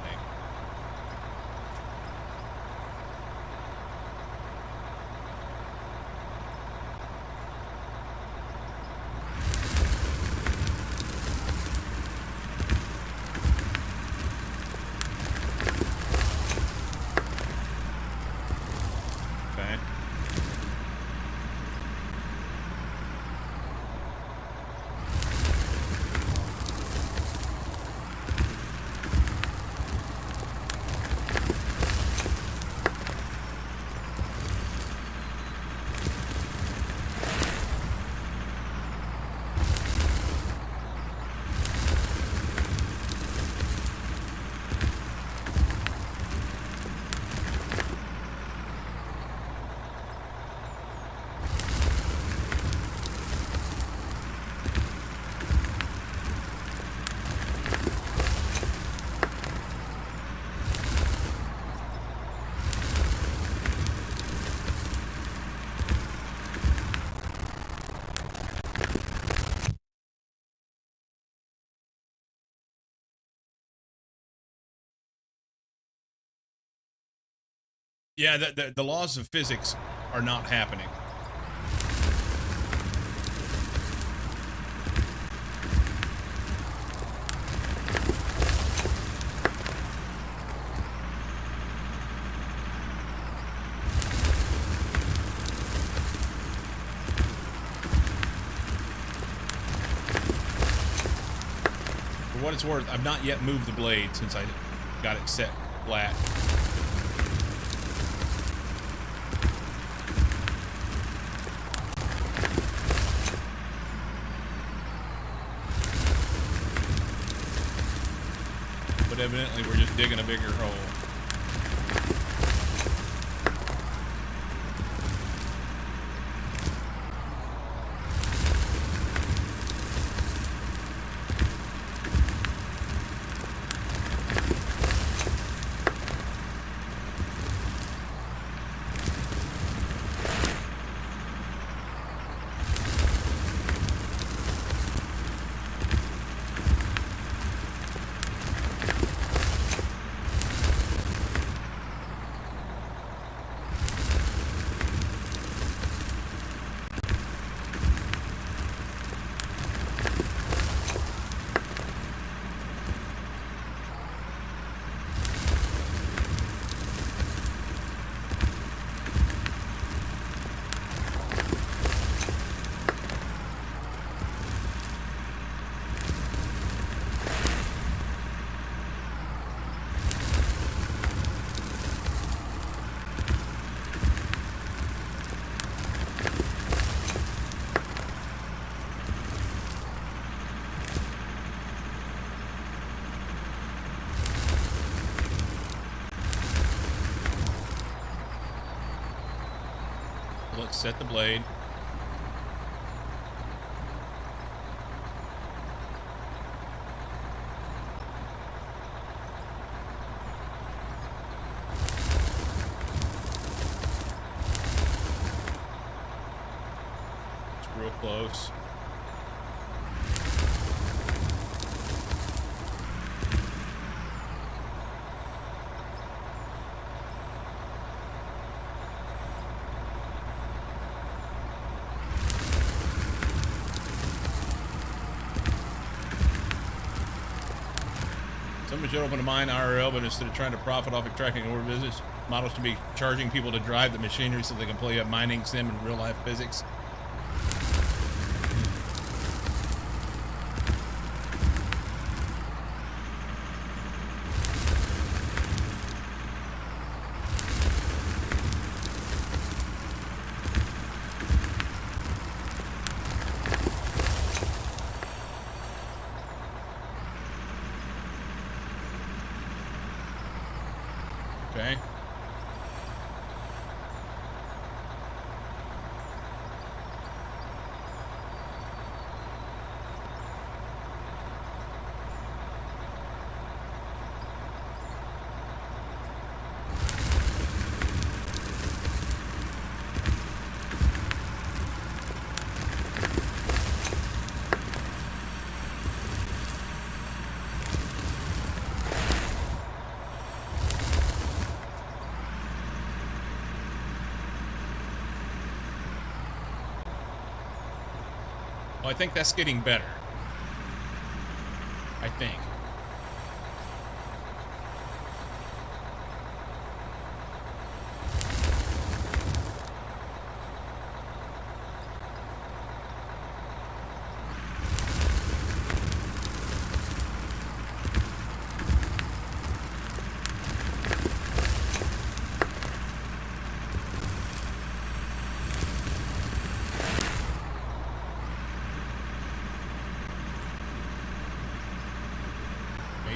Okay. Yeah, the laws of physics are not happening. For what it's worth, I've not yet moved the blade since I got it set flat. But evidently we're just digging a bigger hole. Let's set the blade. It's real close. Somebody should open a mine IRL, but instead of trying to profit off extracting ore business models to be charging people to drive the machinery so they can play a mining sim in real life physics. Okay. Well, I think that's getting better. I think.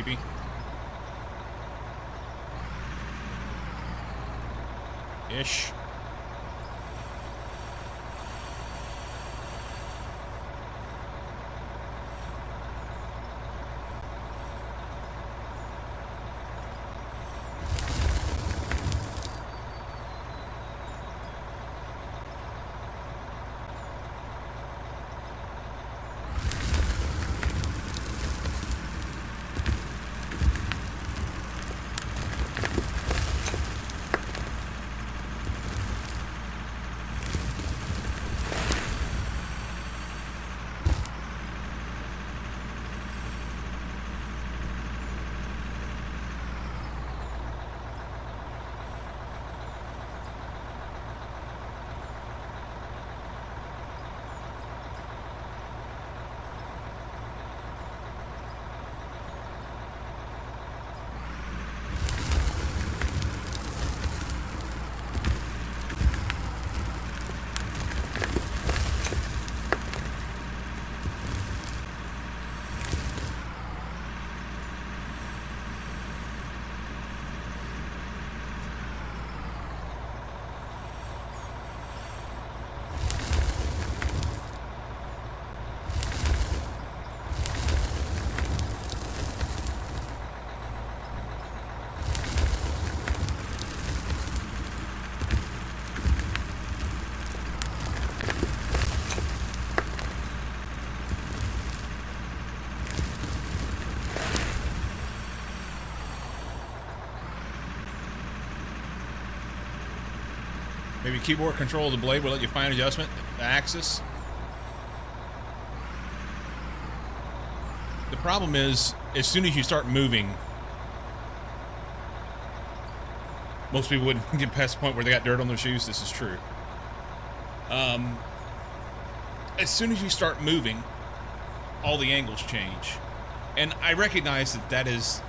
Maybe. Ish. Maybe keyboard control of the blade will let you fine adjustment, the axis. The problem is, as soon as you start moving, most people wouldn't get past the point where they got dirt on their shoes. This is true. As soon as you start moving, all the angles change. And I recognize that that is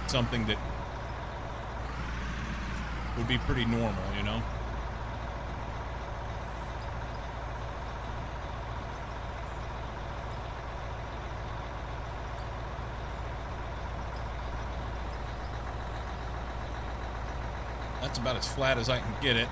something that would be pretty normal, you know? That's about as flat as I can get it.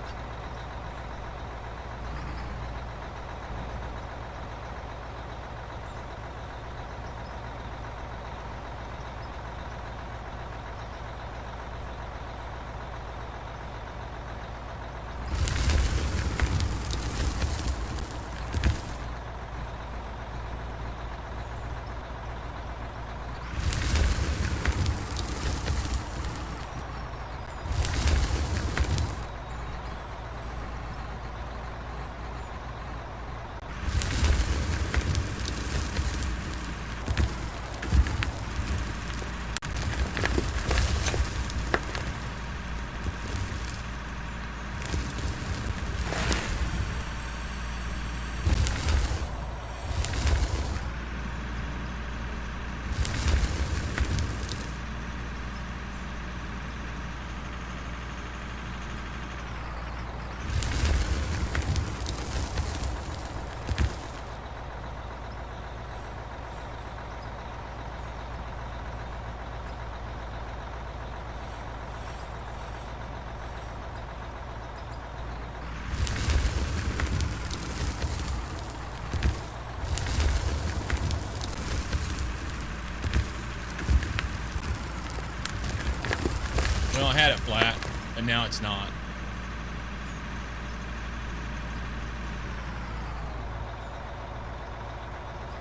Well, I had it flat, and now it's not.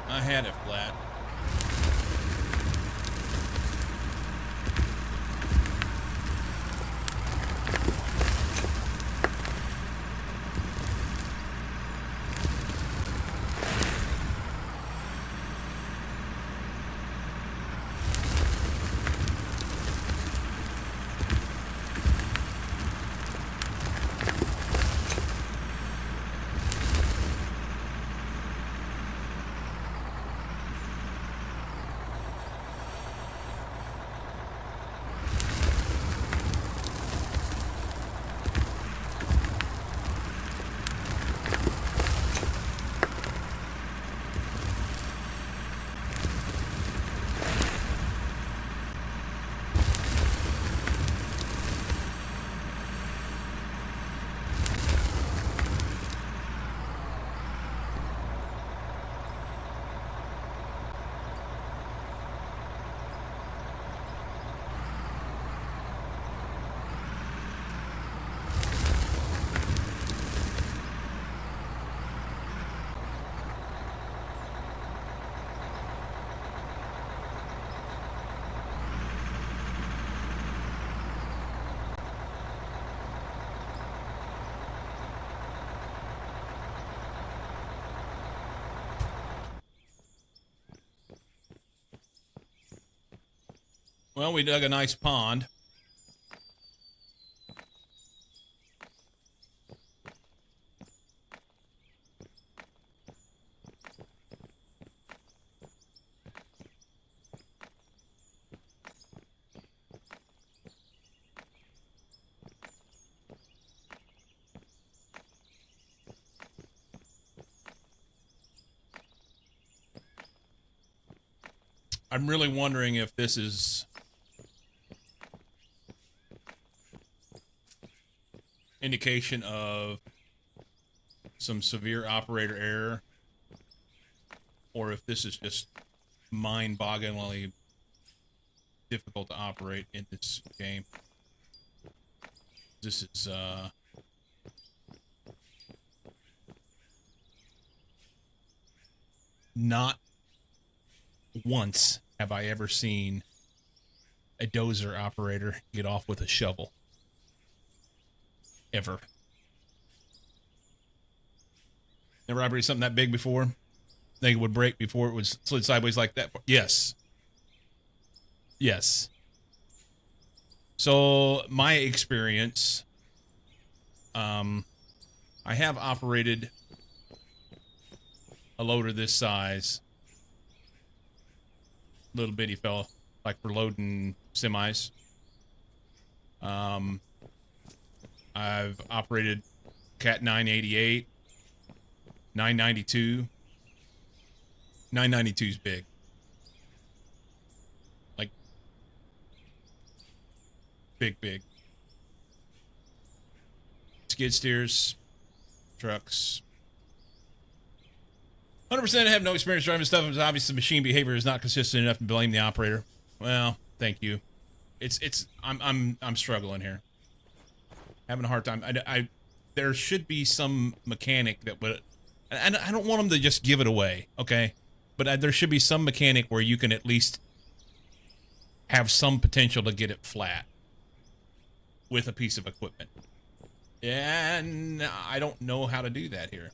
I had it flat. Well, we dug a nice pond. I'm really wondering if this is indication of some severe operator error, or if this is just mind-bogglingly difficult to operate in this game. This is not once have I ever seen a dozer operator get off with a shovel. Ever. Never operated something that big before? Think it would break before it would slid sideways like that? Yes. Yes. So, my experience, I have operated a loader this size. Little bitty fella, like for loading semis. I've operated Cat 988, 992. 992 is big. Like, big. Skid steers, trucks. 100% have no experience driving stuff. It's obvious the machine behavior is not consistent enough to blame the operator. Well, thank you. I'm struggling here. Having a hard time. There should be some mechanic that would, and I don't want them to just give it away, okay? But there should be some mechanic where you can at least have some potential to get it flat with a piece of equipment. And I don't know how to do that here.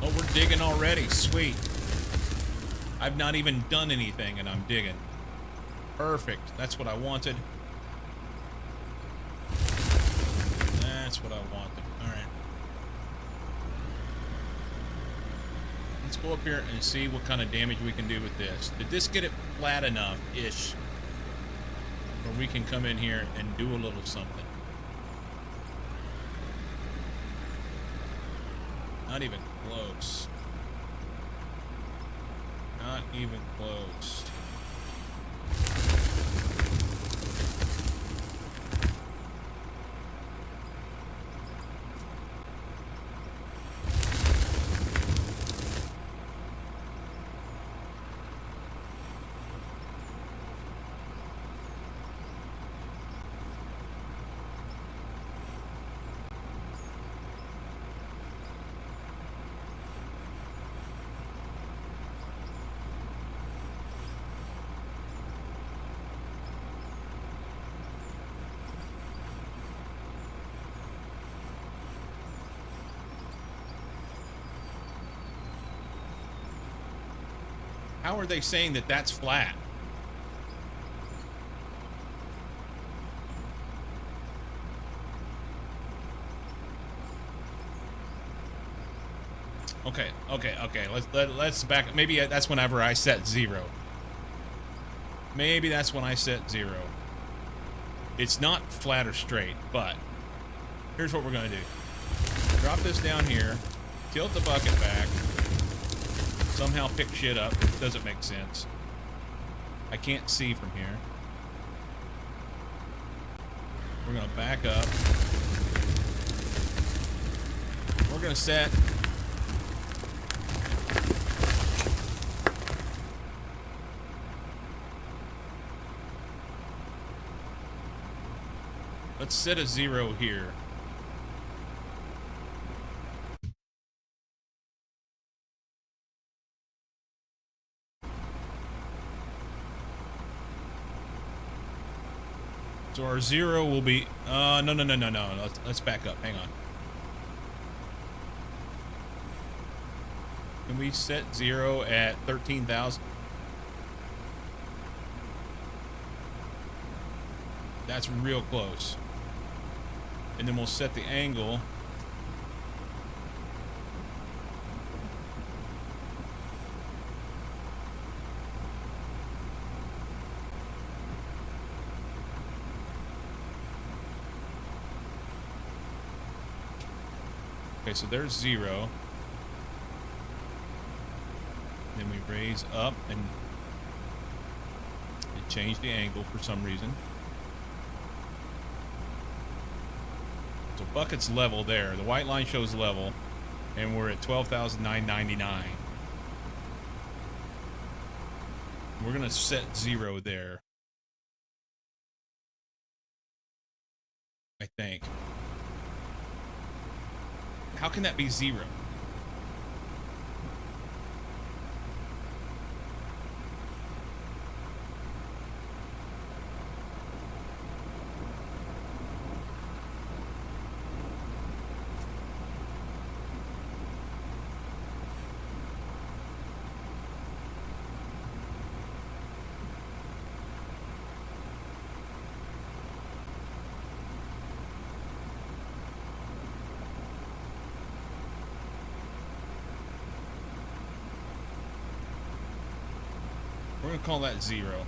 Oh, we're digging already. Sweet. I've not even done anything and I'm digging. Perfect. That's what I wanted. That's what I wanted. Alright. Let's go up here and see what kind of damage we can do with this. Did this get it flat enough-ish? Where we can come in here and do a little something. Not even close. Not even close. How are they saying that that's flat? Okay. Let's back. Maybe that's whenever I set 0. Maybe that's when I set 0. It's not flat or straight, but here's what we're gonna do. Drop this down here, tilt the bucket back, somehow pick shit up. It doesn't make sense. I can't see from here. We're gonna back up. We're gonna set Let's set a 0 here. So our 0 will be, no. Let's back up. Hang on. Can we set 0 at 13,000? That's real close. And then we'll set the angle. Okay, so there's 0. Then we raise up and change the angle for some reason. So bucket's level there. The white line shows level, and we're at 12,999. We're gonna set 0 there, I think. How can that be 0? We're gonna call that 0.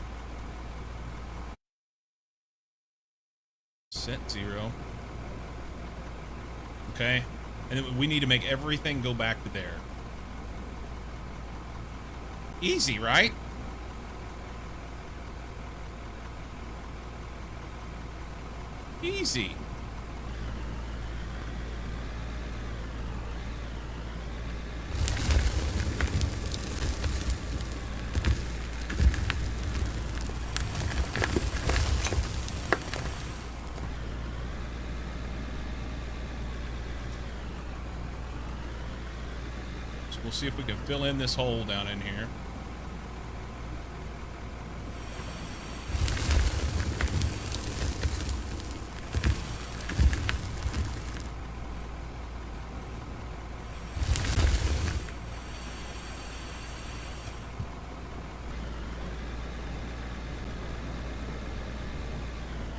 Set 0. Okay. And then we need to make everything go back to there. Easy, right? Easy. We'll see if we can fill in this hole down in here.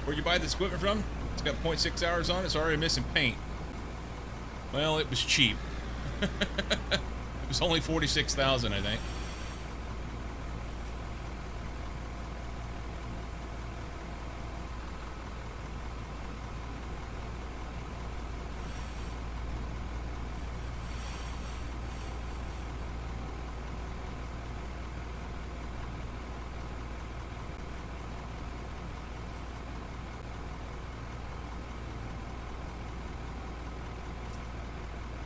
Where'd you buy this equipment from? It's got 0.6 hours on it. It's already missing paint. Well, it was cheap. It was only 46,000, I think.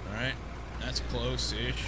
All right, that's close-ish.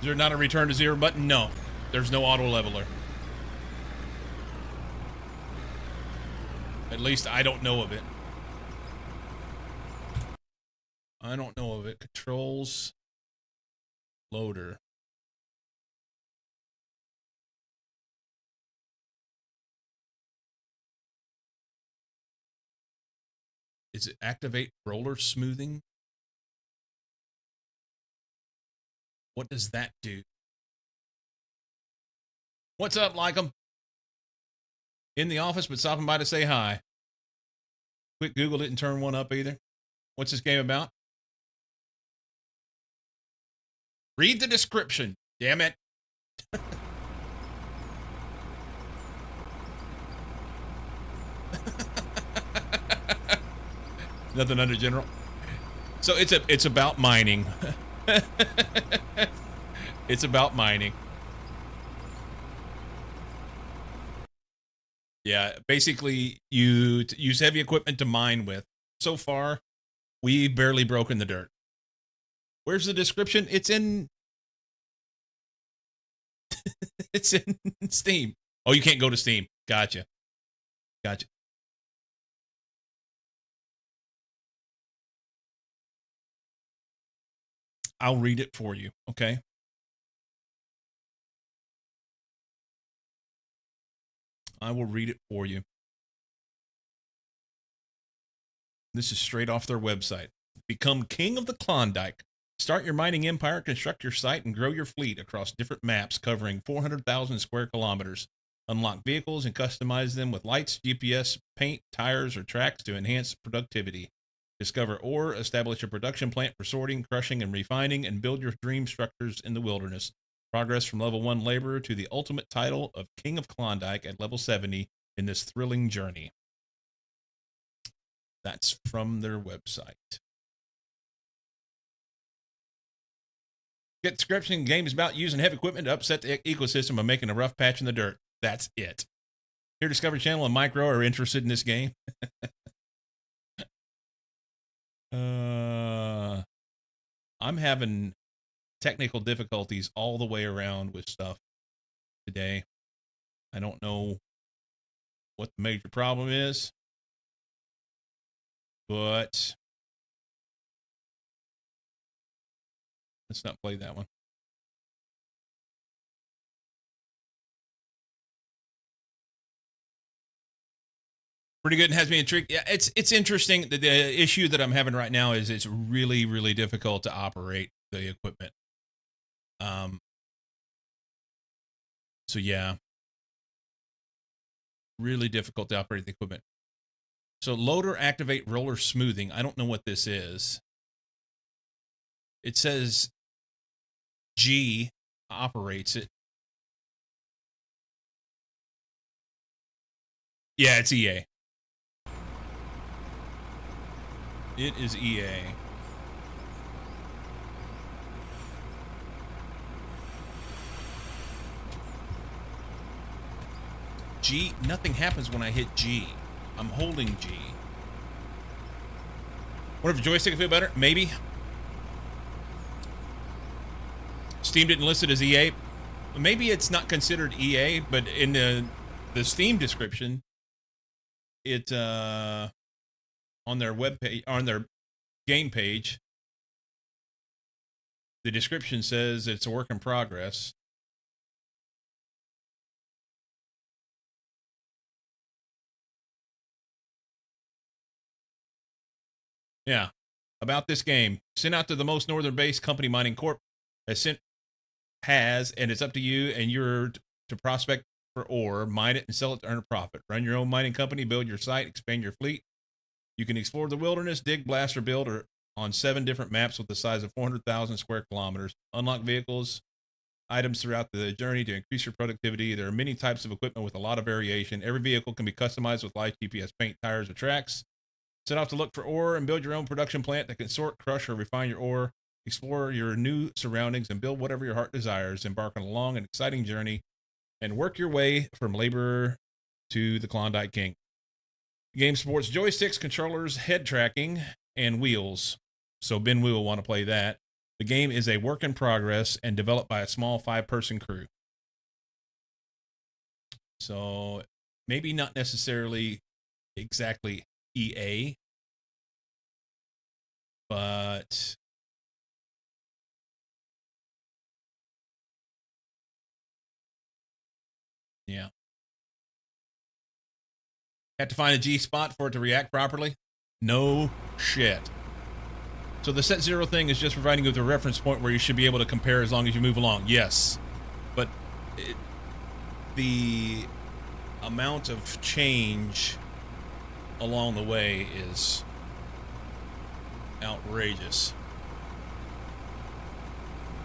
Is there not a return to zero button? No. There's no auto leveler. At least I don't know of it. I don't know of it. Controls. Loader. Is it activate roller smoothing? What does that do? What's up, Lycum? In the office, but stopping by to say hi. Quick Google didn't turn one up either. What's this game about? Read the description. Damn it. Nothing under general. So it's about mining. It's about mining. Yeah, basically you use heavy equipment to mine with. So far, we've barely broken the dirt. Where's the description? It's in it's in Steam. Oh, you can't go to Steam. Gotcha. I'll read it for you, okay? I will read it for you. This is straight off their website. Become King of the Klondike. Start your mining empire, construct your site, and grow your fleet across different maps covering 400,000 square kilometers. Unlock vehicles and customize them with lights, GPS, paint, tires, or tracks to enhance productivity. Discover ore, establish a production plant for sorting, crushing, and refining, and build your dream structures in the wilderness. Progress from level 1 laborer to the ultimate title of King of Klondike at level 70 in this thrilling journey. That's from their website. Get description. The game is about using heavy equipment to upset the ecosystem by making a rough patch in the dirt. That's it. Here, Discovery Channel and Micro are interested in this game. I'm having technical difficulties all the way around with stuff today. I don't know what the major problem is, but let's not play that one. Pretty good and has me intrigued. Yeah, it's interesting. The issue that I'm having right now is it's really, really difficult to operate the equipment. So yeah, really difficult to operate the equipment. So loader activate roller smoothing. I don't know what this is. It says G operates it. Yeah, it's EA. It is EA. G, nothing happens when I hit G. I'm holding G. Wonder if the joystick will feel better? Maybe. Steam didn't list it as EA. Maybe it's not considered EA, but in the Steam description, it on their web page, on their game page, the description says it's a work in progress. Yeah. About this game. Sent out to the most northern base company Mining Corp has, and it's up to you and you're to prospect for ore, mine it, and sell it to earn a profit. Run your own mining company, build your site, expand your fleet. You can explore the wilderness, dig, blast, or build on 7 different maps with the size of 400,000 square kilometers. Unlock vehicles, items throughout the journey to increase your productivity. There are many types of equipment with a lot of variation. Every vehicle can be customized with lights, GPS, paint, tires, or tracks. Set off to look for ore and build your own production plant that can sort, crush, or refine your ore. Explore your new surroundings and build whatever your heart desires. Embark on a long and exciting journey and work your way from laborer to the Klondike King. The game supports joysticks, controllers, head tracking, and wheels. So Ben will want to play that. The game is a work in progress and developed by a small 5-person crew. So maybe not necessarily exactly EA, but yeah. Have to find a G spot for it to react properly? No shit. So the set zero thing is just providing you with a reference point where you should be able to compare as long as you move along. Yes. But the amount of change along the way is outrageous.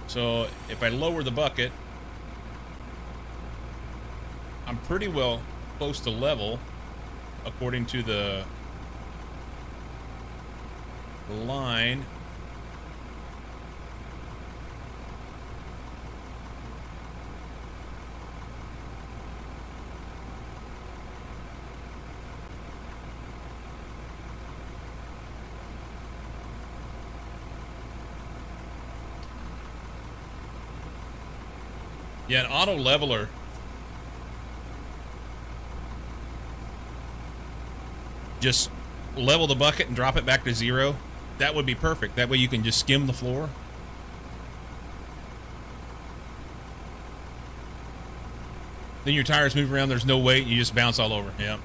So if I lower the bucket, I'm pretty well close to level according to the line. Yeah, an auto leveler just level the bucket and drop it back to 0. That would be perfect. That way you can just skim the floor. Then your tires move around, there's no weight, you just bounce all over. Yeah.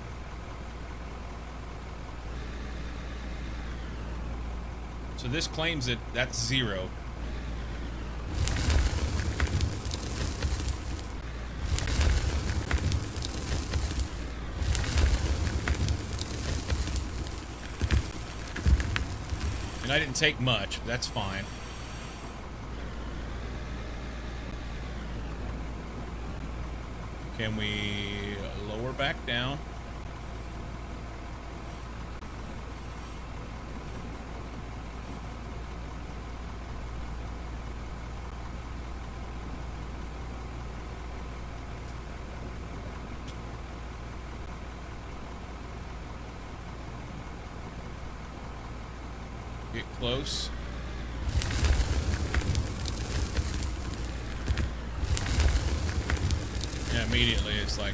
So this claims that that's 0. And I didn't take much, but that's fine. Can we lower back down? Get close. Yeah, immediately it's like...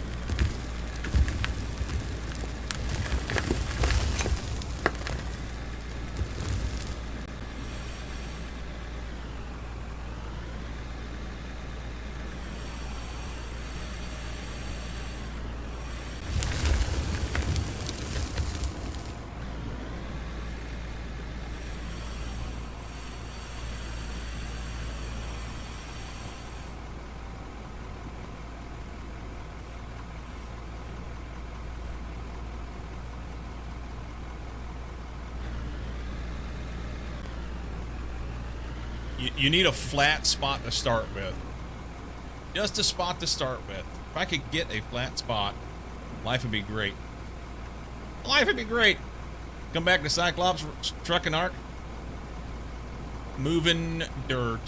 You need a flat spot to start with. Just a spot to start with. If I could get a flat spot, life would be great. Life would be great. Come back to Cyclops Truck and Arc. Moving dirt.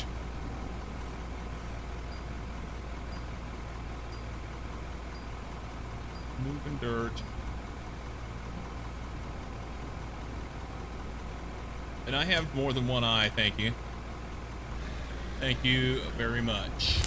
Moving dirt. And I have more than one eye, thank you. Thank you very much.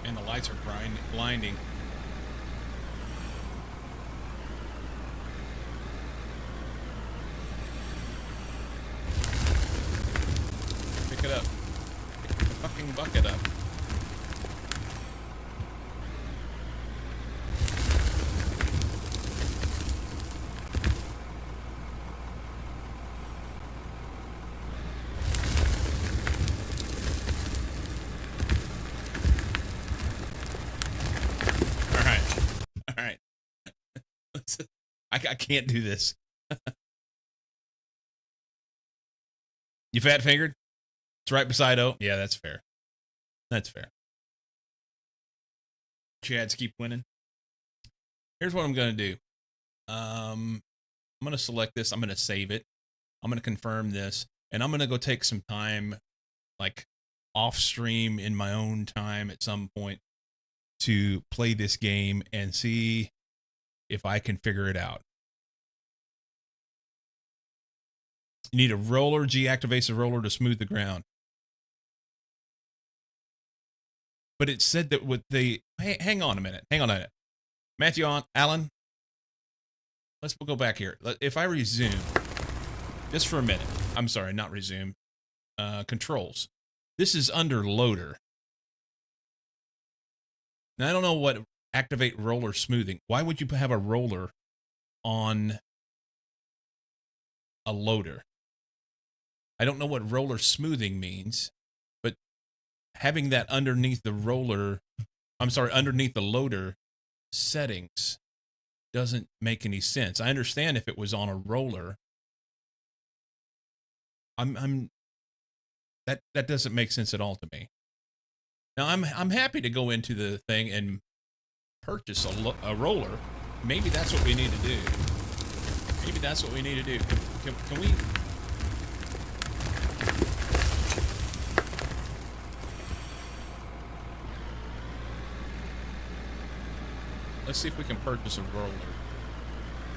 And the lights are blinding. Pick it up. Pick the fucking bucket up. I can't do this. You fat fingered? It's right beside O. Yeah, that's fair. That's fair. Chads keep winning. Here's what I'm going to do. I'm going to select this. I'm going to save it. I'm going to confirm this. And I'm going to go take some time, like off stream in my own time at some point to play this game and see if I can figure it out. You need a roller. G activates the roller to smooth the ground. But it said that with the... Hey, hang on a minute. Hang on a minute. Matthew, Allen, let's go back here. If I resume, just for a minute. I'm sorry, not resume. Controls. This is under loader. Now, I don't know what activate roller smoothing. Why would you have a roller on a loader? I don't know what roller smoothing means, but having that underneath the roller, I'm sorry, underneath the loader settings doesn't make any sense. I understand if it was on a roller. That doesn't make sense at all to me. Now I'm happy to go into the thing and purchase a roller. Maybe that's what we need to do. Maybe that's what we need to do. Can we? Let's see if we can purchase a roller.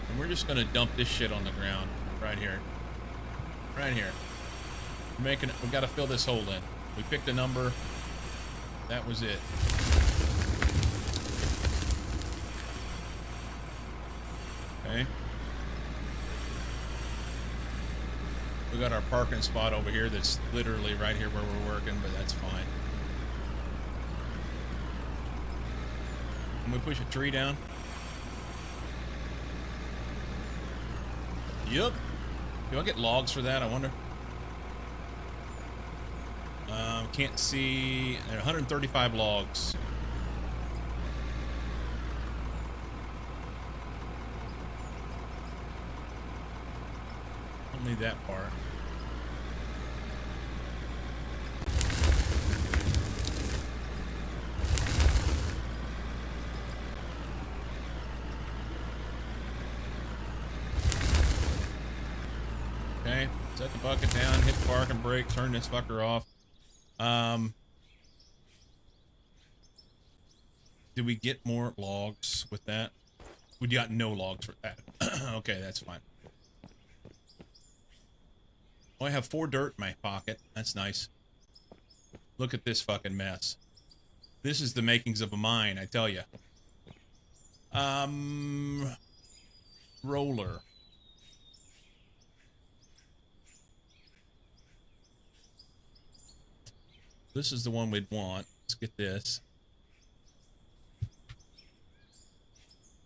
And we're just gonna dump this shit on the ground right here. Right here. We gotta fill this hole in. We picked a number. That was it. Okay. We got our parking spot over here that's literally right here where we're working, but that's fine. Can we push a tree down? Yup. Do I get logs for that? I wonder. Can't see. There are 135 logs. Only that part. Okay, set the bucket down, hit the park and brake, turn this fucker off. Did we get more logs with that? We got no logs for that. Okay, that's fine. Oh, I have 4 dirt in my pocket. That's nice. Look at this fucking mess. This is the makings of a mine, I tell you. Roller. This is the one we'd want. Let's get this.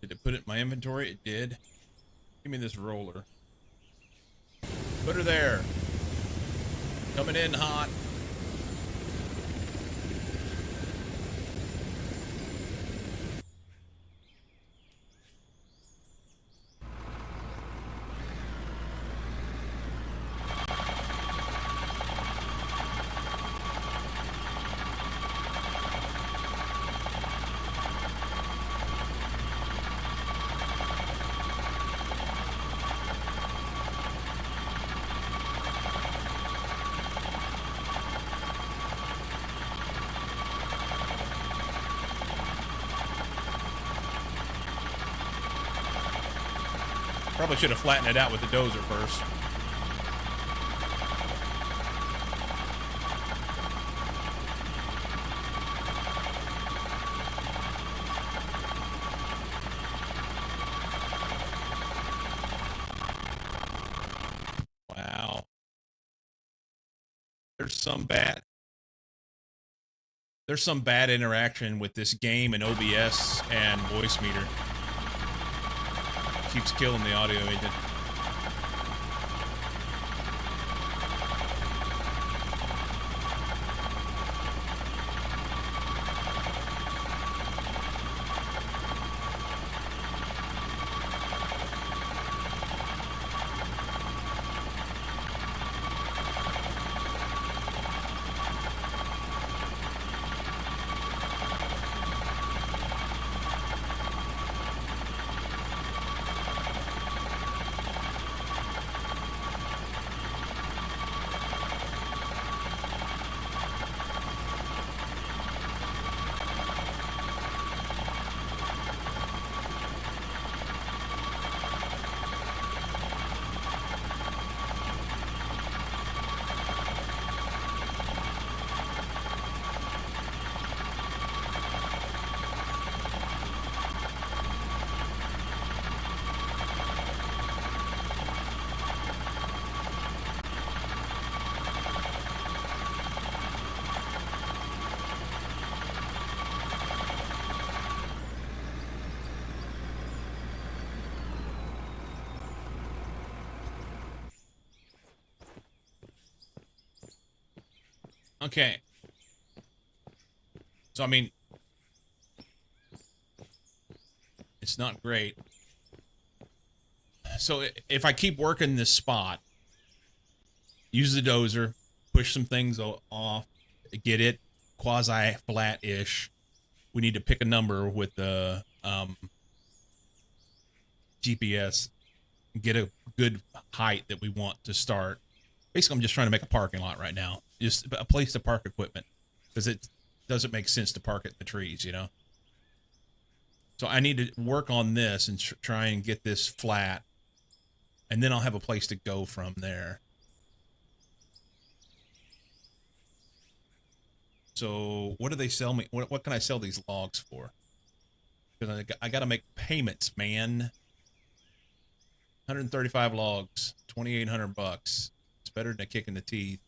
Did it put it in my inventory? It did. Give me this roller. Put her there. Coming in hot. Probably should have flattened it out with the dozer first. Wow. There's some bad interaction with this game and OBS and voice meter. Keeps killing the audio agent. Okay. So, I mean, it's not great. So, if I keep working this spot, use the dozer, push some things off, get it quasi flat-ish. We need to pick a number with the GPS, get a good height that we want to start. Basically, I'm just trying to make a parking lot right now, just a place to park equipment, because it doesn't make sense to park it in the trees, you know. So I need to work on this and try and get this flat, and then I'll have a place to go from there. So what do they sell me? What can I sell these logs for? Because I got to make payments, man. 135 logs, 2,800 bucks. It's better than a kick in the teeth.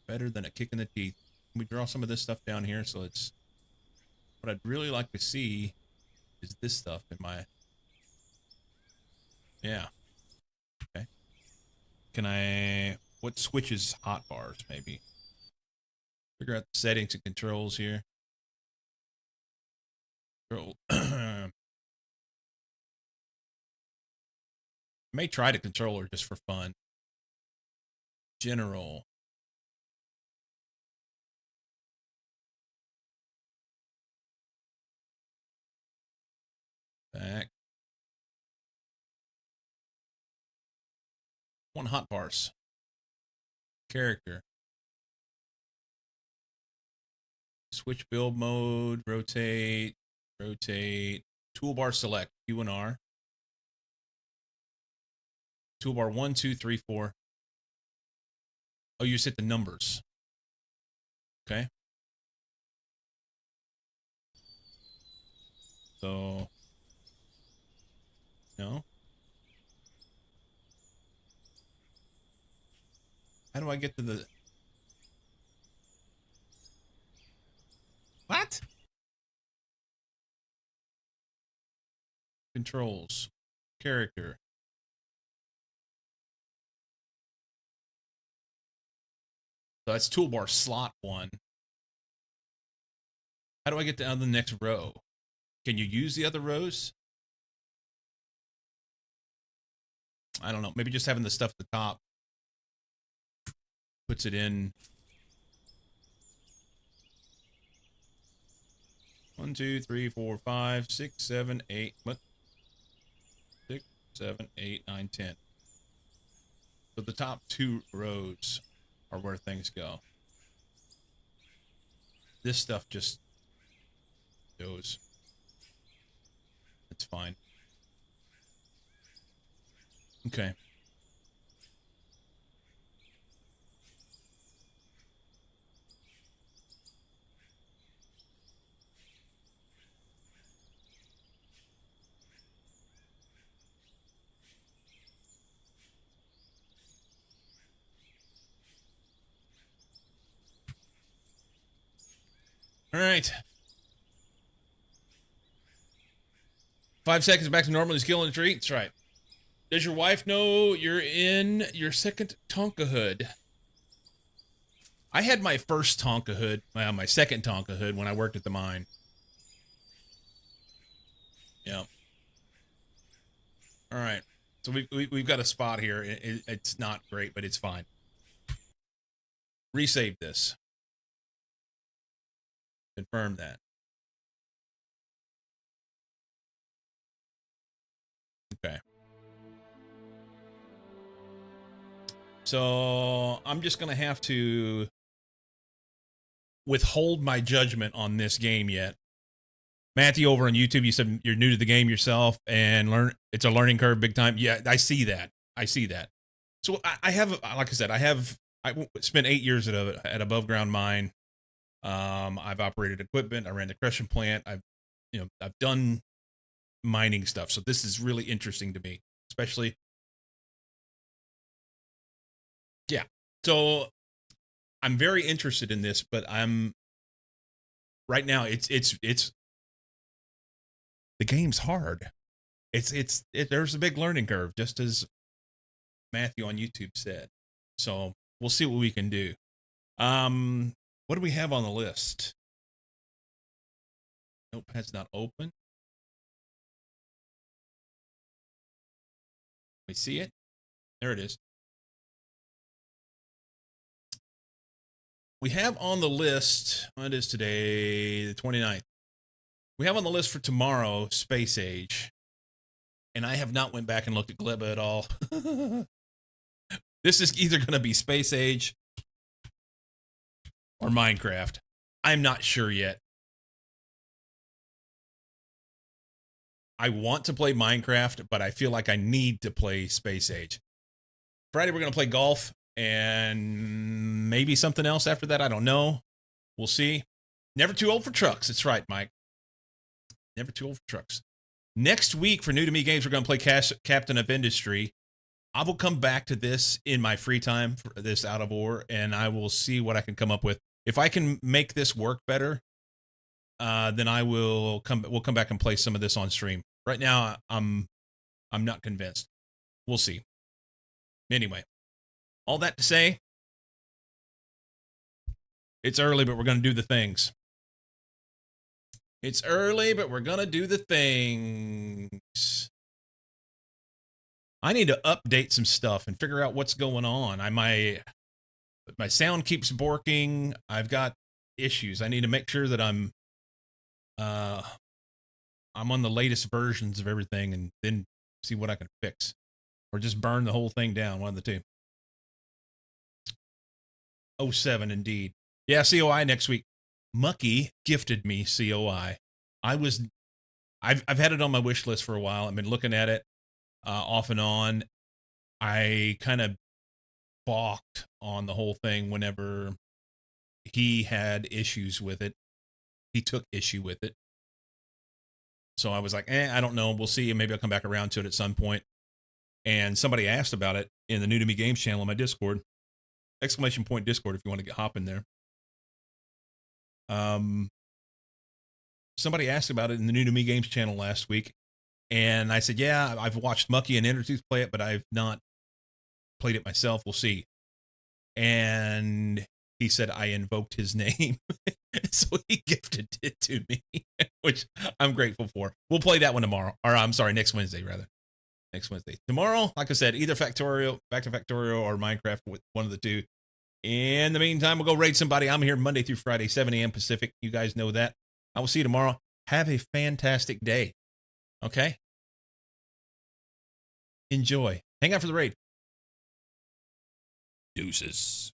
Better than a kick in the teeth. Can we draw some of this stuff down here? So it's what I'd really like to see is this stuff in my. Yeah. Okay. Can I? What switches hotbars? Maybe. Figure out the settings and controls here. May try the controller just for fun. General. Back. One hotbars. Character. Switch build mode. Rotate. Rotate. Toolbar select. Q and R. Toolbar 1, 2, 3, 4. Oh, you just hit the numbers. Okay. So, no. How do I get to the... What? Controls. Character. So that's toolbar slot 1. How do I get down to the next row? Can you use the other rows? I don't know. Maybe just having the stuff at the top puts it in. 1, 2, 3, 4, 5, 6, 7, 8. What? 6, 7, 8, 9, 10. So the top 2 rows are where things go. This stuff just goes. It's fine. Okay. All right. 5 seconds back to normal. Skill in the tree. That's right. Does your wife know you're in your second Tonka hood? I had my first Tonka hood, well, my second Tonka hood when I worked at the mine. Yeah. All right. So we've got a spot here. It's not great, but it's fine. Resave this. Confirm that. Okay. So I'm just going to have to withhold my judgment on this game yet. Matthew, over on YouTube, you said you're new to the game yourself and it's a learning curve big time. Yeah, I see that. I see that. So I have, like I said, I spent 8 years at above ground mine. I've operated equipment. I ran the crushing plant. I've done mining stuff. So this is really interesting to me, especially. Yeah. So I'm very interested in this, but right now it's the game's hard. There's a big learning curve, just as Matthew on YouTube said. So we'll see what we can do. What do we have on the list? Notepad's not open. We see it. There it is. We have on the list, what is today, the 29th. We have on the list for tomorrow, Space Age. And I have not went back and looked at Gleba at all. This is either going to be Space Age or Minecraft. I'm not sure yet. I want to play Minecraft, but I feel like I need to play Space Age. Friday, we're going to play golf and maybe something else after that. I don't know. We'll see. Never too old for trucks. That's right, Mike. Never too old for trucks. Next week for New to Me Games, we're going to play Captain of Industry. I will come back to this in my free time for this Out of War, and I will see what I can come up with. If I can make this work better, then I will we'll come back and play some of this on stream. Right now, I'm not convinced. We'll see. Anyway, all that to say, it's early, but we're going to do the things. It's early, but we're going to do the things. I need to update some stuff and figure out what's going on. My sound keeps borking. I've got issues. I need to make sure that I'm on the latest versions of everything and then see what I can fix. Or just burn the whole thing down, one of the two. 07 indeed. Yeah, COI next week. Mucky gifted me COI. I've had it on my wish list for a while. I've been looking at it off and on. I kind of balked on the whole thing whenever he had issues with it. He took issue with it. So I was like, I don't know. We'll see. Maybe I'll come back around to it at some point. And somebody asked about it in the New to Me Games channel on my Discord. ! Discord if you want to hop in there. Somebody asked about it in the New to Me Games channel last week. And I said, yeah, I've watched Mucky and Intertooth play it, but I've not played it myself. We'll see. And he said I invoked his name. So he gifted it to me, which I'm grateful for. We'll play that one tomorrow. Or I'm sorry, next Wednesday, rather. Next Wednesday. Tomorrow, like I said, either Back to Factorial or Minecraft, with one of the two. In the meantime, we'll go raid somebody. I'm here Monday through Friday, 7 a.m. Pacific. You guys know that. I will see you tomorrow. Have a fantastic day. Okay? Enjoy. Hang out for the raid. Deuces.